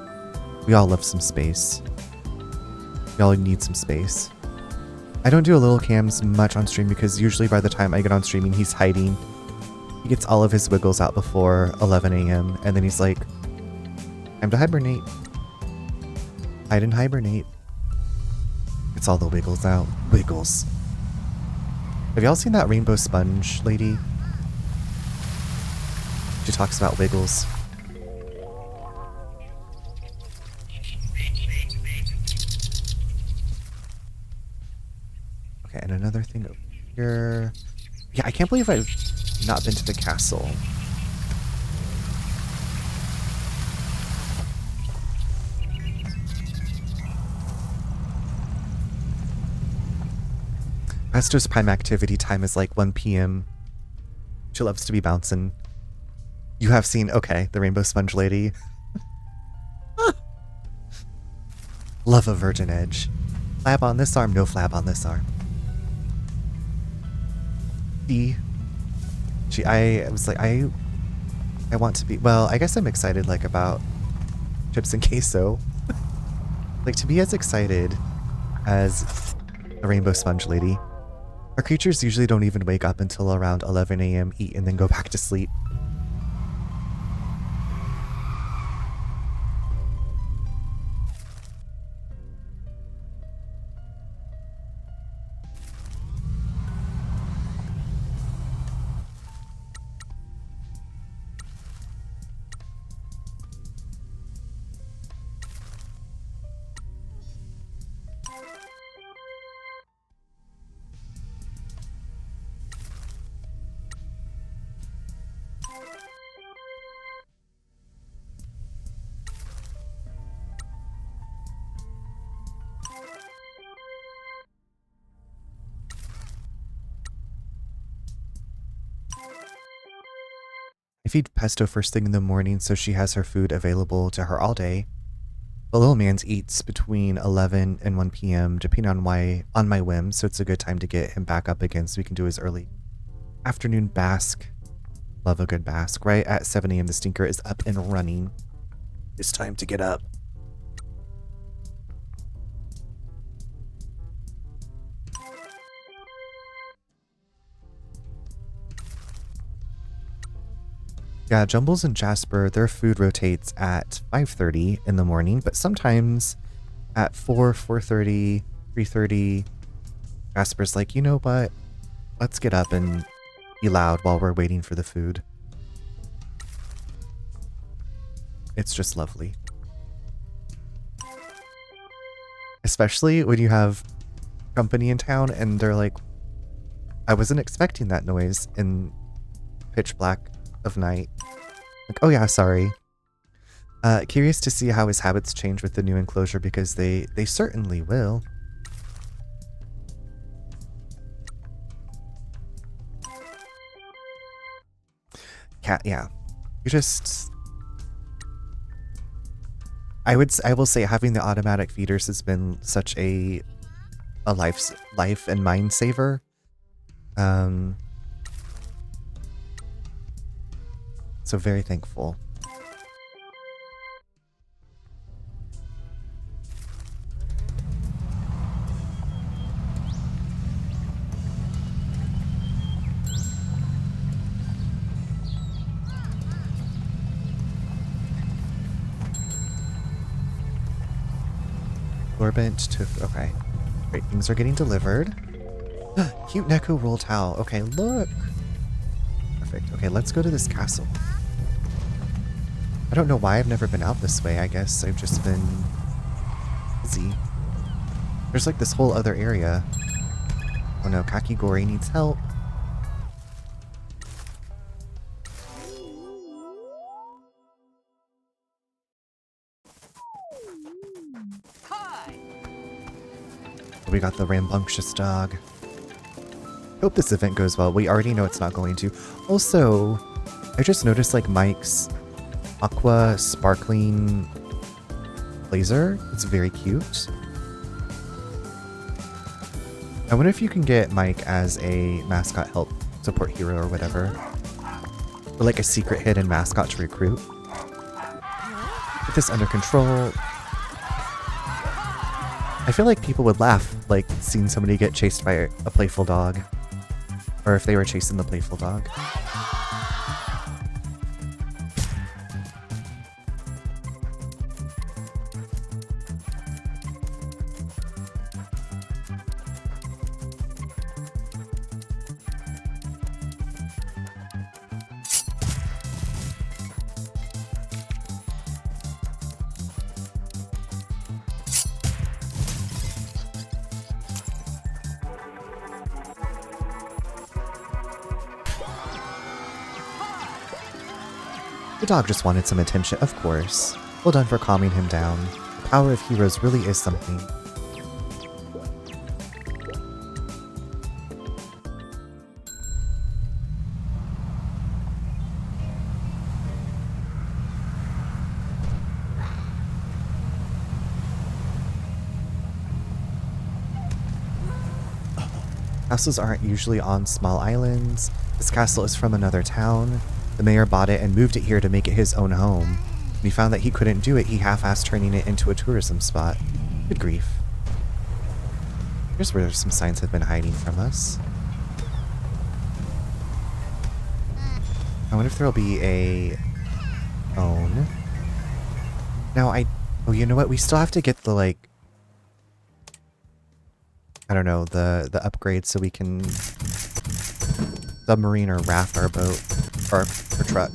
Speaker 1: We all love some space. We all need some space. I don't do a little cams much on stream because usually by the time I get on streaming, he's hiding. He gets all of his wiggles out before 11 a.m. and then he's like, time to hibernate. Hide and hibernate. Gets all the wiggles out. Wiggles. Have y'all seen that rainbow sponge lady? She talks about wiggles. Okay, and another thing over here. Yeah, I can't believe I've not been to the castle. Pesto's prime activity time is like 1 p.m. She loves to be bouncing. You have seen, okay, the rainbow sponge lady. Love a virgin edge. Flab on this arm, no flab on this arm. I was like, I want to be, well, I guess I'm excited like about chips and queso. Like to be as excited as a rainbow sponge lady. Our creatures usually don't even wake up until around 11 a.m., eat, and then go back to sleep. I feed Pesto first thing in the morning so she has her food available to her all day. The little man's eats between 11 and 1 p.m. depending on my whim, so it's a good time to get him back up again so we can do his early afternoon bask. Love a good bask. Right at 7 a.m. the stinker is up and running. It's time to get up. Yeah, Jumbles and Jasper, their food rotates at 5:30 in the morning, but sometimes at 4:30, 3:30, Jasper's like, you know what? Let's get up and be loud while we're waiting for the food. It's just lovely. Especially when you have company in town and they're like, I wasn't expecting that noise in pitch black of night. Like, oh yeah, sorry. Curious to see how his habits change with the new enclosure because they certainly will. Cat, yeah. You just... I will say having the automatic feeders has been such a life and mind saver. So very thankful. Orbit to, okay. Great, things are getting delivered. Cute Neko roll towel. Okay, look. Perfect. Okay, let's go to this castle. I don't know why I've never been out this way. I guess I've just been busy. There's like this whole other area. Oh no, Kakigori needs help. We got the rambunctious dog. Hope this event goes well. We already know it's not going to. Also, I just noticed like Mike's aqua sparkling blazer. It's very cute. I wonder if you can get Mike as a mascot help support hero or whatever. Or like a secret hidden mascot to recruit. Get this under control. I feel like people would laugh, like, seeing somebody get chased by a playful dog. Or if they were chasing the playful dog. The dog just wanted some attention, of course. Well done for calming him down. The power of heroes really is something. Castles aren't usually on small islands. This castle is from another town. The mayor bought it and moved it here to make it his own home. When he found that he couldn't do it, he half-assed turning it into a tourism spot. Good grief. Here's where some signs have been hiding from us. I wonder if there'll be a phone. Now oh, you know what? We still have to get the, like, I don't know, the upgrade so we can submarine or raft our boat. Or our truck.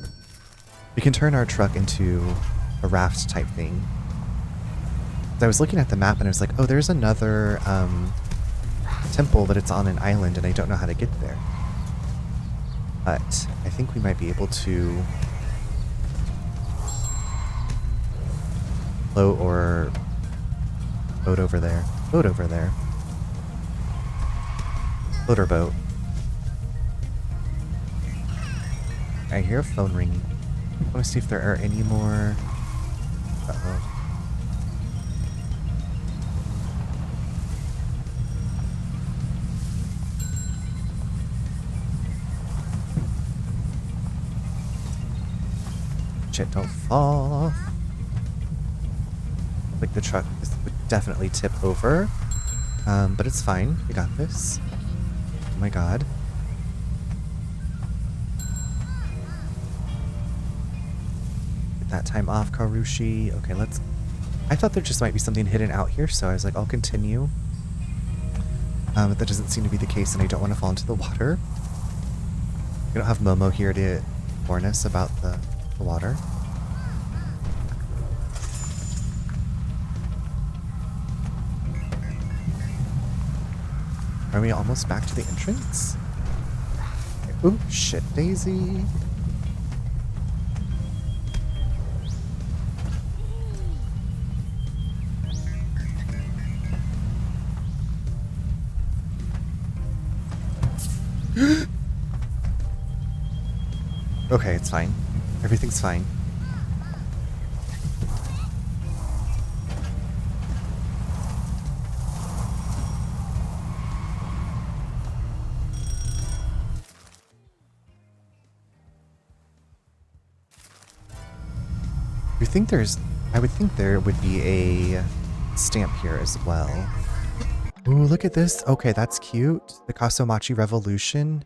Speaker 1: We can turn our truck into a raft type thing. I was looking at the map and I was like, oh, there's another temple, but it's on an island and I don't know how to get there. But I think we might be able to float or boat over there. Boat over there. Floater boat. I hear a phone ringing. I want to see if there are any more. Uh-oh. Shit, don't fall. Like the truck would definitely tip over. But it's fine. We got this. Oh my god. That time off, Karushi. Okay, let's... I thought there just might be something hidden out here, so I was like, I'll continue. But that doesn't seem to be the case, and I don't want to fall into the water. We don't have Momo here to warn us about the water. Are we almost back to the entrance? Ooh, shit, Daisy. Okay, it's fine. Everything's fine. I would think there would be a stamp here as well. Ooh, look at this. Okay, that's cute. The Kaso-Machi revolution.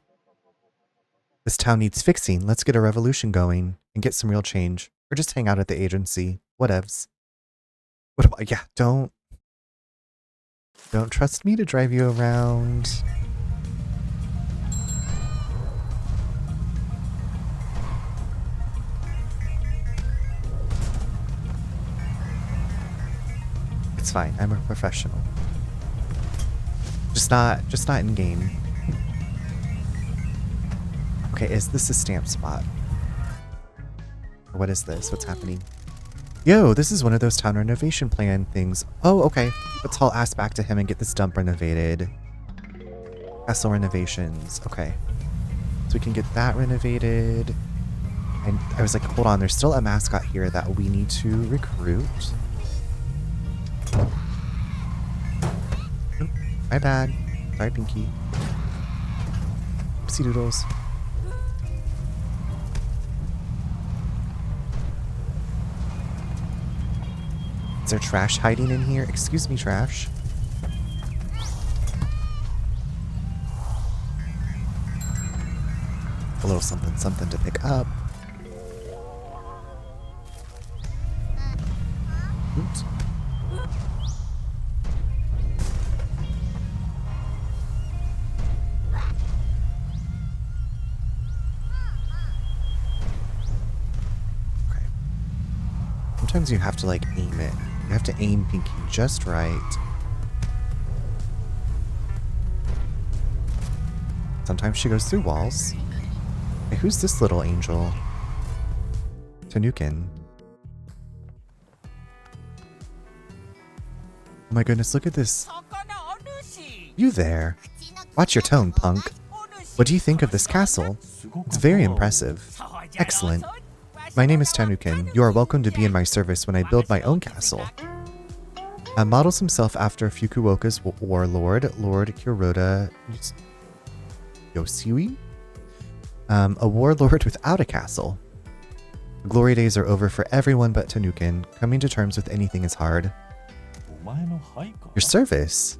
Speaker 1: This town needs fixing. Let's get a revolution going and get some real change. Or just hang out at the agency. Whatevs. What about, yeah, don't trust me to drive you around. It's fine. I'm a professional. Just not in game. Okay, is this a stamp spot? Or what is this? What's happening? Yo, this is one of those town renovation plan things. Oh, okay. Let's haul ass back to him and get this dump renovated. Castle renovations. Okay. So we can get that renovated. And I was like, hold on, there's still a mascot here that we need to recruit. Oop, my bad. Sorry, Pinky. Oopsie doodles. Is there trash hiding in here? Excuse me, trash. A little something, something to pick up. Oops. Okay. Sometimes you have to like aim it. You have to aim Pinky just right. Sometimes she goes through walls. Hey, who's this little angel? Tanukin. Oh my goodness, look at this. You there. Watch your tone, punk. What do you think of this castle? It's very impressive. Excellent. My name is Tanukin. You are welcome to be in my service when I build my own castle. Models himself after Fukuoka's warlord, Lord Kuroda Yosui? A warlord without a castle. The glory days are over for everyone but Tanukin. Coming to terms with anything is hard. Your service?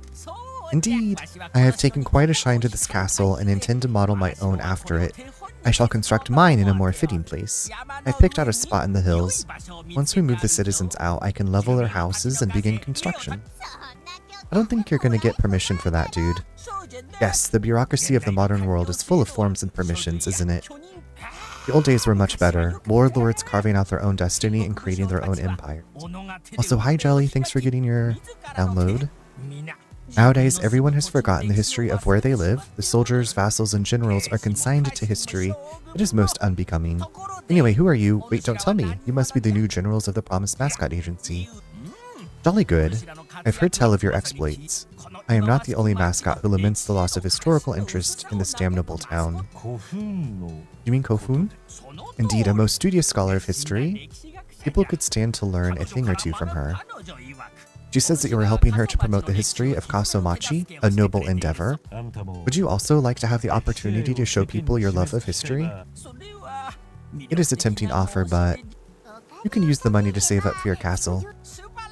Speaker 1: Indeed. I have taken quite a shine to this castle and intend to model my own after it. I shall construct mine in a more fitting place. I've picked out a spot in the hills. Once we move the citizens out, I can level their houses and begin construction. I don't think you're gonna get permission for that, dude. Yes, the bureaucracy of the modern world is full of forms and permissions, isn't it? The old days were much better. Warlords carving out their own destiny and creating their own empires. Also, hi Jelly, thanks for getting your download. Nowadays, everyone has forgotten the history of where they live. The soldiers, vassals, and generals are consigned to history. It is most unbecoming. Anyway, who are you? Wait, don't tell me. You must be the new generals of the Promised Mascot Agency. Jolly good. I've heard tell of your exploits. I am not the only mascot who laments the loss of historical interest in this damnable town. You mean Kofun? Indeed, a most studious scholar of history. People could stand to learn a thing or two from her. She says that you are helping her to promote the history of Kaso-Machi, a noble endeavor. Would you also like to have the opportunity to show people your love of history? It is a tempting offer, but you can use the money to save up for your castle.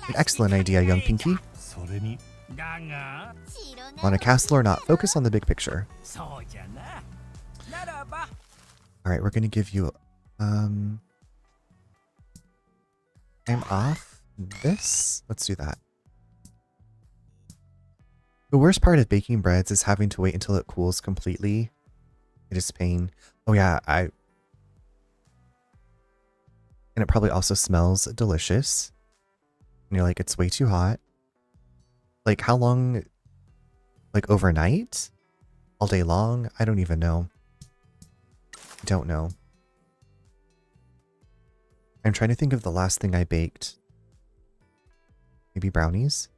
Speaker 1: An excellent idea, young Pinky. On a castle or not, focus on the big picture. Alright, we're gonna give you, I'm off this. Let's do that. The worst part of baking breads is having to wait until it cools completely. It is pain. Oh yeah, and it probably also smells delicious. And you're like, it's way too hot. Like, how long? Like, overnight? All day long? I don't even know. I don't know. I'm trying to think of the last thing I baked. Maybe brownies?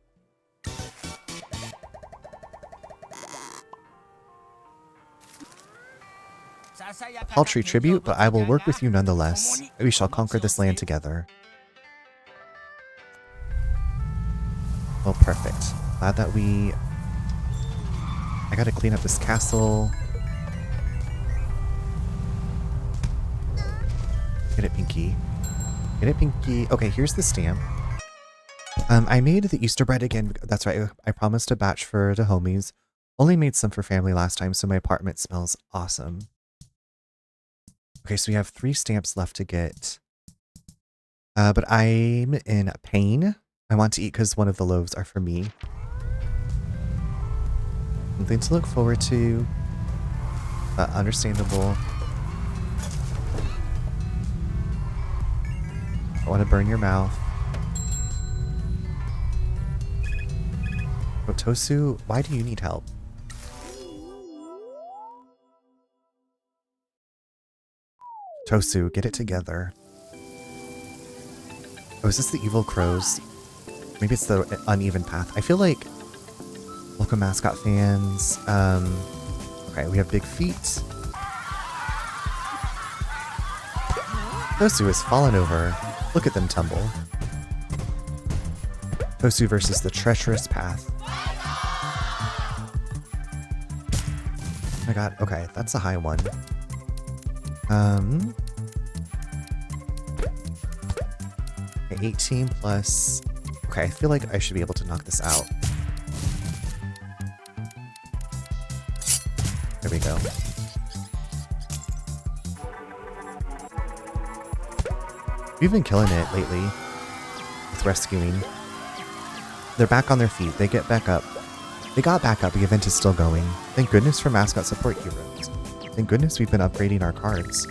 Speaker 1: A paltry tribute, but I will work with you nonetheless. We shall conquer this land together. Oh, perfect. Glad that we... I gotta clean up this castle. Get it, Pinky. Get it, Pinky. Okay, here's the stamp. I made the Easter bread again. That's right. I promised a batch for the homies. Only made some for family last time, so my apartment smells awesome. Okay, so we have 3 stamps left to get. But I'm in pain. I want to eat because one of the loaves are for me. Something to look forward to. Understandable. I want to burn your mouth. Oh, Tosu, why do you need help? Tosu, get it together. Oh, is this the evil crows? Maybe it's the uneven path. I feel like... Welcome, Mascot fans. Okay, we have big feet. Tosu has fallen over. Look at them tumble. Tosu versus the treacherous path. my god, okay, that's a high one. Okay, 18 plus... Okay, I feel like I should be able to knock this out. There we go. We've been killing it lately with rescuing. They're back on their feet. They get back up. They got back up. The event is still going. Thank goodness for mascot support heroes. Thank goodness we've been upgrading our cards.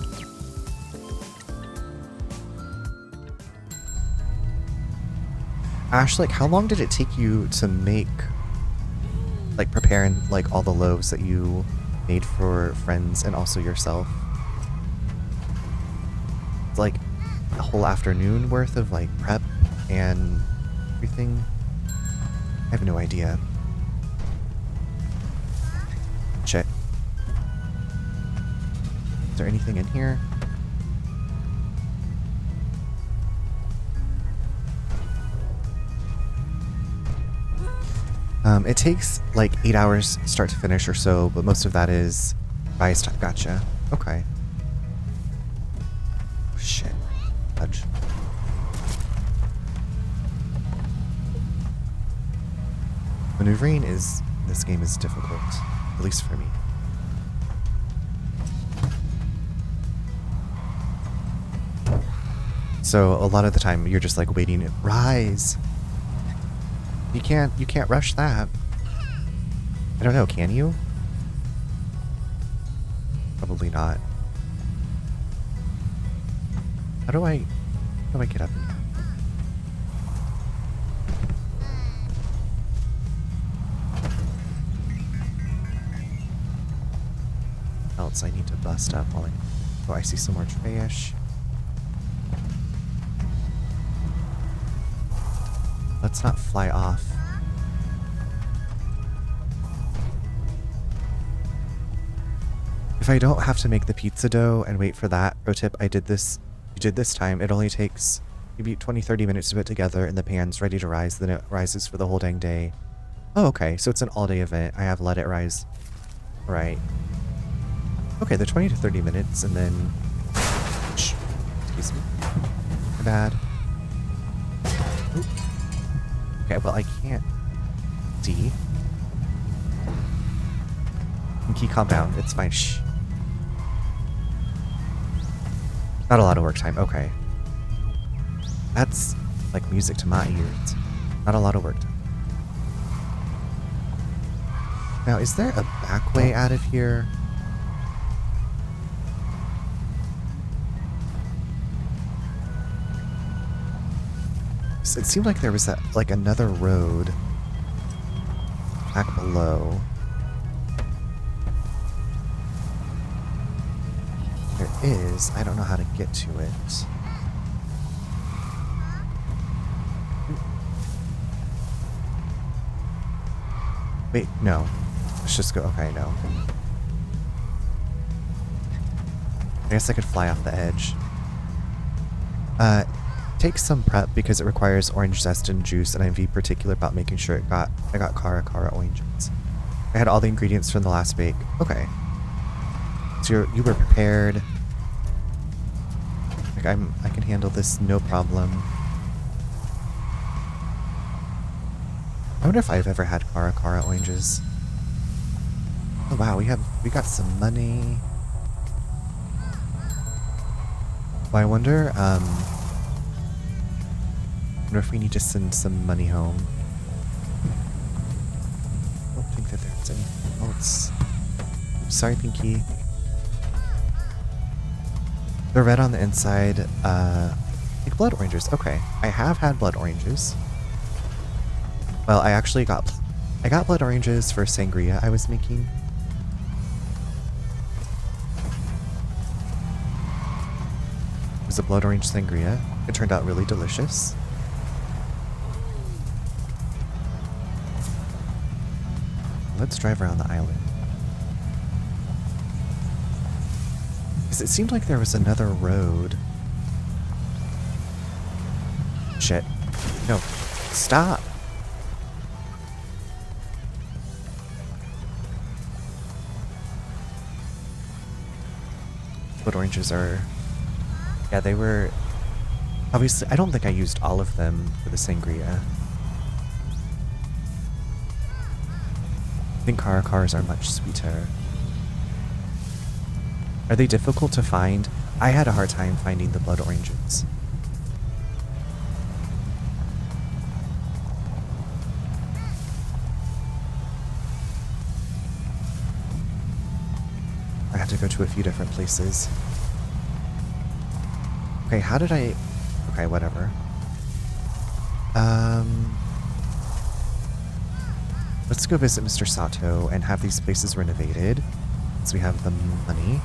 Speaker 1: Ash, like, how long did it take you to make, like, preparing, like, all the loaves that you made for friends and also yourself? It's like a whole afternoon worth of, like, prep and everything. I have no idea. Check. Is there anything in here? It takes like 8 hours start to finish or so, but most of that is rise time. Gotcha. Okay. Oh, shit. Fudge. Maneuvering is, this game is difficult, at least for me. So a lot of the time you're just like waiting, rise. You can't rush that. I don't know, can you? Probably not. How do I get up in here? Else I need to bust up while oh, I see some more trash. Let's not fly off. If I don't have to make the pizza dough and wait for that, pro tip, you did this time, it only takes maybe 20-30 minutes to put together and the pan's ready to rise, then it rises for the whole dang day. Oh, okay, so it's an all-day event. I have let it rise. Right. Okay, the 20 to 30 minutes and then... Shh. Excuse me. My bad. Oop. Okay, well, I can't see. Key compound. It's fine. Shh. Not a lot of work time. Okay. That's like music to my ears. Not a lot of work time. Now, is there a back way out of here? It seemed like there was that, like, another road back below. There is. I don't know how to get to it. Wait, no. Let's just go. Okay, no. I guess I could fly off the edge. Take some prep because it requires orange zest and juice, and I'm very particular about making sure I got Kara oranges. I had all the ingredients from the last bake. Okay. So you were prepared. Like I can handle this no problem. I wonder if I've ever had Kara oranges. Oh wow, we got some money. Well, I wonder if we need to send some money home. I don't think that there's anything else. Oops, sorry, Pinky. They're red on the inside. Like blood oranges. Okay, I have had blood oranges. Well, I actually got blood oranges for sangria I was making. It was a blood orange sangria. It turned out really delicious. Let's drive around the island. Because it seemed like there was another road. Shit. No. Stop! blood oranges are... Yeah, they were... Obviously, I don't think I used all of them for the sangria. I think Caracars are much sweeter. Are they difficult to find? I had a hard time finding the blood oranges. I had to go to a few different places. Okay, how did I... Okay, whatever. Let's go visit Mr. Sato and have these places renovated, since we have the money.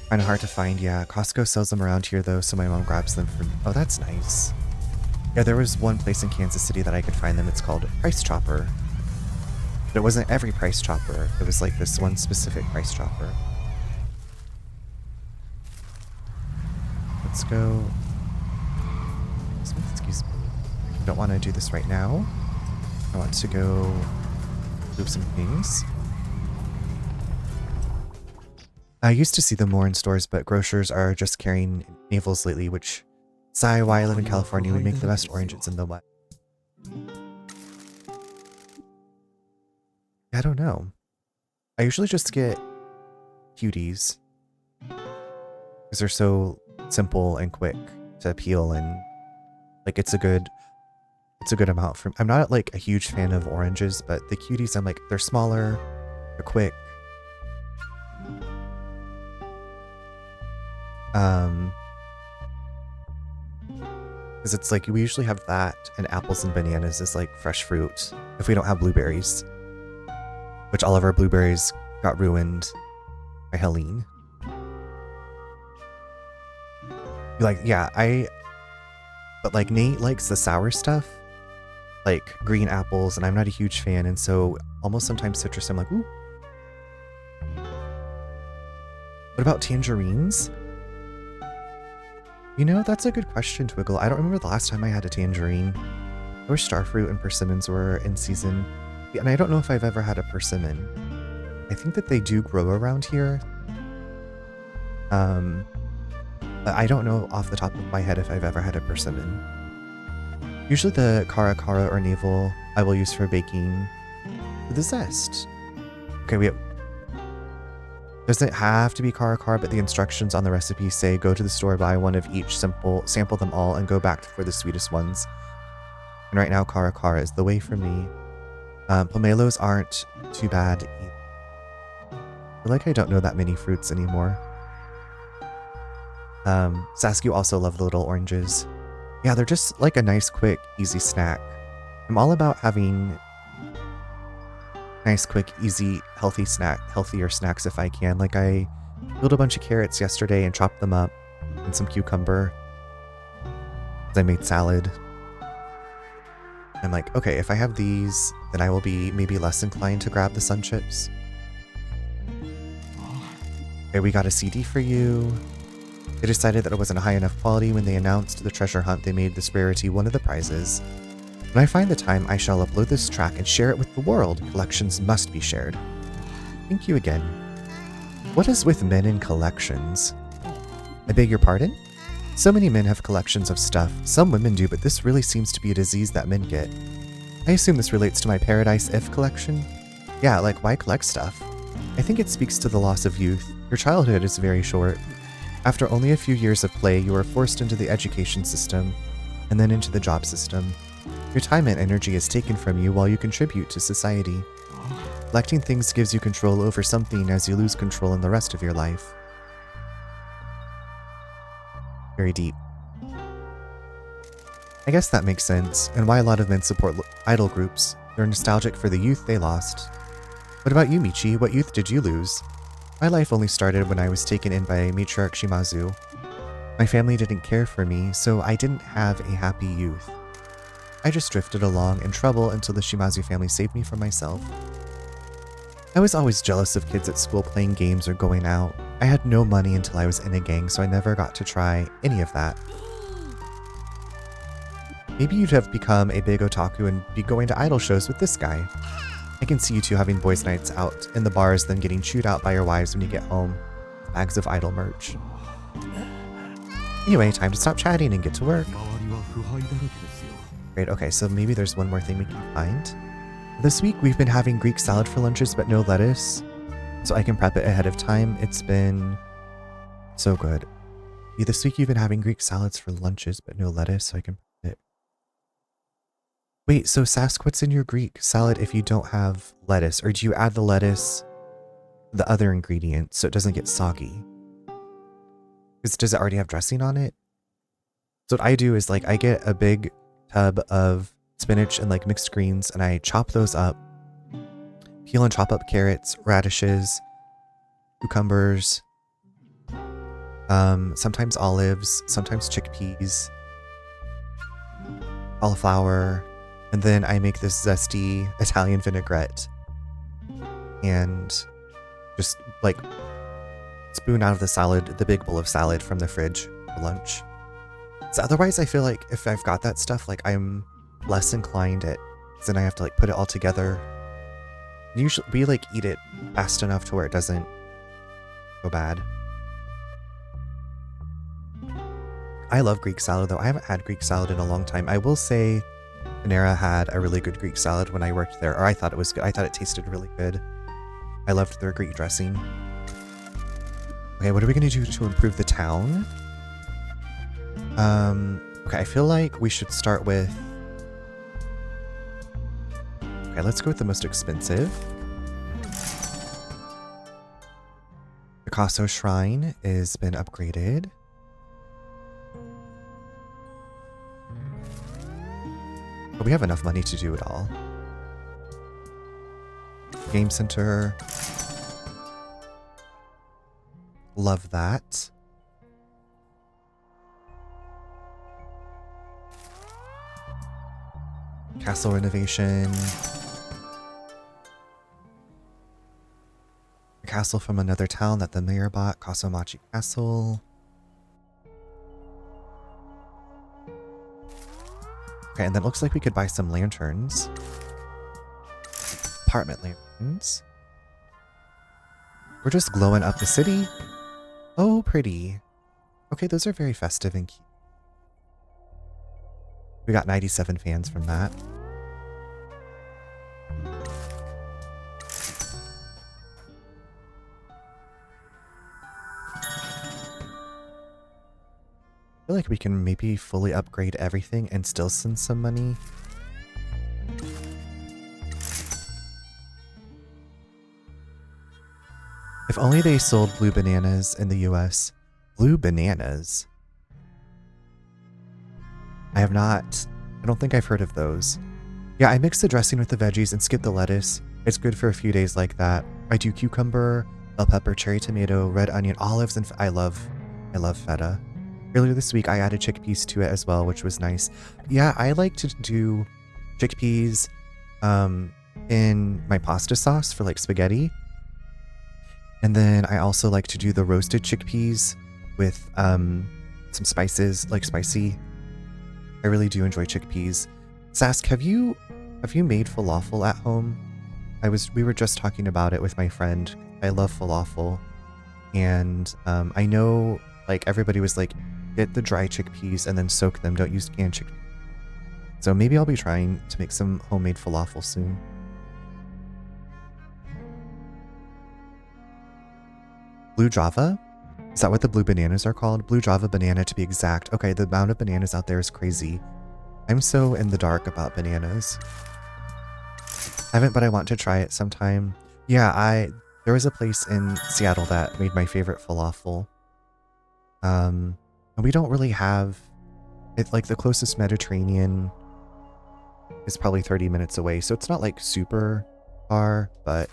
Speaker 1: Kind of hard to find, yeah. Costco sells them around here though, so my mom grabs them for me. Oh, that's nice. Yeah, there was one place in Kansas City that I could find them. It's called Price Chopper. But it wasn't every Price Chopper. It was like this one specific Price Chopper. Let's go. Excuse me. I don't want to do this right now. I want to go move some things. I used to see them more in stores, but grocers are just carrying navels lately, which, sigh, why I live in California, we make the best oranges in the West. I don't know. I usually just get cuties because they're so simple and quick to peel, and like it's a good amount for. I'm not like a huge fan of oranges, but the cuties, I'm like, they're smaller, they're quick. Because it's like we usually have that and apples and bananas as like fresh fruit if we don't have blueberries, which all of our blueberries got ruined by Helene. Like, yeah, but like Nate likes the sour stuff, like green apples, and I'm not a huge fan, and so almost sometimes citrus, I'm like, ooh. What about tangerines? You know, that's a good question, Twiggle. I don't remember the last time I had a tangerine. I wish starfruit and persimmons were in season. And I don't know if I've ever had a persimmon. I think that they do grow around here. But I don't know off the top of my head if I've ever had a persimmon. Usually the cara or navel I will use for baking with the zest. Okay, doesn't have to be cara, but the instructions on the recipe say go to the store, buy one of each, sample them all, and go back for the sweetest ones. And right now, cara is the way for me. Pomelos aren't too bad either. I feel like I don't know that many fruits anymore. Saskia also love the little oranges. Yeah, they're just like a nice, quick, easy snack. I'm all about having nice, quick, easy, healthier snacks if I can. Like I peeled a bunch of carrots yesterday and chopped them up, and some cucumber. I made salad. I'm like, okay, if I have these, then I will be maybe less inclined to grab the sun chips. Okay, we got a CD for you. They decided that it wasn't a high enough quality when they announced the treasure hunt. They made this rarity one of the prizes. When I find the time, I shall upload this track and share it with the world. Collections must be shared. Thank you again. What is with men and collections? I beg your pardon? So many men have collections of stuff. Some women do, but this really seems to be a disease that men get. I assume this relates to my Paradise If collection? Yeah, like why collect stuff? I think it speaks to the loss of youth. Your childhood is very short. After only a few years of play, you are forced into the education system, and then into the job system. Your time and energy is taken from you while you contribute to society. Collecting things gives you control over something as you lose control in the rest of your life. Very deep. I guess that makes sense, and why a lot of men support idol groups. They're nostalgic for the youth they lost. What about you, Michi? What youth did you lose? My life only started when I was taken in by Matriarch Shimazu. My family didn't care for me, so I didn't have a happy youth. I just drifted along in trouble until the Shimazu family saved me from myself. I was always jealous of kids at school playing games or going out. I had no money until I was in a gang, so I never got to try any of that. Maybe you'd have become a big otaku and be going to idol shows with this guy. I can see you two having boys' nights out in the bars, then getting chewed out by your wives when you get home. Bags of idol merch. Anyway, time to stop chatting and get to work. Great, okay, so maybe there's one more thing we can find. This week we've been having Greek salad for lunches, but no lettuce, so I can prep it ahead of time. It's been so good. This week you've been having Greek salads for lunches, but no lettuce, so I can prep it. Wait, so Sask, what's in your Greek salad if you don't have lettuce? Or do you add the lettuce, the other ingredients, so it doesn't get soggy? Because does it already have dressing on it? So what I do is like I get a big tub of spinach and like mixed greens and I chop those up, peel and chop up carrots, radishes, cucumbers, sometimes olives, sometimes chickpeas, cauliflower, and then I make this zesty Italian vinaigrette and just like spoon out of the salad, the big bowl of salad from the fridge for lunch. So otherwise I feel like if I've got that stuff, like I'm less inclined at, then I have to like put it all together. Usually we like eat it fast enough to where it doesn't go bad. I love Greek salad though. I haven't had Greek salad in a long time. I will say Panera had a really good Greek salad when I worked there, or I thought it was good. I thought it tasted really good. I loved their Greek dressing. Okay, what are we gonna do to improve the town? Okay, I feel like we should start with... Okay, let's go with the most expensive. The Kaso Shrine has been upgraded. But we have enough money to do it all. Game Center. Love that. Castle renovation. A castle from another town that the mayor bought. Kaso-Machi Castle. Okay, and then it looks like we could buy some lanterns. Apartment lanterns. We're just glowing up the city. Oh, pretty. Okay, those are very festive and cute. We got 97 fans from that. I feel like we can maybe fully upgrade everything and still send some money. If only they sold blue bananas in the US. Blue bananas? I don't think I've heard of those. Yeah, I mix the dressing with the veggies and skip the lettuce. It's good for a few days like that. I do cucumber, bell pepper, cherry tomato, red onion, olives, and I love feta. Earlier this week, I added chickpeas to it as well, which was nice. Yeah, I like to do chickpeas in my pasta sauce for like spaghetti. And then I also like to do the roasted chickpeas with some spices, like spicy. I really do enjoy chickpeas. Sask, have you made falafel at home? We were just talking about it with my friend. I love falafel. And I know like everybody was like, get the dry chickpeas and then soak them. Don't use canned chickpeas. So maybe I'll be trying to make some homemade falafel soon. Blue Java? Is that what the blue bananas are called? Blue Java banana to be exact. Okay, the amount of bananas out there is crazy. I'm so in the dark about bananas. Haven't, but I want to try it sometime. Yeah, there was a place in Seattle that made my favorite falafel. And we don't really have it, like the closest Mediterranean is probably 30 minutes away, so it's not like super far, but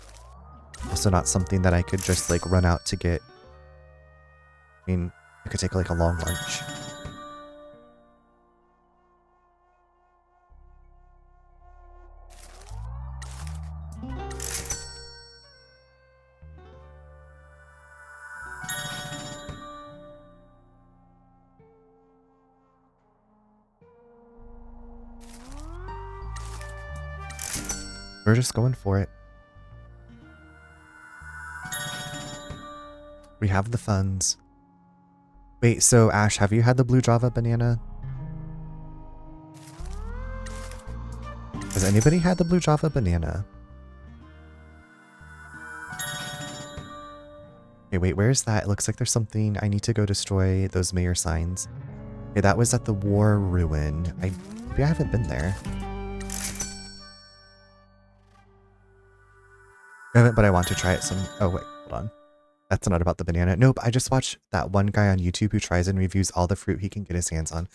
Speaker 1: also not something that I could just like run out to get. I mean, I could take like a long lunch. We're just going for it. We have the funds. Wait, so Ash, have you had the blue Java banana? Has anybody had the blue Java banana? Okay, wait, where's that? It looks like there's something. I need to go destroy those mayor signs. Okay, that was at the war ruin. Maybe I haven't been there. I haven't, but I want to try it some. Oh, wait, hold on. That's not about the banana. Nope, I just watched that one guy on YouTube who tries and reviews all the fruit he can get his hands on.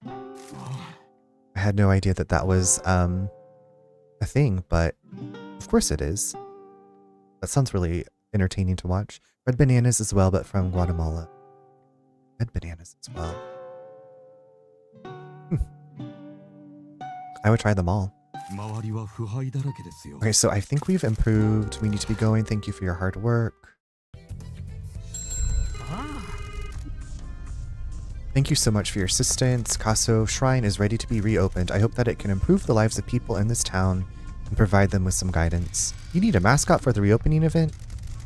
Speaker 1: I had no idea that that was a thing, but of course it is. That sounds really entertaining to watch. Red bananas as well, but from Guatemala. Red bananas as well. I would try them all. Okay, so I think we've improved. We need to be going. Thank you for your hard work. Thank you so much for your assistance. Kaso Shrine is ready to be reopened. I hope that it can improve the lives of people in this town and provide them with some guidance. You need a mascot for the reopening event?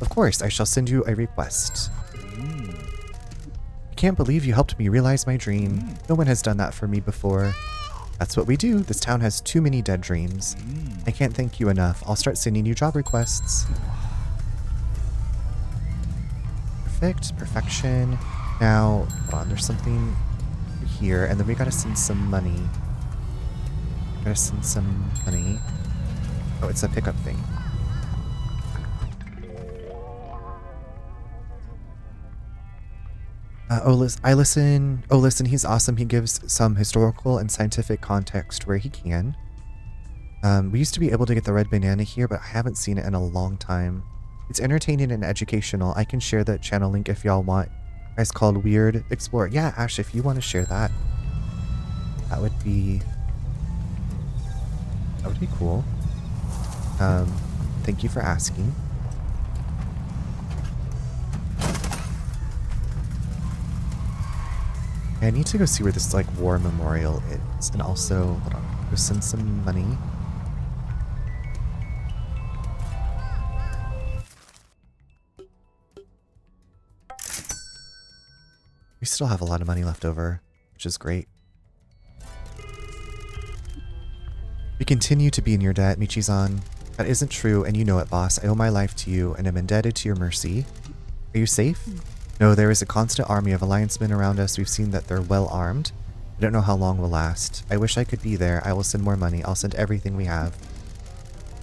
Speaker 1: Of course, I shall send you a request. I can't believe you helped me realize my dream. No one has done that for me before. That's what we do. This town has too many dead dreams. I can't thank you enough. I'll start sending you job requests. Perfect. Perfection. Now, hold on, there's something here, and then we gotta send some money. Gotta send some money. Oh, it's a pickup thing. Oh, listen, he's awesome. He gives some historical and scientific context where he can. We used to be able to get the red banana here, but I haven't seen it in a long time. It's entertaining and educational. I can share the channel link if y'all want. It's called Weird Explorer. Yeah, Ash, if you want to share that, that would be cool. Thank you for asking. I need to go see where this like war memorial is, and also hold on, go send some money. We still have a lot of money left over, which is great. We continue to be in your debt, Michi-san. That isn't true, and you know it, boss. I owe my life to you, and am indebted to your mercy. Are you safe? No, there is a constant army of alliance men around us. We've seen that they're well armed. I don't know how long we'll last. I wish I could be there. I will send more money. I'll send everything we have.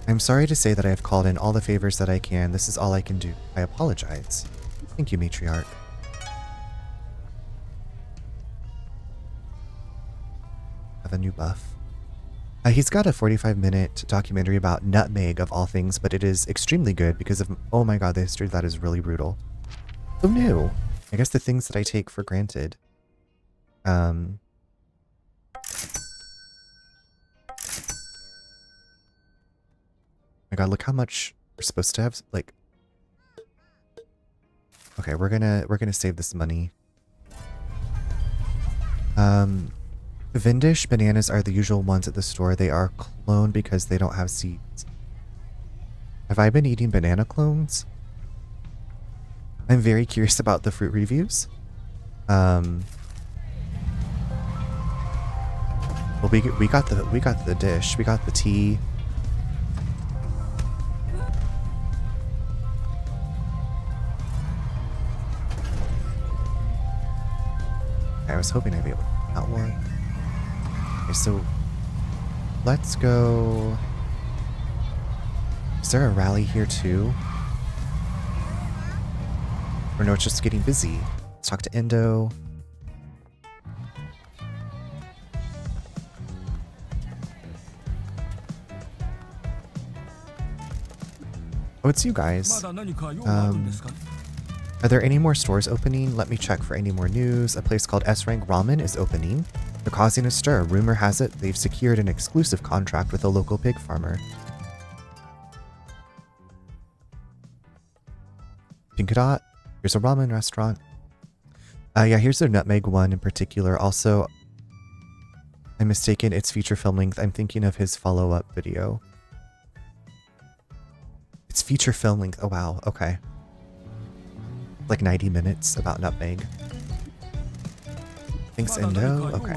Speaker 1: I'm sorry to say that I have called in all the favors that I can. This is all I can do. I apologize. Thank you, Matriarch. Have a new buff. He's got a 45-minute documentary about nutmeg of all things, but it is extremely good because of, oh my god, the history of that is really brutal. So new. I guess the things that I take for granted. My god, look how much we're supposed to have, like. Okay, we're gonna save this money. Vindish bananas are the usual ones at the store. They are cloned because they don't have seeds. Have I been eating banana clones? I'm very curious about the fruit reviews. Well, we got the dish. We got the tea. I was hoping I'd be able to get that one. Okay, so let's go. Is there a rally here too? Or no, it's just getting busy. Let's talk to Endo. Oh, it's you guys. Are there any more stores opening? Let me check for any more news. A place called S-Rank Ramen is opening. They're causing a stir. Rumor has it they've secured an exclusive contract with a local pig farmer. Pinkadot. Here's a ramen restaurant. Yeah, here's their nutmeg one in particular. Also, I'm mistaken, it's feature film length. I'm thinking of his follow-up video. It's feature film length. Oh wow, okay. Like 90 minutes about nutmeg. Thanks, Indo. Okay.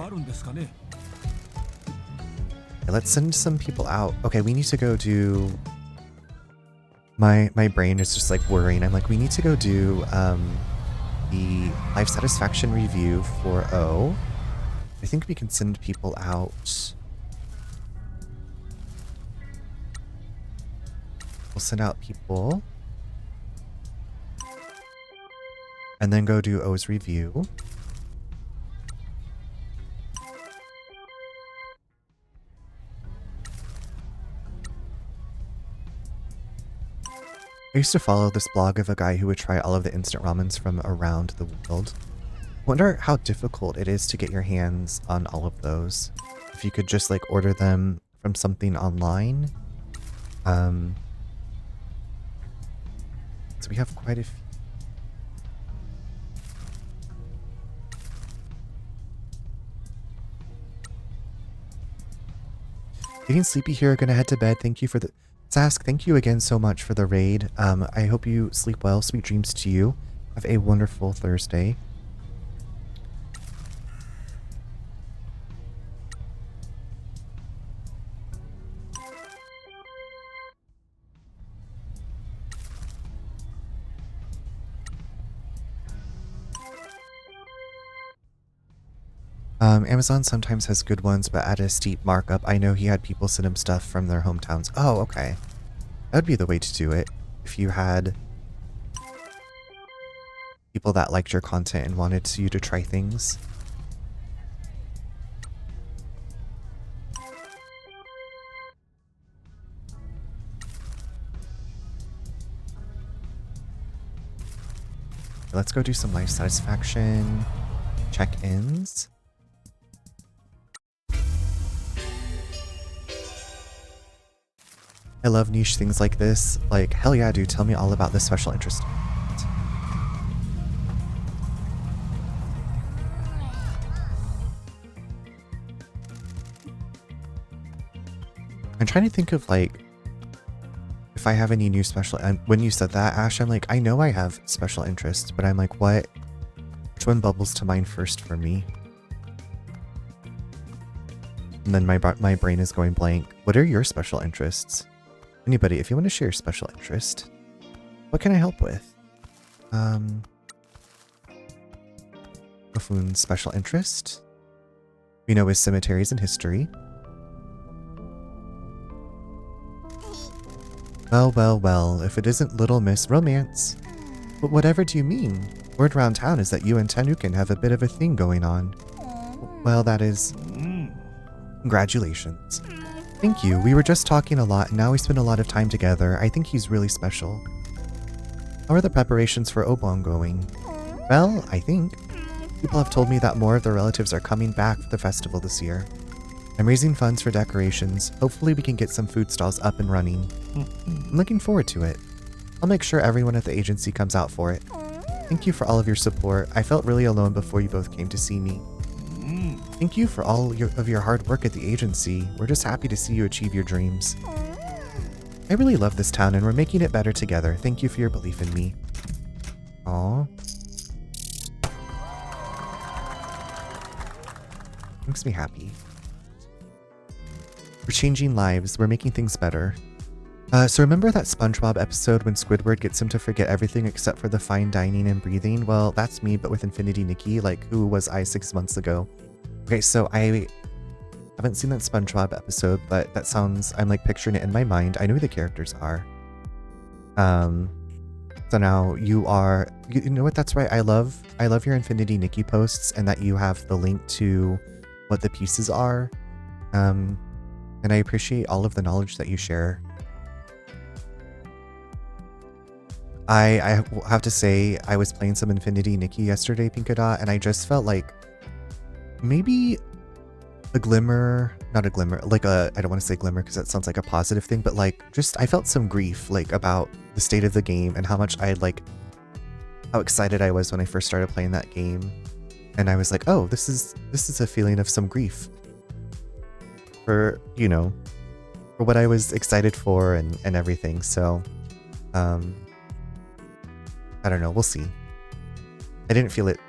Speaker 1: Let's send some people out. Okay, we need to go do... My brain is just like worrying. I'm like, we need to go do the life satisfaction review for O. I think we can send people out. We'll send out people. And then go do O's review. I used to follow this blog of a guy who would try all of the instant ramens from around the world. Wonder how difficult it is to get your hands on all of those. If you could just like order them from something online. So we have quite a few. Getting sleepy here, gonna head to bed. Thank you for the... Sask, thank you again so much for the raid. I hope you sleep well. Sweet dreams to you. Have a wonderful Thursday. Amazon sometimes has good ones, but at a steep markup. I know he had people send him stuff from their hometowns. Oh, okay. That would be the way to do it. If you had people that liked your content and wanted you to try things. Let's go do some life satisfaction check-ins. I love niche things like this. Like, hell yeah, dude, tell me all about this special interest. I'm trying to think of, like, if I have any new special... when you said that, Ash, I'm like, I know I have special interests, but I'm like, what? Which one bubbles to mind first for me? And then my brain is going blank. What are your special interests? Anybody, if you want to share your special interest, what can I help with? Buffoon's special interest. We know his cemeteries and history. Well, well, well, if it isn't Little Miss Romance. But whatever do you mean? Word around town is that you and Tanukin have a bit of a thing going on. Well, that is... Congratulations. Thank you. We were just talking a lot and now we spend a lot of time together. I think he's really special. How are the preparations for Obon going? Well, I think. People have told me that more of their relatives are coming back for the festival this year. I'm raising funds for decorations. Hopefully we can get some food stalls up and running. I'm looking forward to it. I'll make sure everyone at the agency comes out for it. Thank you for all of your support. I felt really alone before you both came to see me. Thank you for all of your hard work at the agency. We're just happy to see you achieve your dreams. I really love this town and we're making it better together. Thank you for your belief in me. Aww. Makes me happy. We're changing lives. We're making things better. So remember that SpongeBob episode when Squidward gets him to forget everything except for the fine dining and breathing? Well, that's me, but with Infinity Nikki. Like, who was I 6 months ago? Okay, so I haven't seen that SpongeBob episode, but that sounds... I'm like picturing it in my mind. I know who the characters are. So now you are... You know what? That's right. I love your Infinity Nikki posts and that you have the link to what the pieces are. And I appreciate all of the knowledge that you share. I have to say, I was playing some Infinity Nikki yesterday, Pinkadot, and I just felt like maybe a glimmer, not a glimmer, like a, I don't want to say glimmer because that sounds like a positive thing, but like just, I felt some grief like about the state of the game and how much I like, how excited I was when I first started playing that game. And I was like, oh, this is a feeling of some grief. for, you know, for what I was excited for and everything. So, I don't know. We'll see. I didn't feel it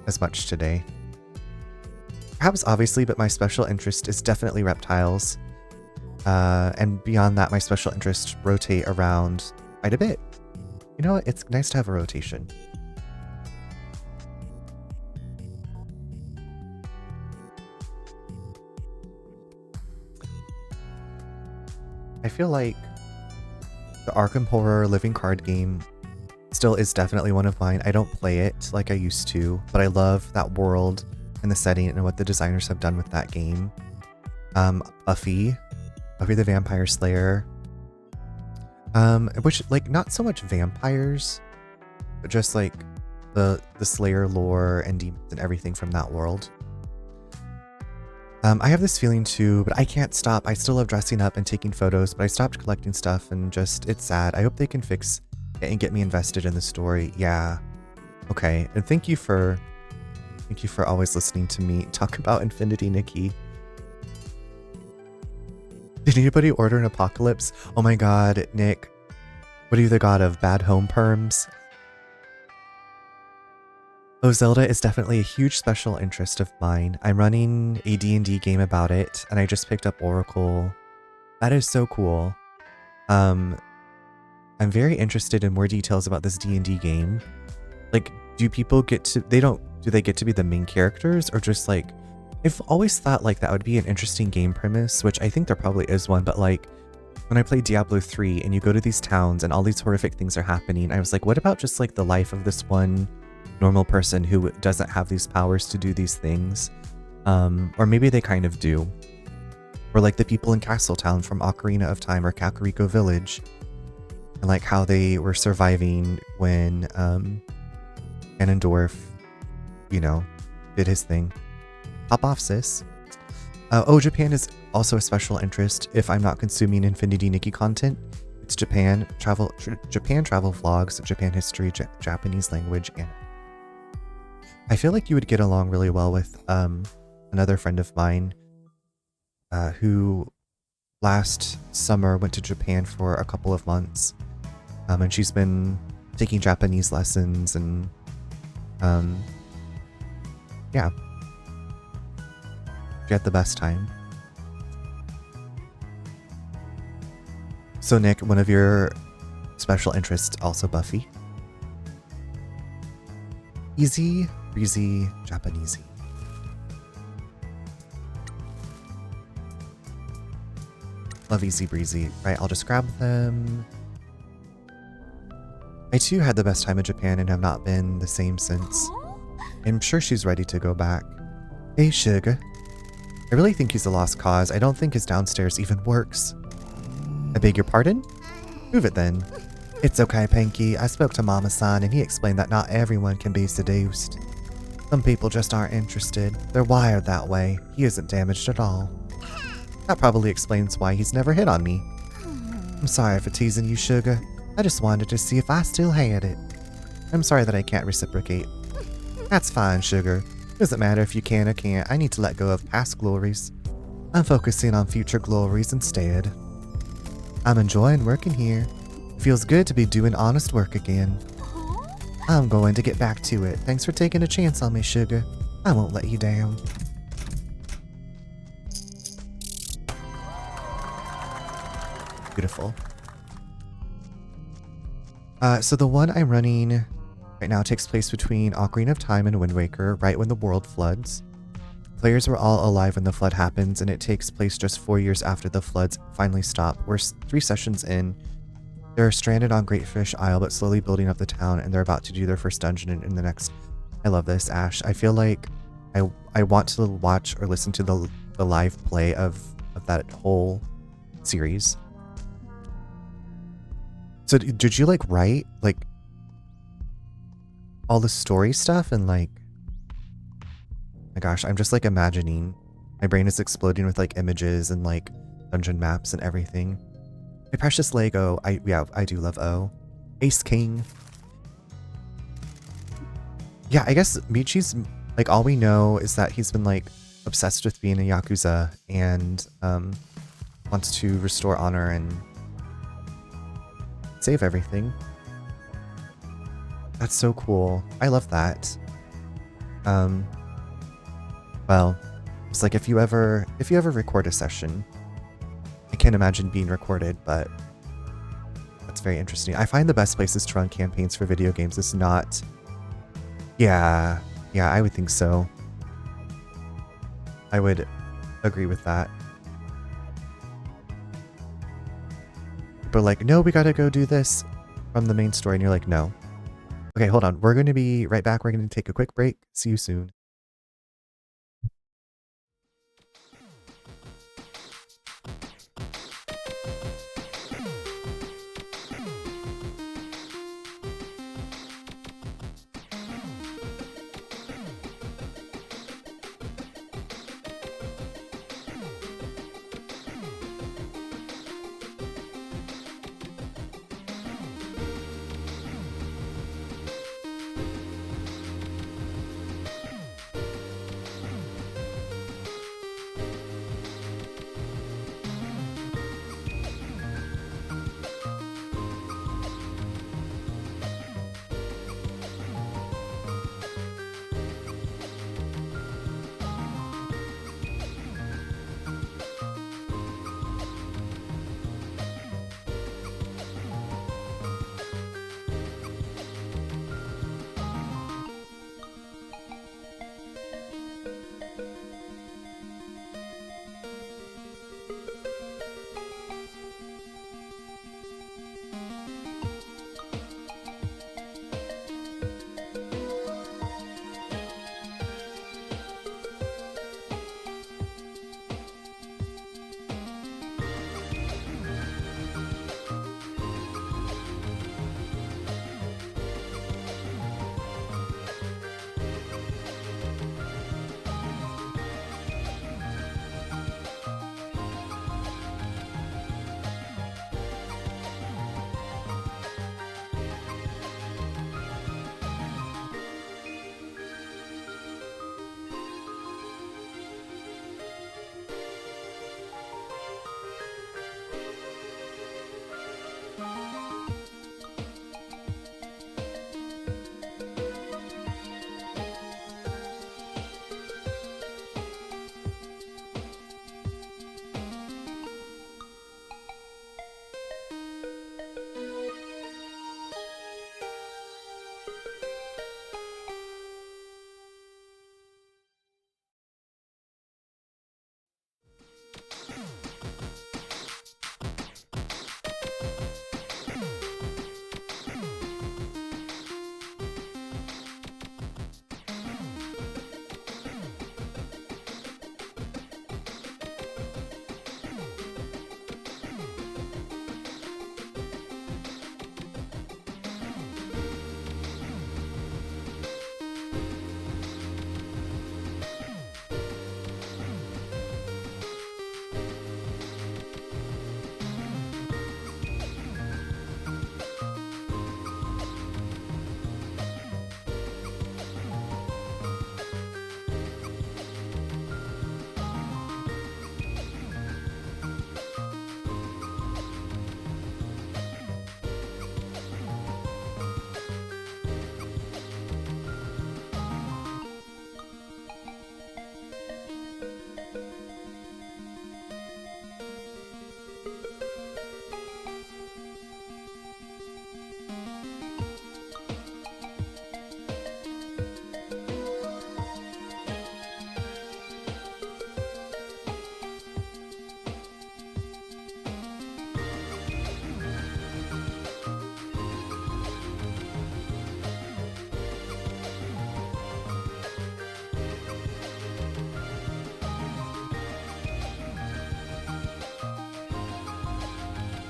Speaker 1: as much today. Perhaps obviously, but my special interest is definitely reptiles. And beyond that, my special interests rotate around quite a bit. You know what? It's nice to have a rotation. I feel like the Arkham Horror living card game still is definitely one of mine. I don't play it like I used to, but I love that world and the setting and what the designers have done with that game. Buffy the Vampire Slayer. Which, like, not so much vampires, but just like the Slayer lore and demons and everything from that world. I have this feeling too, but I can't stop. I still love dressing up and taking photos, but I stopped collecting stuff and just, it's sad. I hope they can fix it and get me invested in the story. Yeah. Okay. And thank you for always listening to me talk about Infinity Nikki. Did anybody order an apocalypse? Oh my god, Nick. What are you the god of? Bad home perms? Oh, Zelda is definitely a huge special interest of mine. I'm running a D&D game about it, and I just picked up Oracle. That is so cool. I'm very interested in more details about this D&D game. Like, do people get to, do they get to be the main characters, or just like, I've always thought like that would be an interesting game premise, which I think there probably is one, but like, when I played Diablo 3 and you go to these towns and all these horrific things are happening, I was like, what about just like the life of this one normal person who doesn't have these powers to do these things? Or maybe they kind of do. Or like the people in Castletown from Ocarina of Time or Kakariko Village, and like how they were surviving when Ganondorf, you know, did his thing. Hop off, sis. Oh, Japan is also a special interest if I'm not consuming Infinity Nikki content. It's Japan travel vlogs, Japan history, Japanese language, and I feel like you would get along really well with another friend of mine who last summer went to Japan for a couple of months, and she's been taking Japanese lessons and yeah. She had the best time. So Nick, one of your special interests, also Buffy. Easy, breezy, Japanesey. Love easy breezy. Right, I'll just grab them. I too had the best time in Japan and have not been the same since. I'm sure she's ready to go back. Hey, sugar. I really think he's a lost cause. I don't think his downstairs even works. I beg your pardon? Move it then. It's okay, Pinky. I spoke to Mama-san and he explained that not everyone can be seduced. Some people just aren't interested. They're wired that way. He isn't damaged at all. That probably explains why he's never hit on me. I'm sorry for teasing you, sugar. I just wanted to see if I still had it. I'm sorry that I can't reciprocate. That's fine, sugar. Doesn't matter if you can or can't. I need to let go of past glories. I'm focusing on future glories instead. I'm enjoying working here. It feels good to be doing honest work again. I'm going to get back to it. Thanks for taking a chance on me, sugar. I won't let you down. Beautiful. So the one I'm running right now takes place between Ocarina of Time and Wind Waker, right when the world floods. Players were all alive when the flood happens, and it takes place just 4 years after the floods finally stop. We're 3 sessions in. They're stranded on Great Fish Isle, but slowly building up the town, and they're about to do their first dungeon in the next. I love this, Ash. I feel like I want to watch or listen to the live play of that whole series. So did you like write like all the story stuff and like, my gosh, I'm just like imagining, my brain is exploding with like images and like dungeon maps and everything. My precious Lego, I do love O. Ace King. Yeah, I guess Michi's, like, all we know is that he's been like obsessed with being a Yakuza and wants to restore honor and save everything. That's so cool. I love that. Well, it's like if you ever record a session, I can't imagine being recorded, but that's very interesting. I find the best places to run campaigns for video games is not... Yeah, I would think so. I would agree with that. But like, no, we gotta go do this from the main story, and you're like, no. Okay, hold on. We're going to be right back. We're going to take a quick break. See you soon.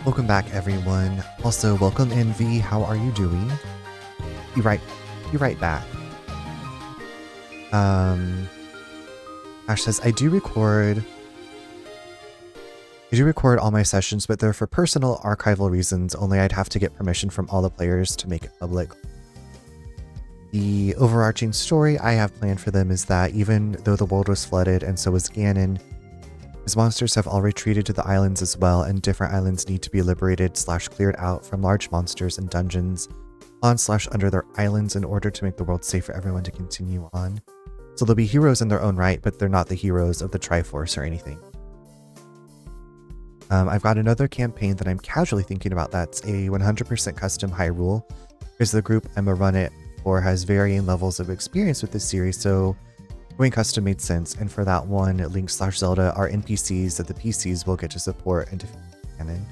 Speaker 1: Welcome back, everyone. Also, welcome in, V. How are you doing? You right back. Ash says, I do record all my sessions, but they're for personal archival reasons. Only I'd have to get permission from all the players to make it public. The overarching story I have planned for them is that even though the world was flooded and so was Ganon, his monsters have all retreated to the islands as well, and different islands need to be liberated / cleared out from large monsters and dungeons on / under their islands in order to make the world safe for everyone to continue on. So they'll be heroes in their own right, but they're not the heroes of the Triforce or anything. I've got another campaign that I'm casually thinking about that's a 100% custom Hyrule, because the group I'm gonna run it for has varying levels of experience with this series, so going custom made sense. And for that one, Link / Zelda are NPCs that the PCs will get to support and defeat Ganon.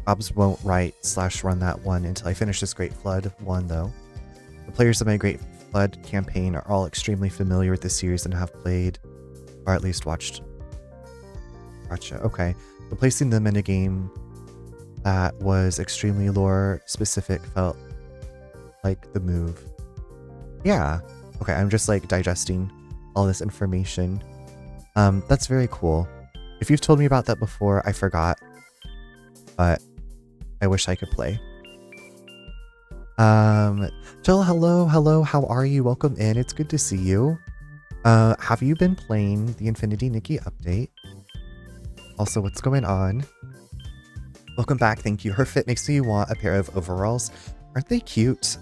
Speaker 1: Bobs won't write / run that one until I finish this Great Flood one, though. The players of my Great Flood campaign are all extremely familiar with the series and have played, or at least watched. Gotcha, okay. Replacing them in a game that was extremely lore specific felt like the move. Yeah, okay, I'm just like digesting all this information. That's very cool. If you've told me about that before, I forgot, but I wish I could play. Jill, hello, how are you? Welcome in, it's good to see you. Have you been playing the Infinity Nikki update? Also, what's going on? Welcome back, thank you. Her fit makes me want a pair of overalls. Aren't they cute?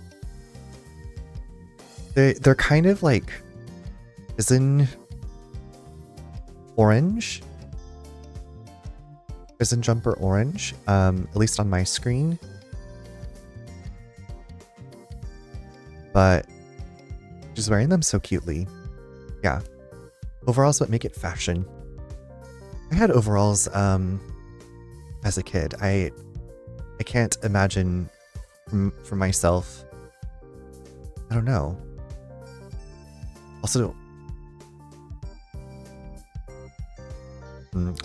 Speaker 1: They're kind of like, as in orange? As in jumper orange, at least on my screen. But she's wearing them so cutely. Yeah. Overalls what make it fashion. I had overalls as a kid. I can't imagine for myself. I don't know. Also,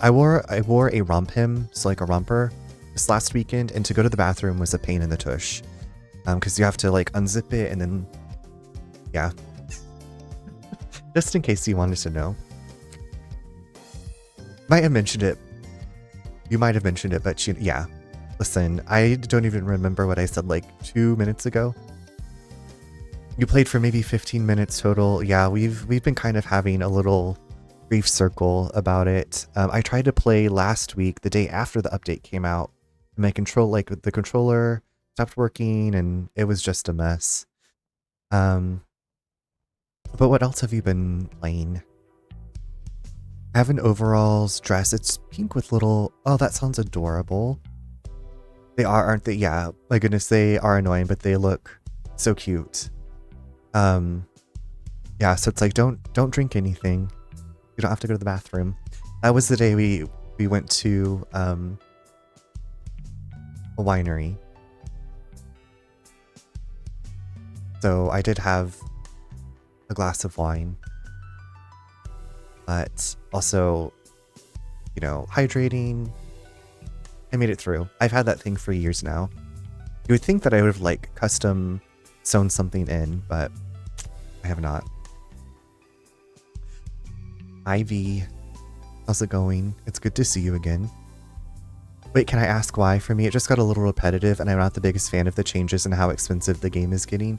Speaker 1: I wore a romp-him, so like a romper, this last weekend, and to go to the bathroom was a pain in the tush. Because you have to like unzip it and then, yeah. Just in case you wanted to know. Might have mentioned it. You might have mentioned it, but yeah. Listen, I don't even remember what I said like 2 minutes ago. You played for maybe 15 minutes total. Yeah, we've been kind of having a little brief circle about it. I tried to play last week, the day after the update came out. My the controller stopped working and it was just a mess. But what else have you been playing? I have an overalls dress. It's pink with little... Oh, that sounds adorable. They are, aren't they? Yeah, my goodness, they are annoying, but they look so cute. Yeah, so it's like, don't drink anything. You don't have to go to the bathroom. That was the day we went to a winery. So I did have a glass of wine. But also, you know, hydrating. I made it through. I've had that thing for years now. You would think that I would have like custom sewn something in, but I have not. Ivy, how's it going? It's good to see you again. Wait, can I ask why? For me, it just got a little repetitive and I'm not the biggest fan of the changes and how expensive the game is getting.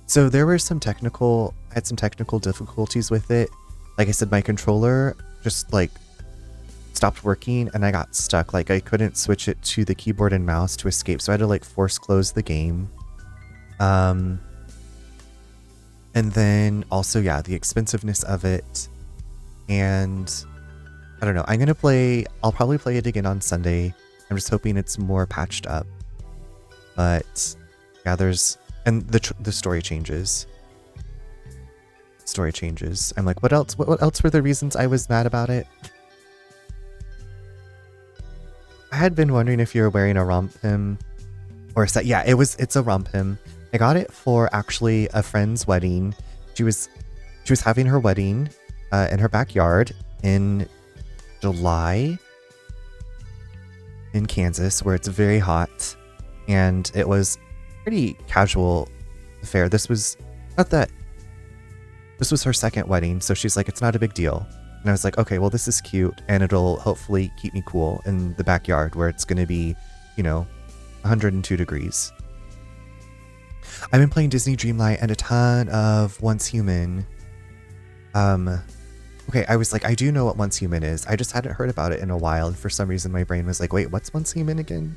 Speaker 1: So there were I had some technical difficulties with it. Like I said, my controller just like stopped working and I got stuck. Like I couldn't switch it to the keyboard and mouse to escape. So I had to like force close the game. And then also, yeah, the expensiveness of it. And I don't know, I'll probably play it again on Sunday. I'm just hoping it's more patched up. But yeah, and the story changes. I'm like, what else were the reasons I was mad about it? I had been wondering if you were wearing a romp-him or a set. Yeah, it's a romp-him. I got it for actually a friend's wedding. She was having her wedding in her backyard in July in Kansas, where it's very hot, and it was pretty casual affair. This was her second wedding, so she's like, it's not a big deal. And I was like, okay, well, this is cute, and it'll hopefully keep me cool in the backyard where it's going to be, 102 degrees. I've been playing Disney Dreamlight and a ton of Once Human. Okay, I was like, I do know what Once Human is. I just hadn't heard about it in a while. And for some reason, my brain was like, wait, what's Once Human again?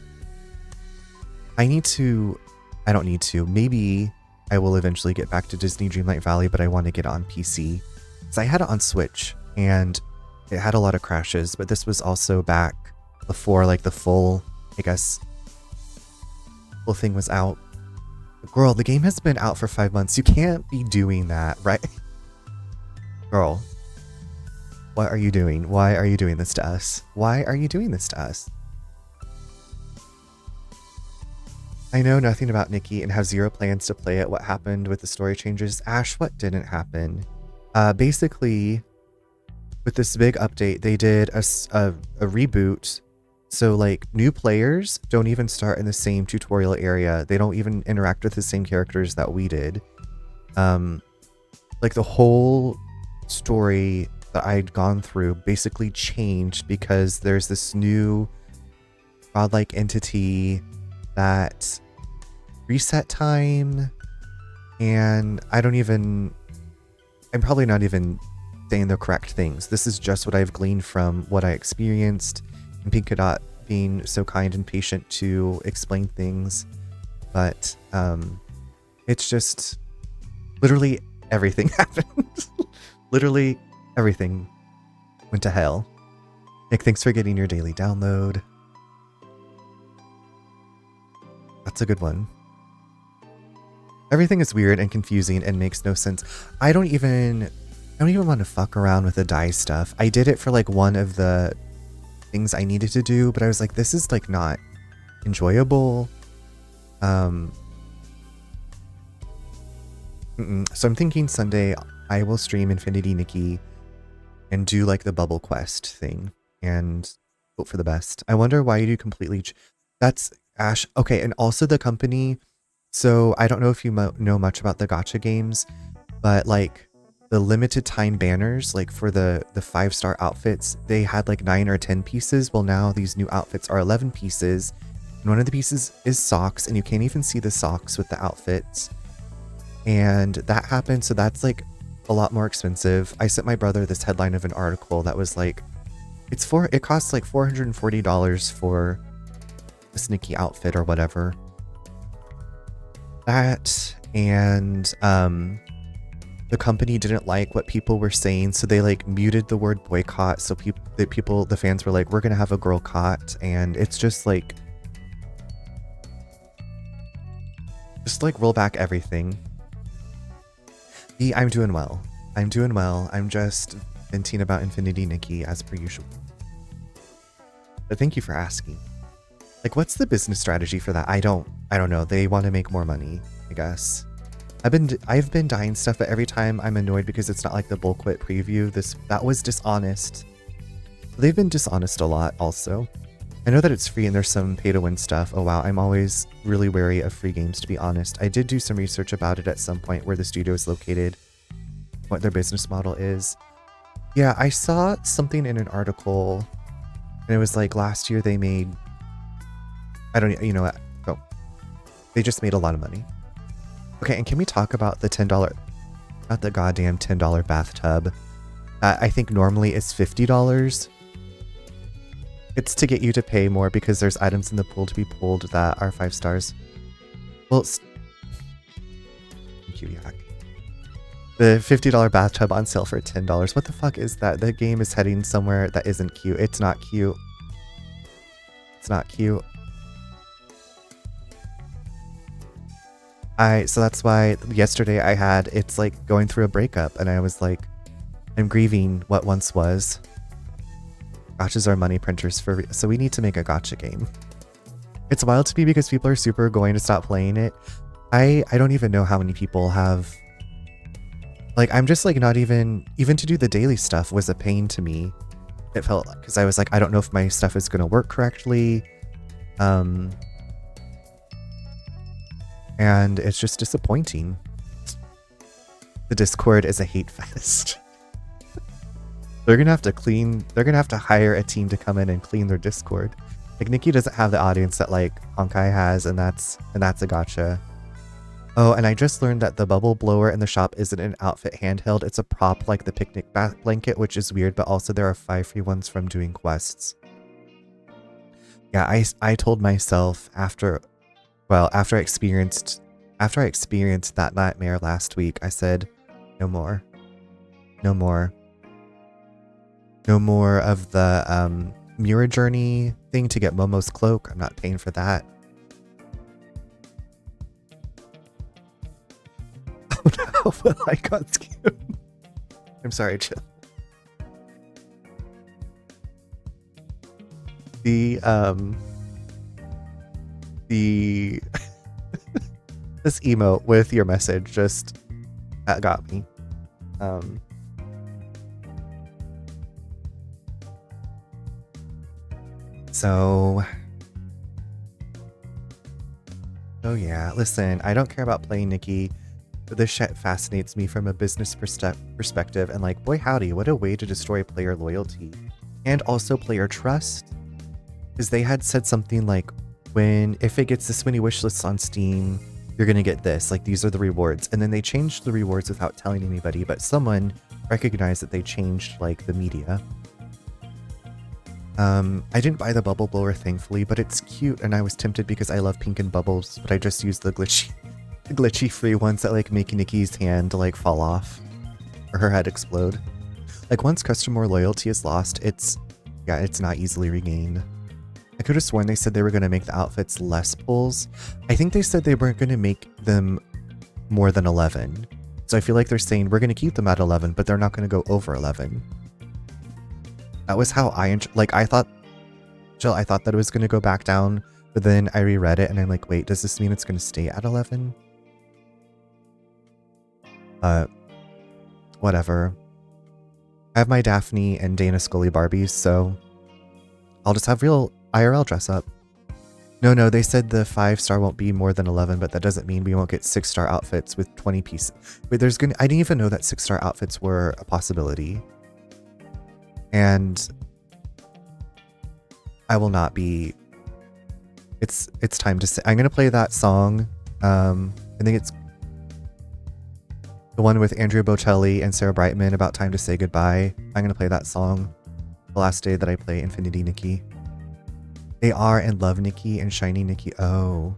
Speaker 1: I don't need to. Maybe I will eventually get back to Disney Dreamlight Valley, but I want to get it on PC. So I had it on Switch and it had a lot of crashes, but this was also back before like the full, I guess, full thing was out. Girl, the game has been out for 5 months. You can't be doing that, right? Girl, what are you doing? Why are you doing this to us? Why are you doing this to us? I know nothing about Nikki and have zero plans to play it. What happened with the story changes? Ash, what didn't happen? Basically, with this big update, they did a reboot. So like new players don't even start in the same tutorial area. They don't even interact with the same characters that we did. Like the whole story that I'd gone through basically changed because there's this new godlike entity that reset time, and I'm probably not even saying the correct things. This is just what I've gleaned from what I experienced, and Pinkadot being so kind and patient to explain things. But it's just literally everything happened. Literally everything went to hell. Nick, thanks for getting your daily download. That's a good one. Everything is weird and confusing and makes no sense. I don't even want to fuck around with the die stuff. I did it for like one of the things I needed to do, but I was like, this is like not enjoyable. So I'm thinking Sunday I will stream Infinity Nikki and do like the bubble quest thing and hope for the best. I wonder why you do completely. That's Ash. Okay, and also the company. So I don't know if you know much about the gacha games, but like the limited time banners, like for the 5-star outfits, they had like 9 or 10 pieces. Well, now these new outfits are 11 pieces. And one of the pieces is socks, and you can't even see the socks with the outfits. And that happened. So that's like a lot more expensive. I sent my brother this headline of an article that was like, it costs like $440 for a Nikki outfit or whatever. That, and the company didn't like what people were saying, so they like muted the word boycott. So the fans were like, we're gonna have a girl cot, and it's just like roll back everything. I'm doing well. I'm just venting about Infinity Nikki as per usual. But thank you for asking. Like, what's the business strategy for that? I don't know. They want to make more money, I guess. I've been dying stuff, but every time I'm annoyed because it's not like the bull quit preview. That was dishonest. They've been dishonest a lot also. I know that it's free and there's some pay to win stuff. Oh wow, I'm always really wary of free games, to be honest. I did do some research about it at some point, where the studio is located, what their business model is. Yeah, I saw something in an article and it was like last year they made, you know what? Oh, they just made a lot of money. Okay, and can we talk about the $10, not the goddamn $10 bathtub. I think normally it's $50. It's to get you to pay more because there's items in the pool to be pulled that are 5 stars. Well, thank you, Yak. The $50 bathtub on sale for $10. What the fuck is that? The game is heading somewhere that isn't cute. It's not cute. It's not cute. So that's why yesterday it's like going through a breakup, and I was like, I'm grieving what once was. Gachas are money printers so we need to make a gacha game. It's wild to me because people are super going to stop playing it. I don't even know how many people have, like, I'm just like not even to do the daily stuff was a pain to me. It felt, because I was like, I don't know if my stuff is going to work correctly. And it's just disappointing. The Discord is a hate fest. They're gonna have to hire a team to come in and clean their Discord. Like, Nikki doesn't have the audience that like Honkai has, and that's a gacha. Oh, and I just learned that the bubble blower in the shop isn't an outfit handheld. It's a prop like the picnic blanket, which is weird, but also there are 5 free ones from doing quests. Yeah, I told myself after I experienced that nightmare last week, I said, no more. No more. No more of the mirror journey thing to get Momo's cloak. I'm not paying for that. Oh no, I got scared. I'm sorry, chill. The this emote with your message just that got me. So yeah, listen, I don't care about playing Nikki. This shit fascinates me from a business perspective, and like, boy howdy, what a way to destroy player loyalty and also player trust. Because they had said something like, if it gets this many wish lists on Steam, you're gonna get this, like these are the rewards. And then they changed the rewards without telling anybody, but someone recognized that they changed like the media. I didn't buy the bubble blower thankfully, but it's cute and I was tempted because I love pink and bubbles, but I just used the glitchy free ones that like make Nikki's hand like fall off or her head explode. Like once customer loyalty is lost, it's not easily regained. I could have sworn they said they were going to make the outfits less pulls. I think they said they weren't going to make them more than 11. So I feel like they're saying we're going to keep them at 11, but they're not going to go over 11. That was how I thought that it was going to go back down, but then I reread it and I'm like, wait, does this mean it's going to stay at 11? Whatever. I have my Daphne and Dana Scully Barbies, so I'll just have real IRL dress up. No, they said the 5-star won't be more than 11, but that doesn't mean we won't get 6-star outfits with 20 pieces. Wait, I didn't even know that 6-star outfits were a possibility. And I will not be... It's time to say... I'm going to play that song. I think it's the one with Andrea Bocelli and Sarah Brightman, About Time to Say Goodbye. I'm going to play that song the last day that I play Infinity Nikki. They are and love Nikki and shiny Nikki. Oh.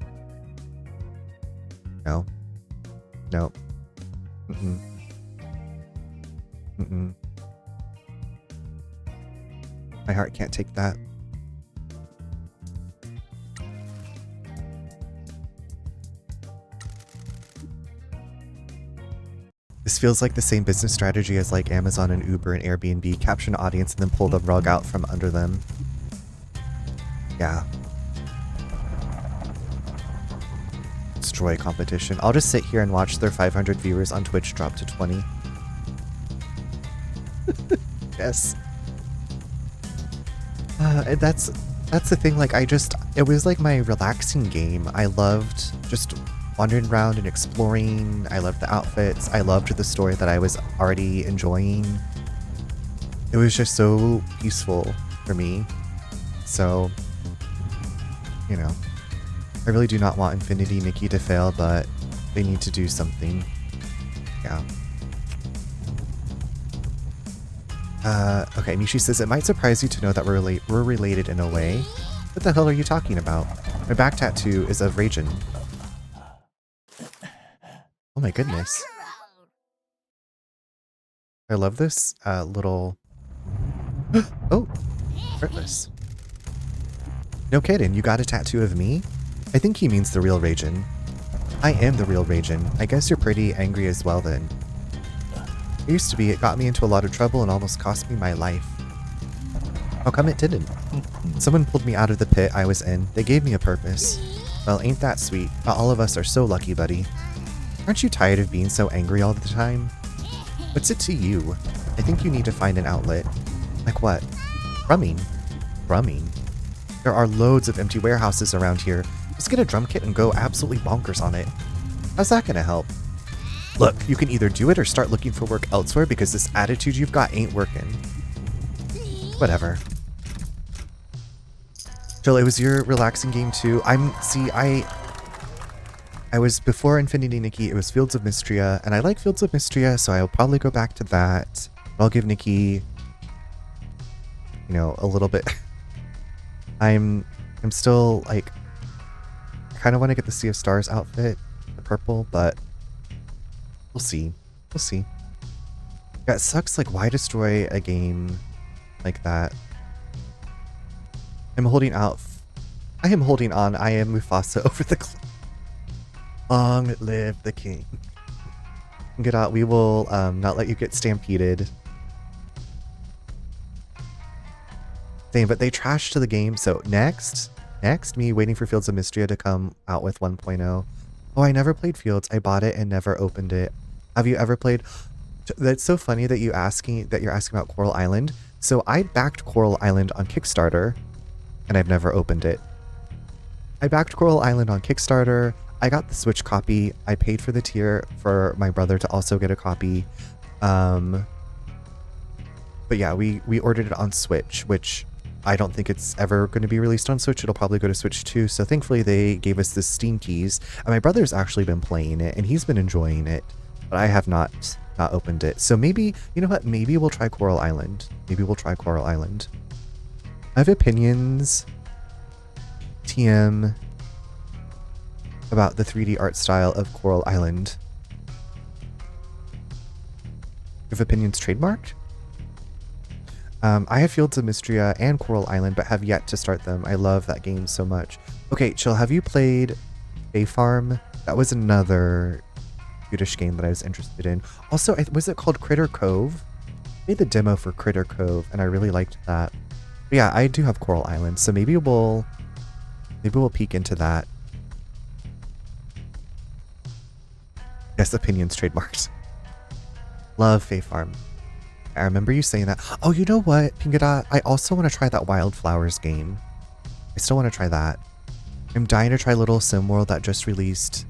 Speaker 1: No. No. Mm-mm. Mm-mm. My heart can't take that. This feels like the same business strategy as like Amazon and Uber and Airbnb. Capture an audience and then pull the rug out from under them. Yeah. Destroy competition. I'll just sit here and watch their 500 viewers on Twitch drop to 20. Yes. That's the thing, like it was like my relaxing game. I loved just wandering around and exploring. I loved the outfits. I loved the story that I was already enjoying. It was just so peaceful for me. So, you know, I really do not want Infinity Nikki to fail, but they need to do something. Yeah. Okay, Mishi says, it might surprise you to know that we're related in a way. What the hell are you talking about? My back tattoo is of Ragin. Oh my goodness. I love this little... Oh! Heartless. No kidding, you got a tattoo of me? I think he means the real Ragin. I am the real Ragin. I guess you're pretty angry as well then. It used to be, it got me into a lot of trouble and almost cost me my life. How come it didn't? Someone pulled me out of the pit I was in. They gave me a purpose. Well, ain't that sweet. All of us are so lucky, buddy. Aren't you tired of being so angry all the time? What's it to you? I think you need to find an outlet. Like what? Drumming. Drumming? There are loads of empty warehouses around here. Just get a drum kit and go absolutely bonkers on it. How's that gonna help? Look, you can either do it or start looking for work elsewhere because this attitude you've got ain't working. Whatever. Jill, it was your relaxing game too. I was before Infinity Nikki, it was Fields of Mystria, and I like Fields of Mystria, so I'll probably go back to that. But I'll give Nikki, you know, a little bit. I'm still like, I kind of want to get the Sea of Stars outfit, the purple, but we'll see. We'll see. Yeah, it sucks. Like, why destroy a game like that? I'm holding out. I am holding on. I am Mufasa over the cliff. Long live the king. Get out. We will not let you get stampeded. Same, but they trashed the game. So next, me waiting for Fields of Mystria to come out with 1.0. Oh, I never played Fields. I bought it and never opened it. Have you ever played? That's so funny that you're asking about Coral Island. So I backed Coral Island on Kickstarter, and I've never opened it. I backed Coral Island on Kickstarter. I got the Switch copy. I paid for the tier for my brother to also get a copy. But yeah, we ordered it on Switch, which I don't think it's ever going to be released on Switch. It'll probably go to Switch 2. So thankfully they gave us the Steam keys, and my brother's actually been playing it and he's been enjoying it, but I have not opened it. So maybe, you know what? Maybe we'll try Coral Island. Maybe we'll try Coral Island. I have opinions, TM, about the 3D art style of Coral Island. You have opinions trademarked? I have Fields of Mystria and Coral Island, but have yet to start them. I love that game so much. Okay, Chill, have you played Bay Farm? That was another cutish game that I was interested in. Also, was it called Critter Cove? I made the demo for Critter Cove, and I really liked that. But yeah, I do have Coral Island, so maybe we'll peek into that. Yes, opinions trademarked. Love Fae Farm. I remember you saying that. Oh, you know what, Pingada? I also want to try that Wildflowers game. I still want to try that. I'm dying to try Little Sim World that just released.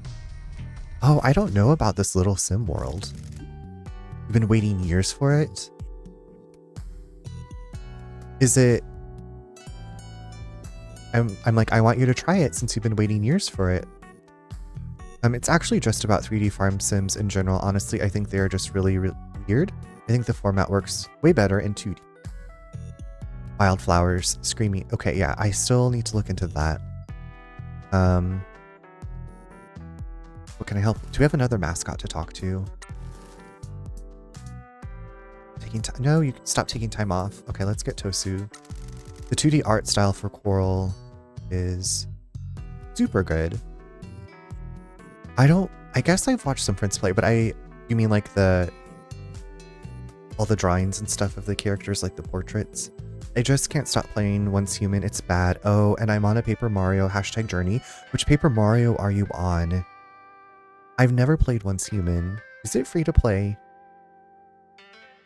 Speaker 1: Oh, I don't know about this Little Sim World. You've been waiting years for it? Is it... I'm like, I want you to try it since you've been waiting years for it. It's actually just about 3D farm sims in general. Honestly, I think they are just really, really weird. I think the format works way better in 2D. Wildflowers, Screaming. Okay, yeah, I still need to look into that. What can I help? Do we have another mascot to talk to? Taking time? No, you can stop taking time off. Okay, let's get Tosu. The 2D art style for Coral is super good. I guess I've watched some friends play, but you mean like all the drawings and stuff of the characters, like the portraits? I just can't stop playing Once Human. It's bad. Oh, and I'm on a Paper Mario #journey. Which Paper Mario are you on? I've never played Once Human. Is it free to play?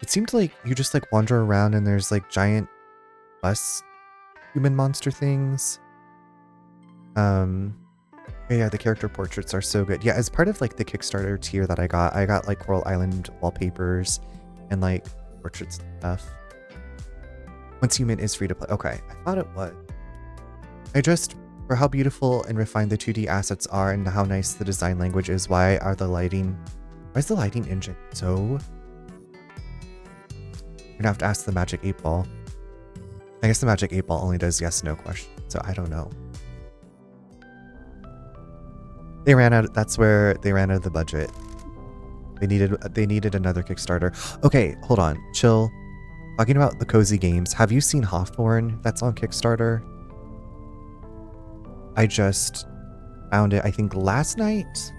Speaker 1: It seemed like you just like wander around and there's like giant bus human monster things. Yeah, the character portraits are so good. Yeah, as part of like the Kickstarter tier that I got like Coral Island wallpapers and like portraits and stuff. Once Human is free to play. Okay, I thought it was. For how beautiful and refined the 2D assets are and how nice the design language is, why is the lighting engine so... You're gonna have to ask the Magic 8 Ball. I guess the Magic 8 Ball only does yes/no questions, so I don't know. That's where they ran out of the budget. They needed another Kickstarter. Okay, hold on. Chill. Talking about the cozy games, have you seen Hawthorne that's on Kickstarter? I just found it, I think last night.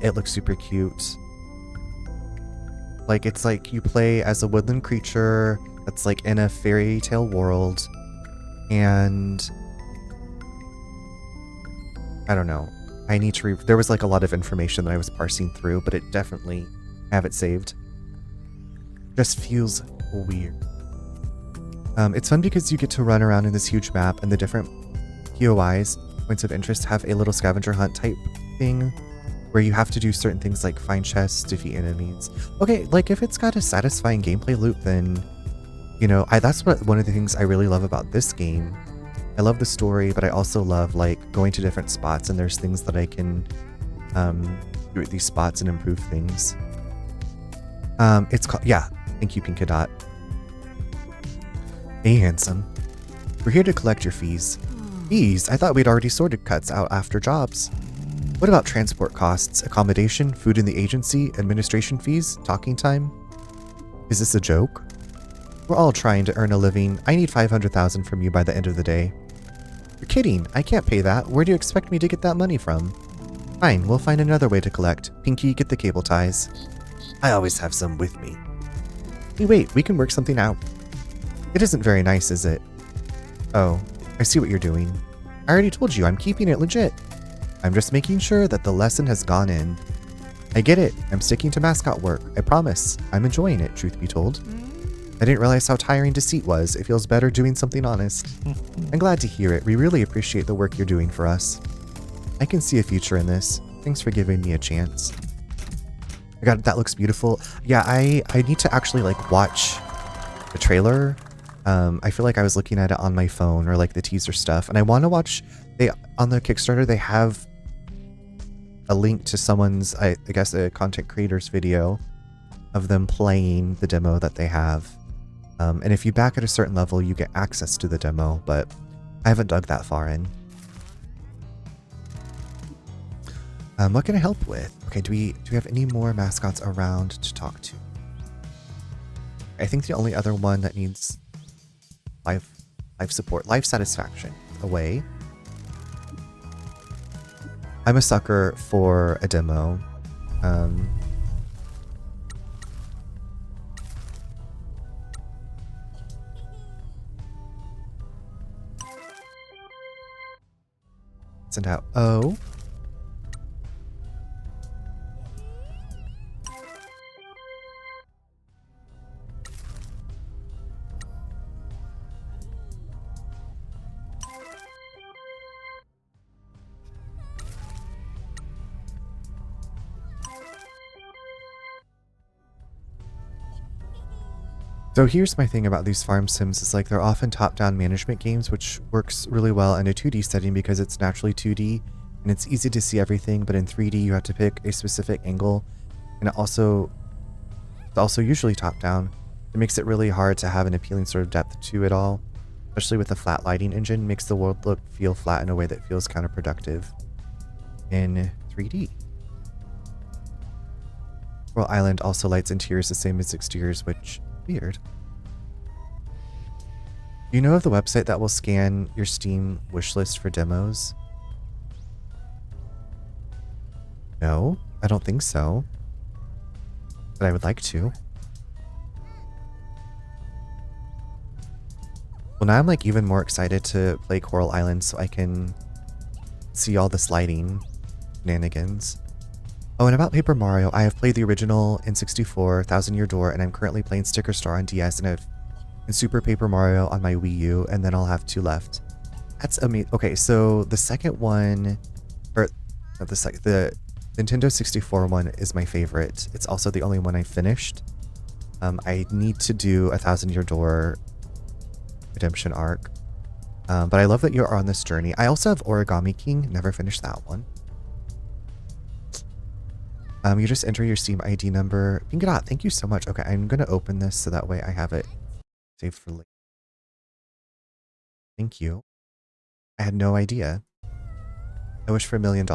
Speaker 1: It looks super cute. Like, it's like you play as a woodland creature that's like in a fairy tale world, and I don't know. I need to there was like a lot of information that I was parsing through, but it definitely, I have it saved. Just feels weird. It's fun because you get to run around in this huge map, and the different POIs, points of interest, have a little scavenger hunt type thing where you have to do certain things like find chests, defeat enemies. Okay, like if it's got a satisfying gameplay loop, then, you know, that's one of the things I really love about this game I love the story, but I also love like going to different spots and there's things that I can do at these spots and improve things. It's called, yeah, thank you, Pinka Dot. Hey, handsome. We're here to collect your fees. Fees? I thought we'd already sorted cuts out after jobs. What about transport costs, accommodation, food in the agency, administration fees, talking time? Is this a joke? We're all trying to earn a living. I need 500,000 from you by the end of the day. You're kidding. I can't pay that. Where do you expect me to get that money from? Fine, we'll find another way to collect. Pinky, get the cable ties. I always have some with me. Hey, wait, we can work something out. It isn't very nice, is it? Oh, I see what you're doing. I already told you I'm keeping it legit. I'm just making sure that the lesson has gone in. I get it. I'm sticking to mascot work. I promise. I'm enjoying it, truth be told. I didn't realize how tiring deceit was. It feels better doing something honest. I'm glad to hear it. We really appreciate the work you're doing for us. I can see a future in this. Thanks for giving me a chance. I got that looks beautiful. Yeah, I need to actually like watch the trailer. I feel like I was looking at it on my phone or like the teaser stuff, and I want to watch. They on the Kickstarter they have a link to someone's, I guess, a content creator's video of them playing the demo that they have. And if you back at a certain level, you get access to the demo, but I haven't dug that far in. What can I help with? Okay, do we have any more mascots around to talk to? I think the only other one that needs life support, life satisfaction away. I'm a sucker for a demo. Send out O. So here's my thing about these farm sims is like they're often top-down management games, which works really well in a 2D setting because it's naturally 2D and it's easy to see everything, but in 3D you have to pick a specific angle, and it's also usually top-down. It makes it really hard to have an appealing sort of depth to it all, especially with the flat lighting engine. Makes the world feel flat in a way that feels counterproductive in 3D. Coral Island also lights interiors the same as exteriors, which weird. Do you know of the website that will scan your Steam wishlist for demos? No, I don't think so. But I would like to. Well, now I'm like even more excited to play Coral Island so I can see all this lighting shenanigans. Oh, and about Paper Mario, I have played the original N64, Thousand Year Door, and I'm currently playing Sticker Star on DS and Super Paper Mario on my Wii U, and then I'll have 2 left. That's amazing. Okay, so the second one, or not the Nintendo 64 one is my favorite. It's also the only one I finished. I need to do a Thousand Year Door redemption arc, but I love that you are on this journey. I also have Origami King, never finished that one. You just enter your Steam ID number. Pingadot, thank you so much. Okay, I'm going to open this so that way I have it saved for later. Thank you. I had no idea. I wish for $1 million.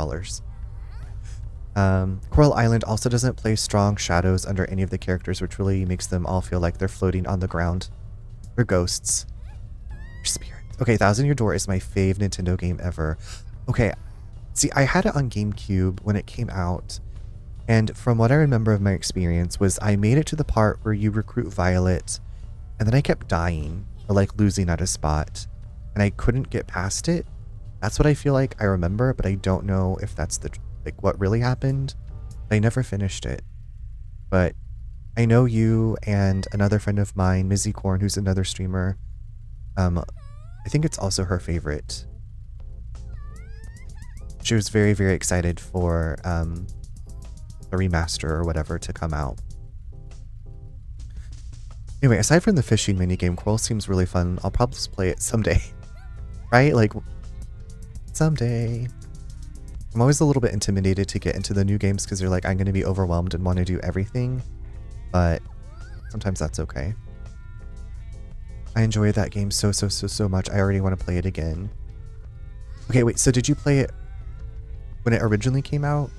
Speaker 1: Coral Island also doesn't place strong shadows under any of the characters, which really makes them all feel like they're floating on the ground. They're ghosts. They're spirits. Okay, Thousand Year Door is my fave Nintendo game ever. Okay, see, I had it on GameCube when it came out. And from what I remember of my experience was I made it to the part where you recruit Violet, and then I kept dying or like losing at a spot, and I couldn't get past it. That's what I feel like I remember, but I don't know if that's the like what really happened. I never finished it. But I know you and another friend of mine, Mizzy Korn, who's another streamer, I think it's also her favorite. She was very, very excited for a remaster or whatever to come out. Anyway, aside from the fishing minigame, Coral seems really fun. I'll probably play it someday. Right? Like, someday. I'm always a little bit intimidated to get into the new games because they're like, I'm going to be overwhelmed and want to do everything. But sometimes that's okay. I enjoyed that game so much. I already want to play it again. Okay, wait, so did you play it when it originally came out?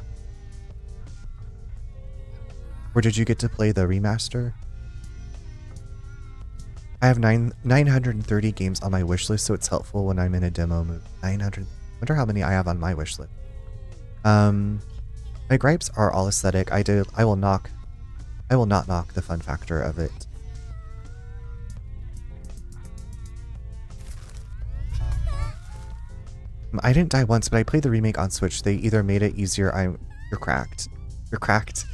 Speaker 1: Or did you get to play the remaster? I have 930 games on my wish list, so it's helpful when I'm in a demo mode. 900. Wonder how many I have on my wish list. My gripes are all aesthetic. I will not knock the fun factor of it. I didn't die once, but I played the remake on Switch. They either made it easier. You're cracked. You're cracked.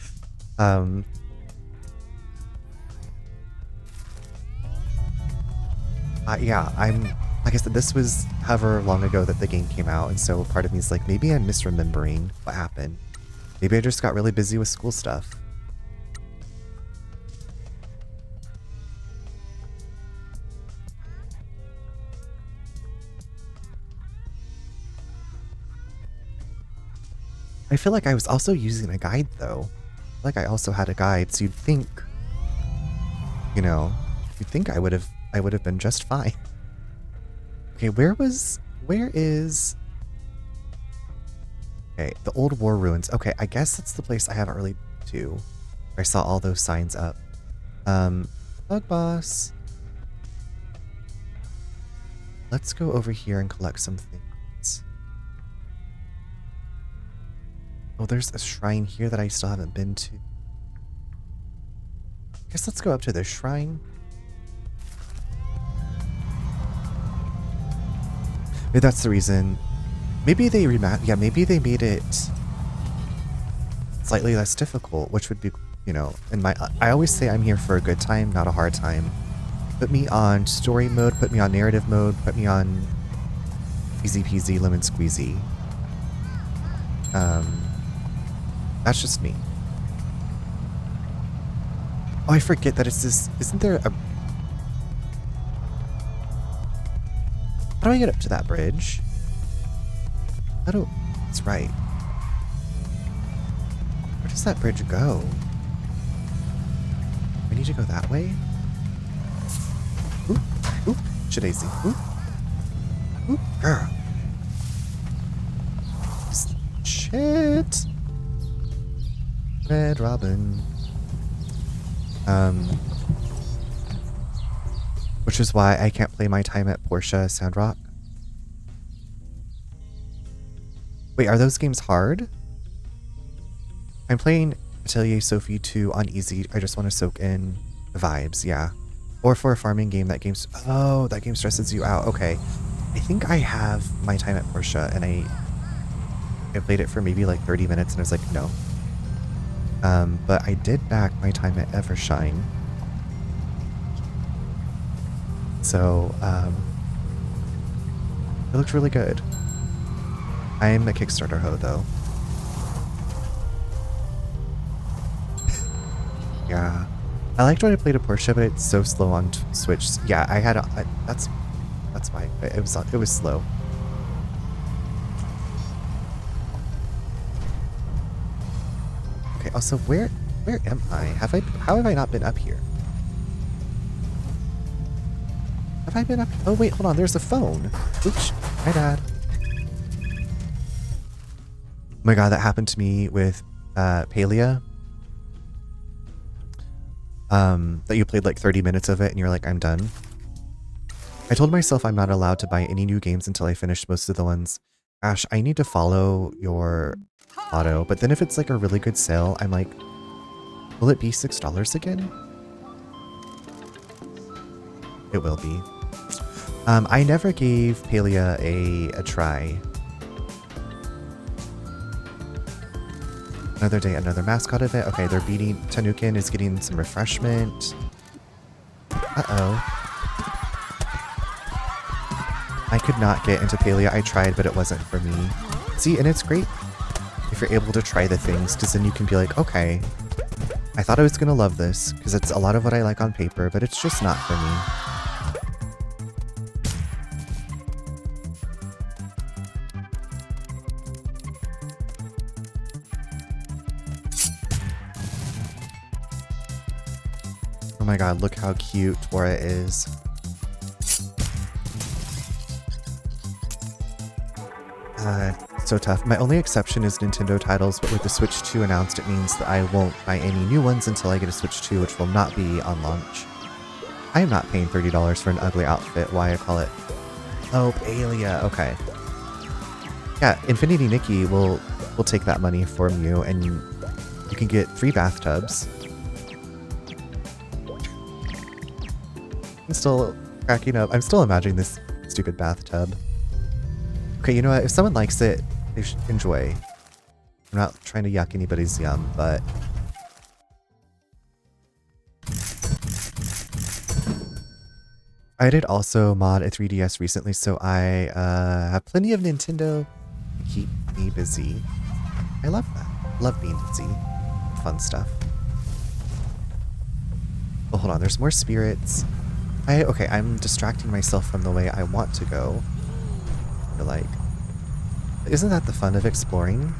Speaker 1: Yeah, like I said, this was however long ago that the game came out, and so part of me is like, maybe I'm misremembering what happened. Maybe I just got really busy with school stuff. I feel like I was also using a guide though. Like I also had a guide, so you'd think, you know, I would have been just fine. Okay, where is... Okay, the old war ruins. Okay, I guess that's the place I haven't really been to. I saw all those signs up. Bug boss. Let's go over here and collect some things. Oh, there's a shrine here that I still haven't been to. I guess let's go up to the shrine. Maybe that's the reason. Maybe they maybe they made it slightly less difficult, which would be, you know, I always say I'm here for a good time, not a hard time. Put me on story mode, put me on narrative mode, put me on easy peasy lemon squeezy. That's just me. Oh, I forget that it's this. Isn't there a... How do I get up to that bridge? That's right. Where does that bridge go? I need to go that way? Oop, oop, Shadaisy. Oop. Oop, girl. Shit. Red Robin. Which is why I can't play my time at Portia Sandrock. Wait, are those games hard? I'm playing Atelier Sophie 2 on easy. I just want to soak in the vibes, yeah. Or for a farming game, that game stresses you out. Okay. I think I have my time at Portia, and I played it for maybe like 30 minutes, and I was like, no. But I did back my time at Evershine. So, it looked really good. I'm a Kickstarter hoe, though. Yeah. I liked when I played a Portia, but it's so slow on Switch. Yeah, I had that's why. It was slow. Okay, also, where am I? How have I not been up here? Have I been up? Oh, wait, hold on. There's a phone. Oops. My bad. Oh my god, that happened to me with Palia. That you played like 30 minutes of it and you're like, I'm done. I told myself I'm not allowed to buy any new games until I finish most of the ones. Ash, I need to follow your motto, but then if it's like a really good sale, I'm like, will it be $6 again? It will be. I never gave Palia a try. Another day, another mascot event. Okay, they're beating... Tanukin is getting some refreshment. Uh-oh. I could not get into Palia. I tried, but it wasn't for me. See, and it's great if you're able to try the things, because then you can be like, okay, I thought I was going to love this, because it's a lot of what I like on paper, but it's just not for me. my god, look how cute Dora is. So tough. My only exception is Nintendo titles, but with the Switch 2 announced, it means that I won't buy any new ones until I get a Switch 2, which will not be on launch. I am not paying $30 for an ugly outfit. Why I call it... Oh, Aelia. Okay. Yeah, Infinity Nikki will take that money from you, and you can get 3 bathtubs. I'm still cracking up. I'm still imagining this stupid bathtub. Okay, you know what? If someone likes it, they should enjoy. I'm not trying to yuck anybody's yum, but... I did also mod a 3DS recently, so I have plenty of Nintendo to keep me busy. I love that. Love being busy. Fun stuff. Oh, hold on. There's more spirits. Okay, I'm distracting myself from the way I want to go. Like, isn't that the fun of exploring?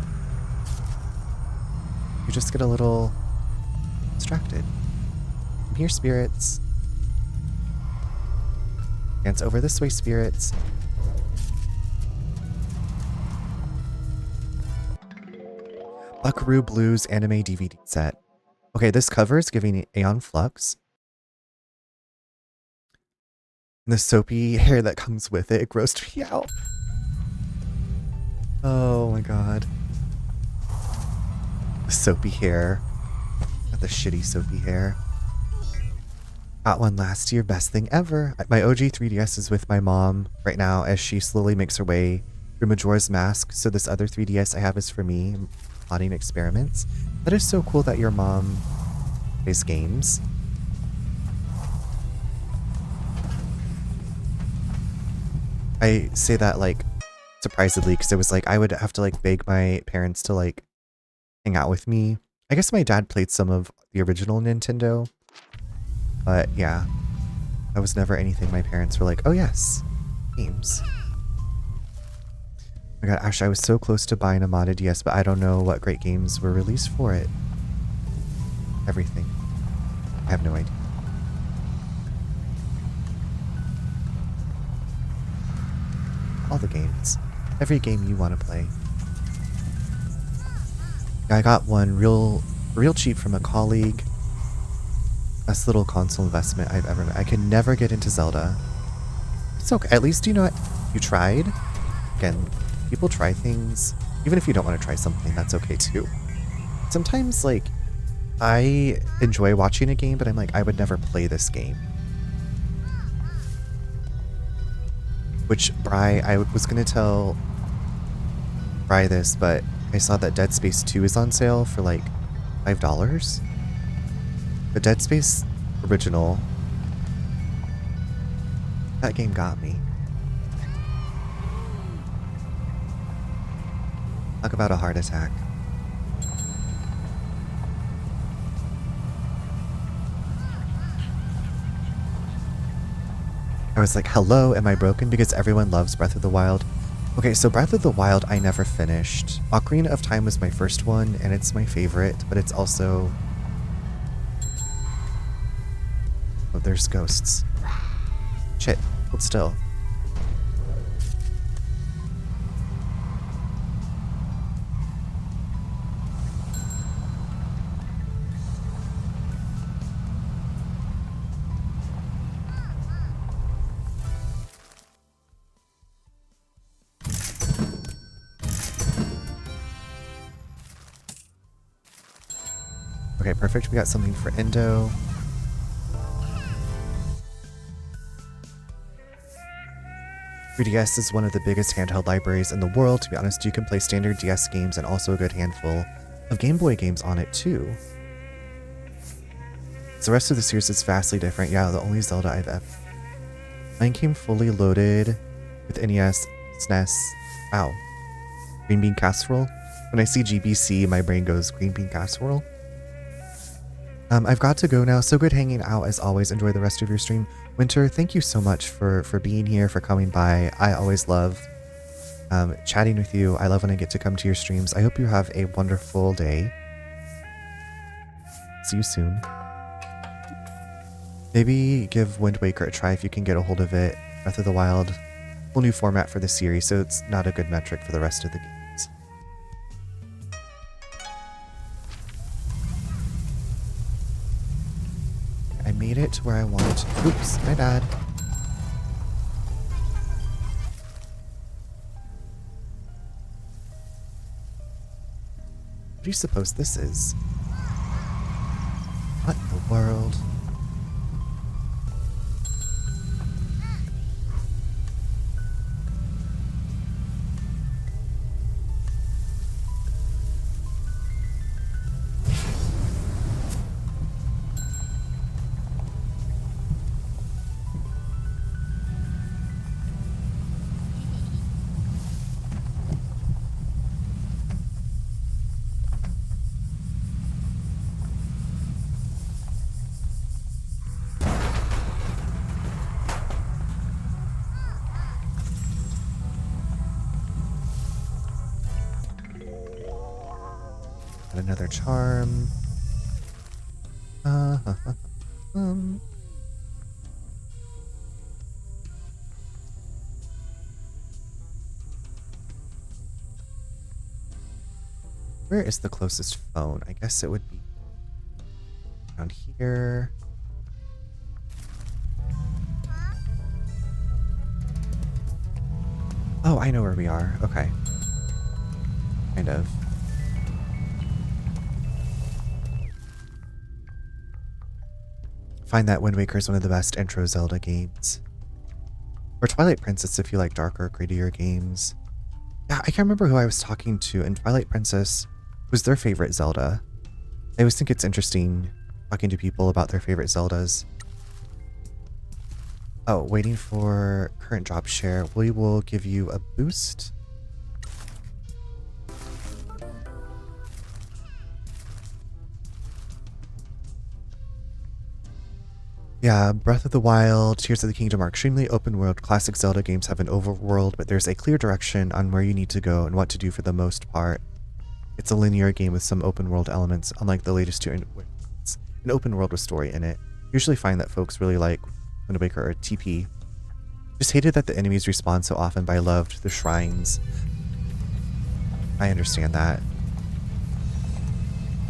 Speaker 1: You just get a little distracted. Come here, spirits. Dance over this way, spirits. Buckaroo Blues anime DVD set. Okay, this cover is giving Aeon Flux. And the soapy hair that comes with it grossed me out. Oh my god. The soapy hair. Not the shitty soapy hair. Got one last year, best thing ever. My OG 3DS is with my mom right now as she slowly makes her way through Majora's Mask, so this other 3DS I have is for me, plotting experiments. That is so cool that your mom plays games. I say that like surprisedly because it was like I would have to like beg my parents to like hang out with me. I guess my dad played some of the original Nintendo, but yeah, that was never anything my parents were like, oh yes, games. Oh my god, actually I was so close to buying a modded DS, but I don't know what great games were released for it. Everything. I have no idea. All the games. Every game you want to play. I got one real cheap from a colleague. Best little console investment I've ever made. I could never get into Zelda. It's okay. At least you know what? You tried. Again, people try things. Even if you don't want to try something, that's okay too. Sometimes, like, I enjoy watching a game, but I'm like, I would never play this game. Which, Bri, I was going to tell Bri this, but I saw that Dead Space 2 is on sale for like $5. The Dead Space original, that game got me. Talk about a heart attack. I was like, hello, am I broken? Because everyone loves Breath of the Wild. Okay, so Breath of the Wild I never finished. Ocarina of Time was my first one, and it's my favorite, but it's also... Oh, there's ghosts. Shit, hold still. Okay, perfect. We got something for Endo. DS is one of the biggest handheld libraries in the world. To be honest, you can play standard DS games and also a good handful of Game Boy games on it too. So the rest of the series is vastly different. Yeah, the only Zelda I've ever... Mine came fully loaded with NES, SNES. Wow. Green bean casserole? When I see GBC, my brain goes green bean casserole. I've got to go now. So good hanging out as always. Enjoy the rest of your stream. Winter, thank you so much for being here, for coming by. I always love chatting with you. I love when I get to come to your streams. I hope you have a wonderful day. See you soon. Maybe give Wind Waker a try if you can get a hold of it. Breath of the Wild, whole new format for the series, so it's not a good metric for the rest of the games. I made it to where I want. Oops, my bad. What do you suppose this is? What in the world? Another charm. Where is the closest phone? I guess it would be around here. Oh, I know where we are. Okay. Kind of. Find that Wind Waker is one of the best intro Zelda games. Or Twilight Princess if you like darker, grittier games. Yeah, I can't remember who I was talking to, and Twilight Princess was their favorite Zelda. I always think it's interesting talking to people about their favorite Zeldas. Oh, waiting for current drop share. We will give you a boost. Yeah, Breath of the Wild, Tears of the Kingdom are extremely open world. Classic Zelda games have an overworld, but there's a clear direction on where you need to go and what to do for the most part. It's a linear game with some open world elements, unlike the latest two. It's an open world with story in it. Usually find that folks really like Wind Waker or TP. Just hated that the enemies respawn so often, but I loved the shrines. I understand that.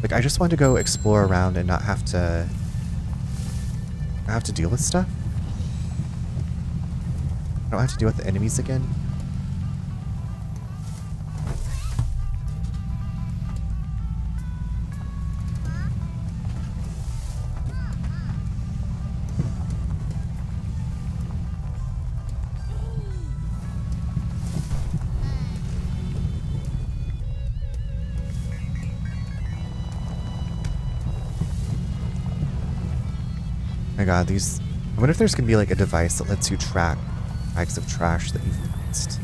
Speaker 1: Like, I just want to go explore around and not have to deal with stuff. I don't have to deal with the enemies again. My god, these... I wonder if there's gonna be like a device that lets you track bags of trash that you've missed.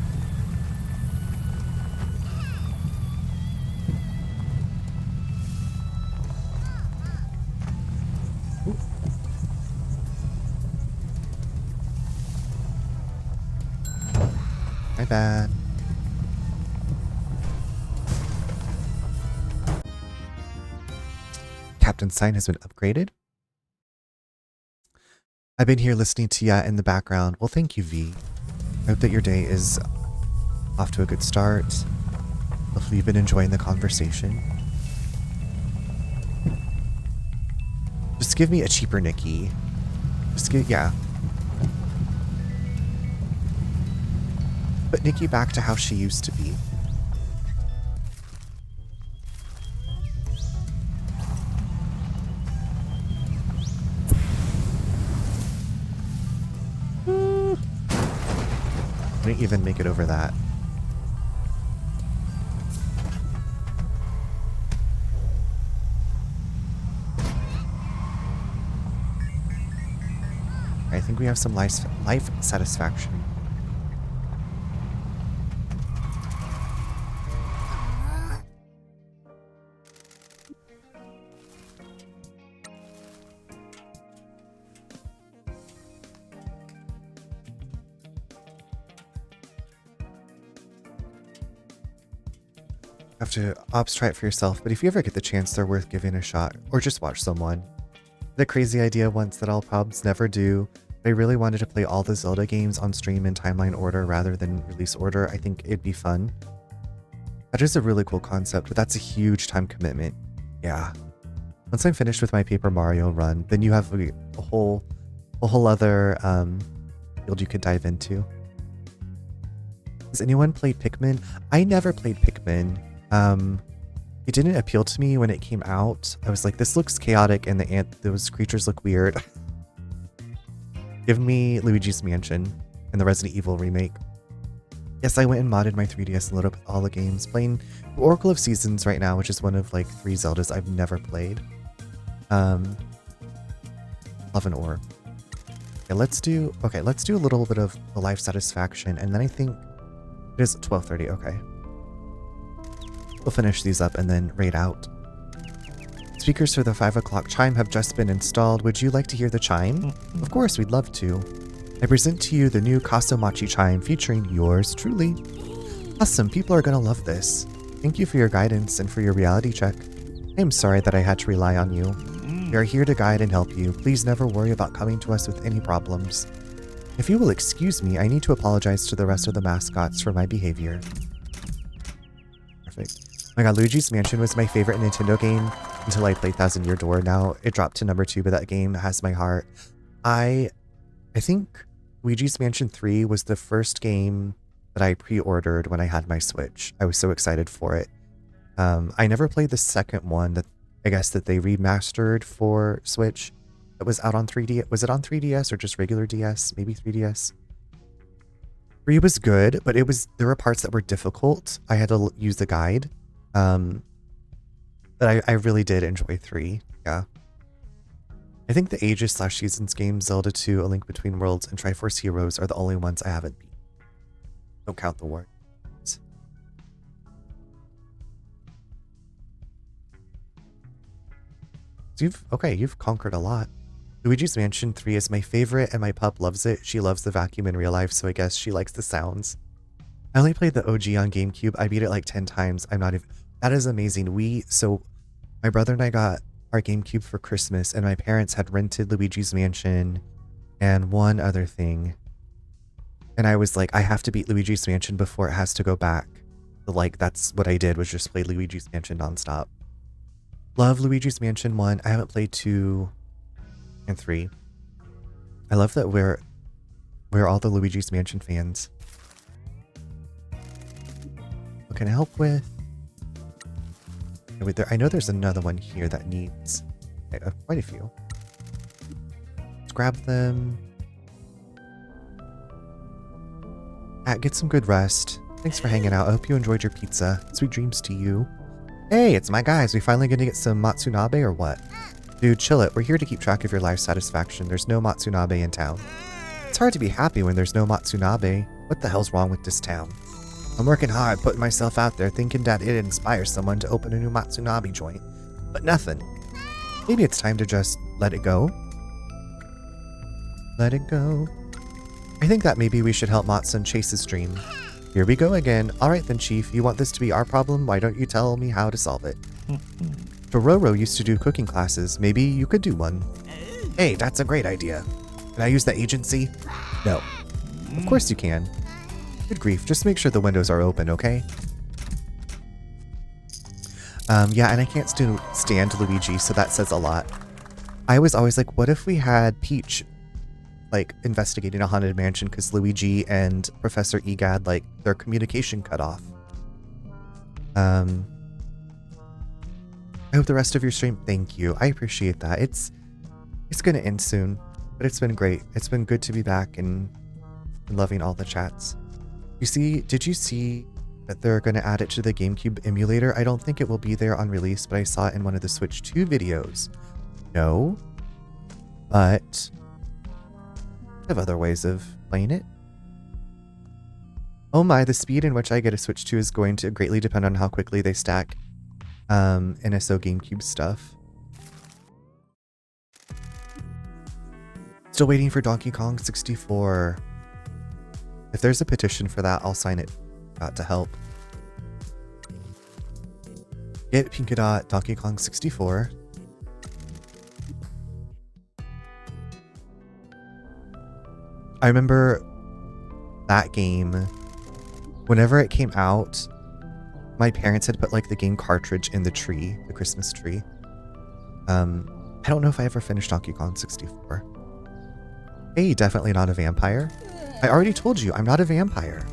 Speaker 1: Ooh. My bad. Captain's sign has been upgraded. I've been here listening to ya in the background. Well, thank you, V. I hope that your day is off to a good start. Hopefully you've been enjoying the conversation. Just give me a cheaper Nikki. Just give, yeah. Put Nikki back to how she used to be. I didn't even make it over that. I think we have some life satisfaction. Have to ops try it for yourself, but if you ever get the chance, they're worth giving a shot, or just watch someone. The crazy idea once that I'll probs never do. But I really wanted to play all the Zelda games on stream in timeline order rather than release order. I think it'd be fun. That is a really cool concept, but that's a huge time commitment. Yeah. Once I'm finished with my Paper Mario run, then you have a whole other field you could dive into. Has anyone played Pikmin? I never played Pikmin. It didn't appeal to me when it came out. I was like, this looks chaotic and those creatures look weird. Give me Luigi's Mansion and the Resident Evil remake. Yes, I went and modded my 3DS and loaded up all the games. Playing Oracle of Seasons right now, which is one of like 3 Zeldas I've never played. Love an Ore. Okay, let's do a little bit of the life satisfaction, and then I think it is 12:30. Okay. We'll finish these up and then raid out. Speakers for the 5 o'clock chime have just been installed. Would you like to hear the chime? Of course, we'd love to. I present to you the new Kaso-Machi chime featuring yours truly. Awesome, people are gonna love this. Thank you for your guidance and for your reality check. I am sorry that I had to rely on you. We are here to guide and help you. Please never worry about coming to us with any problems. If you will excuse me, I need to apologize to the rest of the mascots for my behavior. Perfect. Oh my god, Luigi's Mansion was my favorite Nintendo game until I played Thousand Year Door. Now it dropped to number 2, but that game has my heart. I think Luigi's Mansion 3 was the first game that I pre-ordered when I had my Switch. I was so excited for it. I never played the second one that I guess that they remastered for Switch. It was out on 3D. Was it on 3DS or just regular DS? Maybe 3DS. 3 was good, but there were parts that were difficult. I had to use the guide. But I really did enjoy 3. Yeah. I think the Ages/Seasons games, Zelda 2, A Link Between Worlds, and Triforce Heroes are the only ones I haven't beat. Don't count the war. So you've conquered a lot. Luigi's Mansion 3 is my favorite and my pup loves it. She loves the vacuum in real life, so I guess she likes the sounds. I only played the OG on GameCube. I beat it like 10 times. That is amazing. So my brother and I got our GameCube for Christmas, and my parents had rented Luigi's Mansion and one other thing. And I was like, I have to beat Luigi's Mansion before it has to go back. So like, that's what I did, was just play Luigi's Mansion nonstop. Love Luigi's Mansion 1. I haven't played 2 and 3. I love that we're all the Luigi's Mansion fans. What can I help with? Wait, I know there's another one here that needs quite a few. Let's grab them. Get some good rest. Thanks for hanging out. I hope you enjoyed your pizza. Sweet dreams to you. Hey, it's my guys. We finally gonna get some Matsunabe or what? Dude, chill it. We're here to keep track of your life satisfaction. There's no Matsunabe in town. It's hard to be happy when there's no Matsunabe. What the hell's wrong with this town? I'm working hard, putting myself out there, thinking that it inspires someone to open a new Matsunabe joint. But nothing. Maybe it's time to just let it go? Let it go. I think that maybe we should help Matsun chase his dream. Here we go again. Alright then, Chief. You want this to be our problem? Why don't you tell me how to solve it? Dororo used to do cooking classes. Maybe you could do one. Hey, that's a great idea. Can I use the agency? No. Of course you can. Good grief, just make sure the windows are open, okay? Yeah, and I can't stand Luigi, so that says a lot. I was always like, what if we had Peach, like, investigating a haunted mansion because Luigi and Professor Egad, like, their communication cut off. I hope the rest of your stream... Thank you, I appreciate that. It's gonna end soon, but it's been great. It's been good to be back and loving all the chats. Did you see that they're going to add it to the GameCube emulator? I don't think it will be there on release, but I saw it in one of the Switch 2 videos. No, but I have other ways of playing it. Oh my, the speed in which I get a Switch 2 is going to greatly depend on how quickly they stack NSO GameCube stuff. Still waiting for Donkey Kong 64. If there's a petition for that, I'll sign it to help. Get Pinkadot Donkey Kong 64. I remember that game, whenever it came out, my parents had put like the game cartridge in the tree, the Christmas tree. I don't know if I ever finished Donkey Kong 64. Hey, definitely not a vampire. I already told you, I'm not a vampire.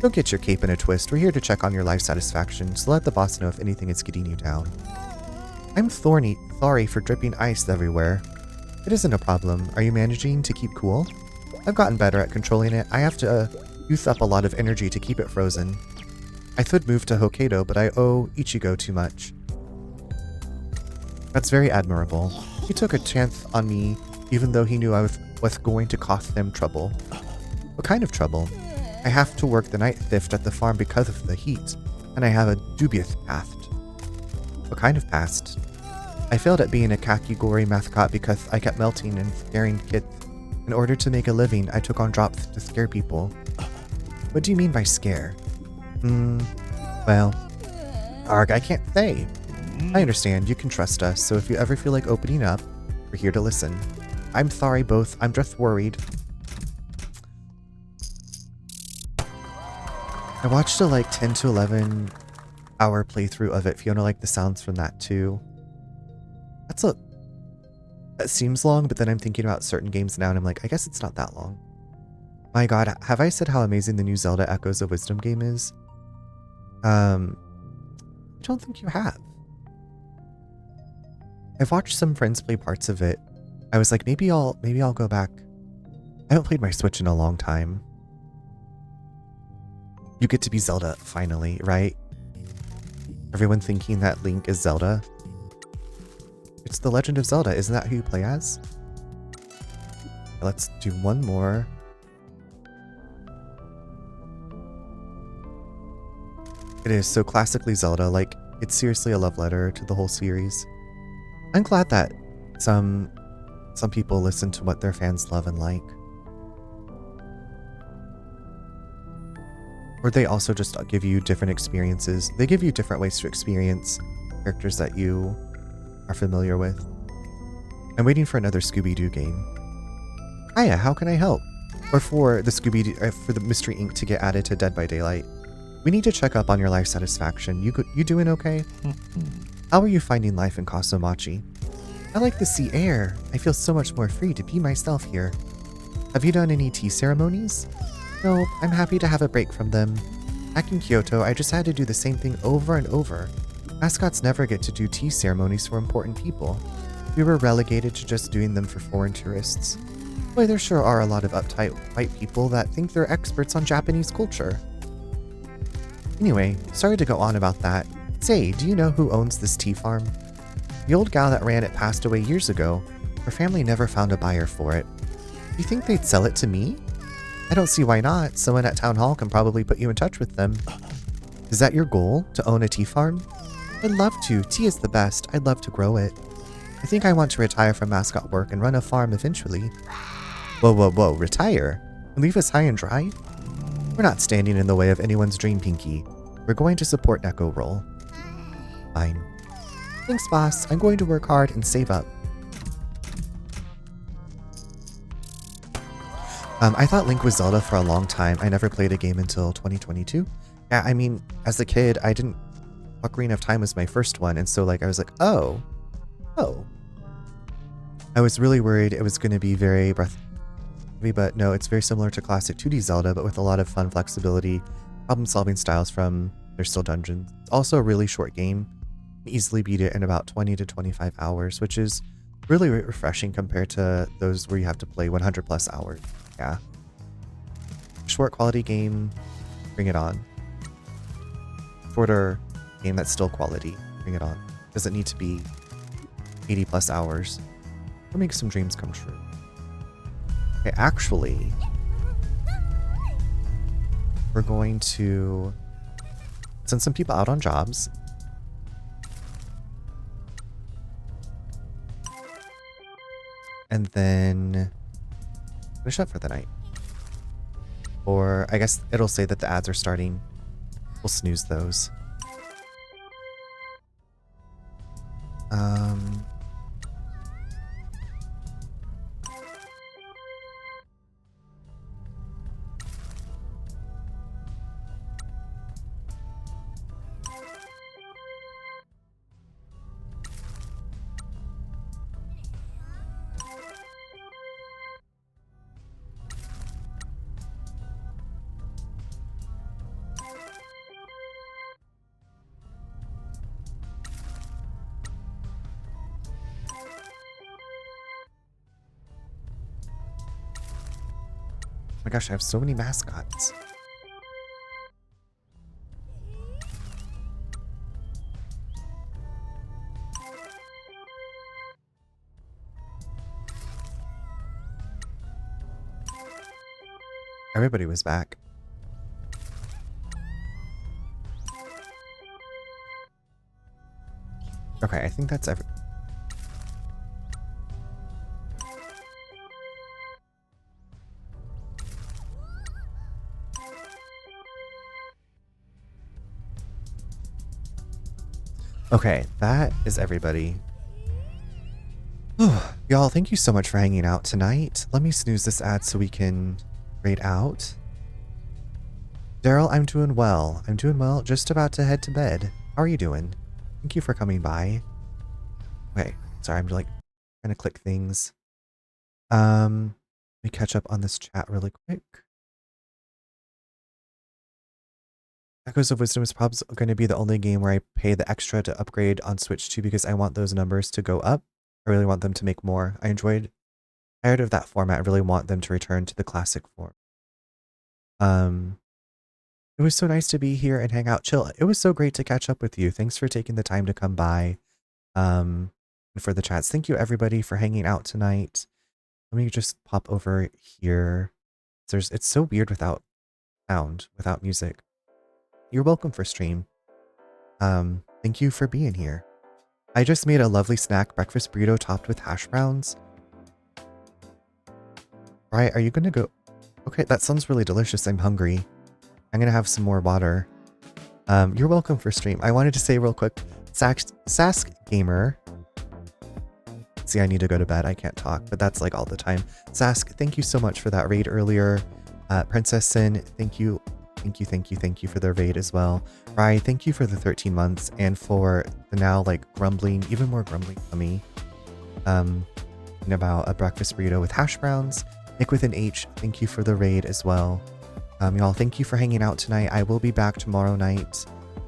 Speaker 1: Don't get your cape in a twist. We're here to check on your life satisfaction, so let the boss know if anything is getting you down. I'm sorry for dripping ice everywhere. It isn't a problem. Are you managing to keep cool? I've gotten better at controlling it. I have to use up a lot of energy to keep it frozen. I could move to Hokkaido, but I owe Ichigo too much. That's very admirable. He took a chance on me, even though he knew I was going to cost them trouble. What kind of trouble? I have to work the night shift at the farm because of the heat, and I have a dubious past. What kind of past? I failed at being a Kakigori mascot because I kept melting and scaring kids. In order to make a living, I took on drops to scare people. What do you mean by scare? Well, Arg, I can't say. I understand, you can trust us, so if you ever feel like opening up, we're here to listen. I'm sorry both, I'm just worried. I watched a like 10 to 11 hour playthrough of it. Fiona liked the sounds from that too. That seems long, but then I'm thinking about certain games now and I'm like, I guess it's not that long. My god, have I said how amazing the new Zelda Echoes of Wisdom game is? I don't think you have. I've watched some friends play parts of it. I was like, maybe I'll go back. I haven't played my Switch in a long time. You get to be Zelda finally, right? Everyone thinking that Link is Zelda. It's The Legend of Zelda, isn't that who you play as? Let's do one more. It is so classically Zelda, like it's seriously a love letter to the whole series. I'm glad that some people listen to what their fans love and like. Or they also just give you different experiences. They give you different ways to experience characters that you are familiar with. I'm waiting for another Scooby-Doo game. Hiya, how can I help? Or for the for the Mystery Inc. to get added to Dead by Daylight. We need to check up on your life satisfaction. You doing okay? How are you finding life in Kaso-Machi? I like the sea air. I feel so much more free to be myself here. Have you done any tea ceremonies? No, I'm happy to have a break from them. Back in Kyoto, I just had to do the same thing over and over. Mascots never get to do tea ceremonies for important people. We were relegated to just doing them for foreign tourists. Boy, there sure are a lot of uptight white people that think they're experts on Japanese culture. Anyway, sorry to go on about that. Say, do you know who owns this tea farm? The old gal that ran it passed away years ago. Her family never found a buyer for it. Do you think they'd sell it to me? I don't see why not. Someone at Town Hall can probably put you in touch with them. Is that your goal, to own a tea farm? I'd love to. Tea is the best. I'd love to grow it. I think I want to retire from mascot work and run a farm eventually. Whoa, retire? And leave us high and dry? We're not standing in the way of anyone's dream, Pinky. We're going to support Neko Roll. Fine. Thanks, boss. I'm going to work hard and save up. I thought Link was Zelda for a long time. I never played a game until 2022. Yeah, I mean, as a kid, Ocarina of Time was my first one, and so I was like, oh. I was really worried it was going to be very breathtaking, but no, it's very similar to classic 2D Zelda, but with a lot of fun flexibility, problem-solving styles from There's Still Dungeons. It's also a really short game. You can easily beat it in about 20 to 25 hours, which is really refreshing compared to those where you have to play 100 plus hours. Yeah. Short quality game, bring it on. Shorter game that's still quality, bring it on. Doesn't need to be 80 plus hours. Or make some dreams come true. Okay, actually, we're going to send some people out on jobs. And then finish up for the night. Or I guess it'll say that the ads are starting. We'll snooze those. my gosh, I have so many mascots. Everybody was back. Okay, I think that's every... Okay, that is everybody. Y'all, thank you so much for hanging out tonight. Let me snooze this ad so we can raid out. Daryl, I'm doing well. I'm doing well. Just about to head to bed. How are you doing? Thank you for coming by. Okay, sorry, I'm like trying to click things. Let me catch up on this chat really quick. Echoes of Wisdom is probably going to be the only game where I pay the extra to upgrade on Switch 2 because I want those numbers to go up. I really want them to make more. Tired of that format. I really want them to return to the classic form. It was so nice to be here and hang out, chill. It was so great to catch up with you. Thanks for taking the time to come by. And for the chats. Thank you everybody for hanging out tonight. Let me just pop over here. It's so weird without sound, without music. You're welcome for stream. Thank you for being here. I just made a lovely snack breakfast burrito topped with hash browns. Right, are you gonna go? Okay, that sounds really delicious. I'm hungry. I'm gonna have some more water. You're welcome for stream. I wanted to say real quick, Sask Gamer. See, I need to go to bed. I can't talk, but that's like all the time. Sask, thank you so much for that raid earlier. Princess Sin, thank you for the raid as well. Rai, thank you for the 13 months and for the now like grumbling, even more grumbling tummy. About a breakfast burrito with hash browns. Nick with an H, thank you for the raid as well. Y'all, thank you for hanging out tonight. I will be back tomorrow night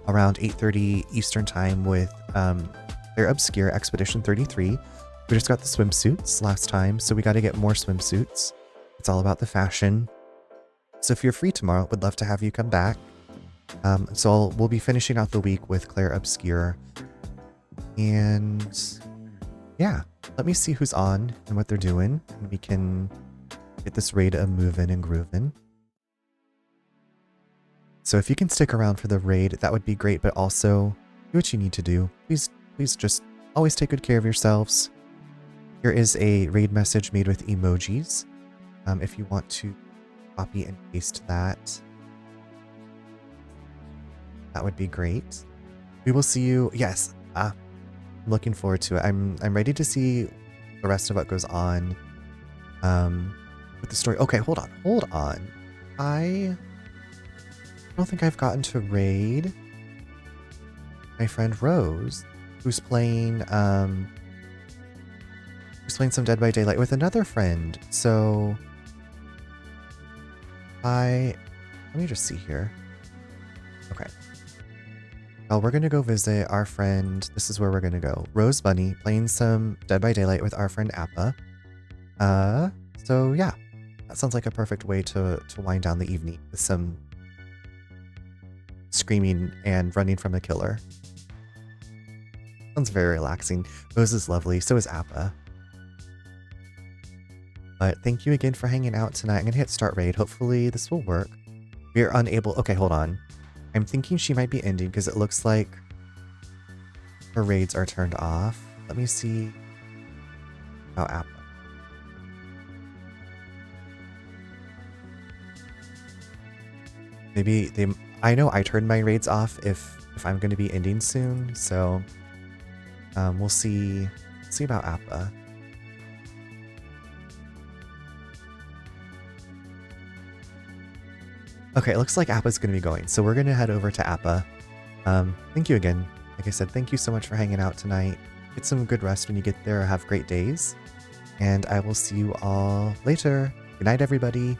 Speaker 1: around 8:30 Eastern time with their Obscure Expedition 33. We just got the swimsuits last time, so we got to get more swimsuits. It's all about the fashion. So if you're free tomorrow, would love to have you come back. We'll be finishing out the week with Claire Obscure. And yeah, let me see who's on and what they're doing. And we can get this raid a moving and grooving. So if you can stick around for the raid, that would be great, but also do what you need to do. Please just always take good care of yourselves. Here is a raid message made with emojis. If you want to copy and paste that, that would be great. We will see you. Yes, I'm looking forward to it. I'm ready to see the rest of what goes on with the story. Okay, hold on. I don't think I've gotten to raid my friend Rose, who's playing some Dead by Daylight with another friend. So let me just see here. Okay. Well, we're gonna go visit our friend. This is where we're gonna go. Rose Bunny playing some Dead by Daylight with our friend Appa. So yeah, that sounds like a perfect way to wind down the evening with some screaming and running from a killer. Sounds very relaxing. Rose is lovely. So is Appa. But thank you again for hanging out tonight. I'm gonna hit start raid. Hopefully this will work. We're unable. Okay, hold on. I'm thinking she might be ending because it looks like her raids are turned off. Let me see. Oh, Appa. Maybe they. I know I turned my raids off if I'm going to be ending soon. So we'll see. See about Appa. Okay, it looks like Appa's going to be going, so we're going to head over to Appa. Thank you again. Like I said, thank you so much for hanging out tonight. Get some good rest when you get there. Have great days. And I will see you all later. Good night, everybody.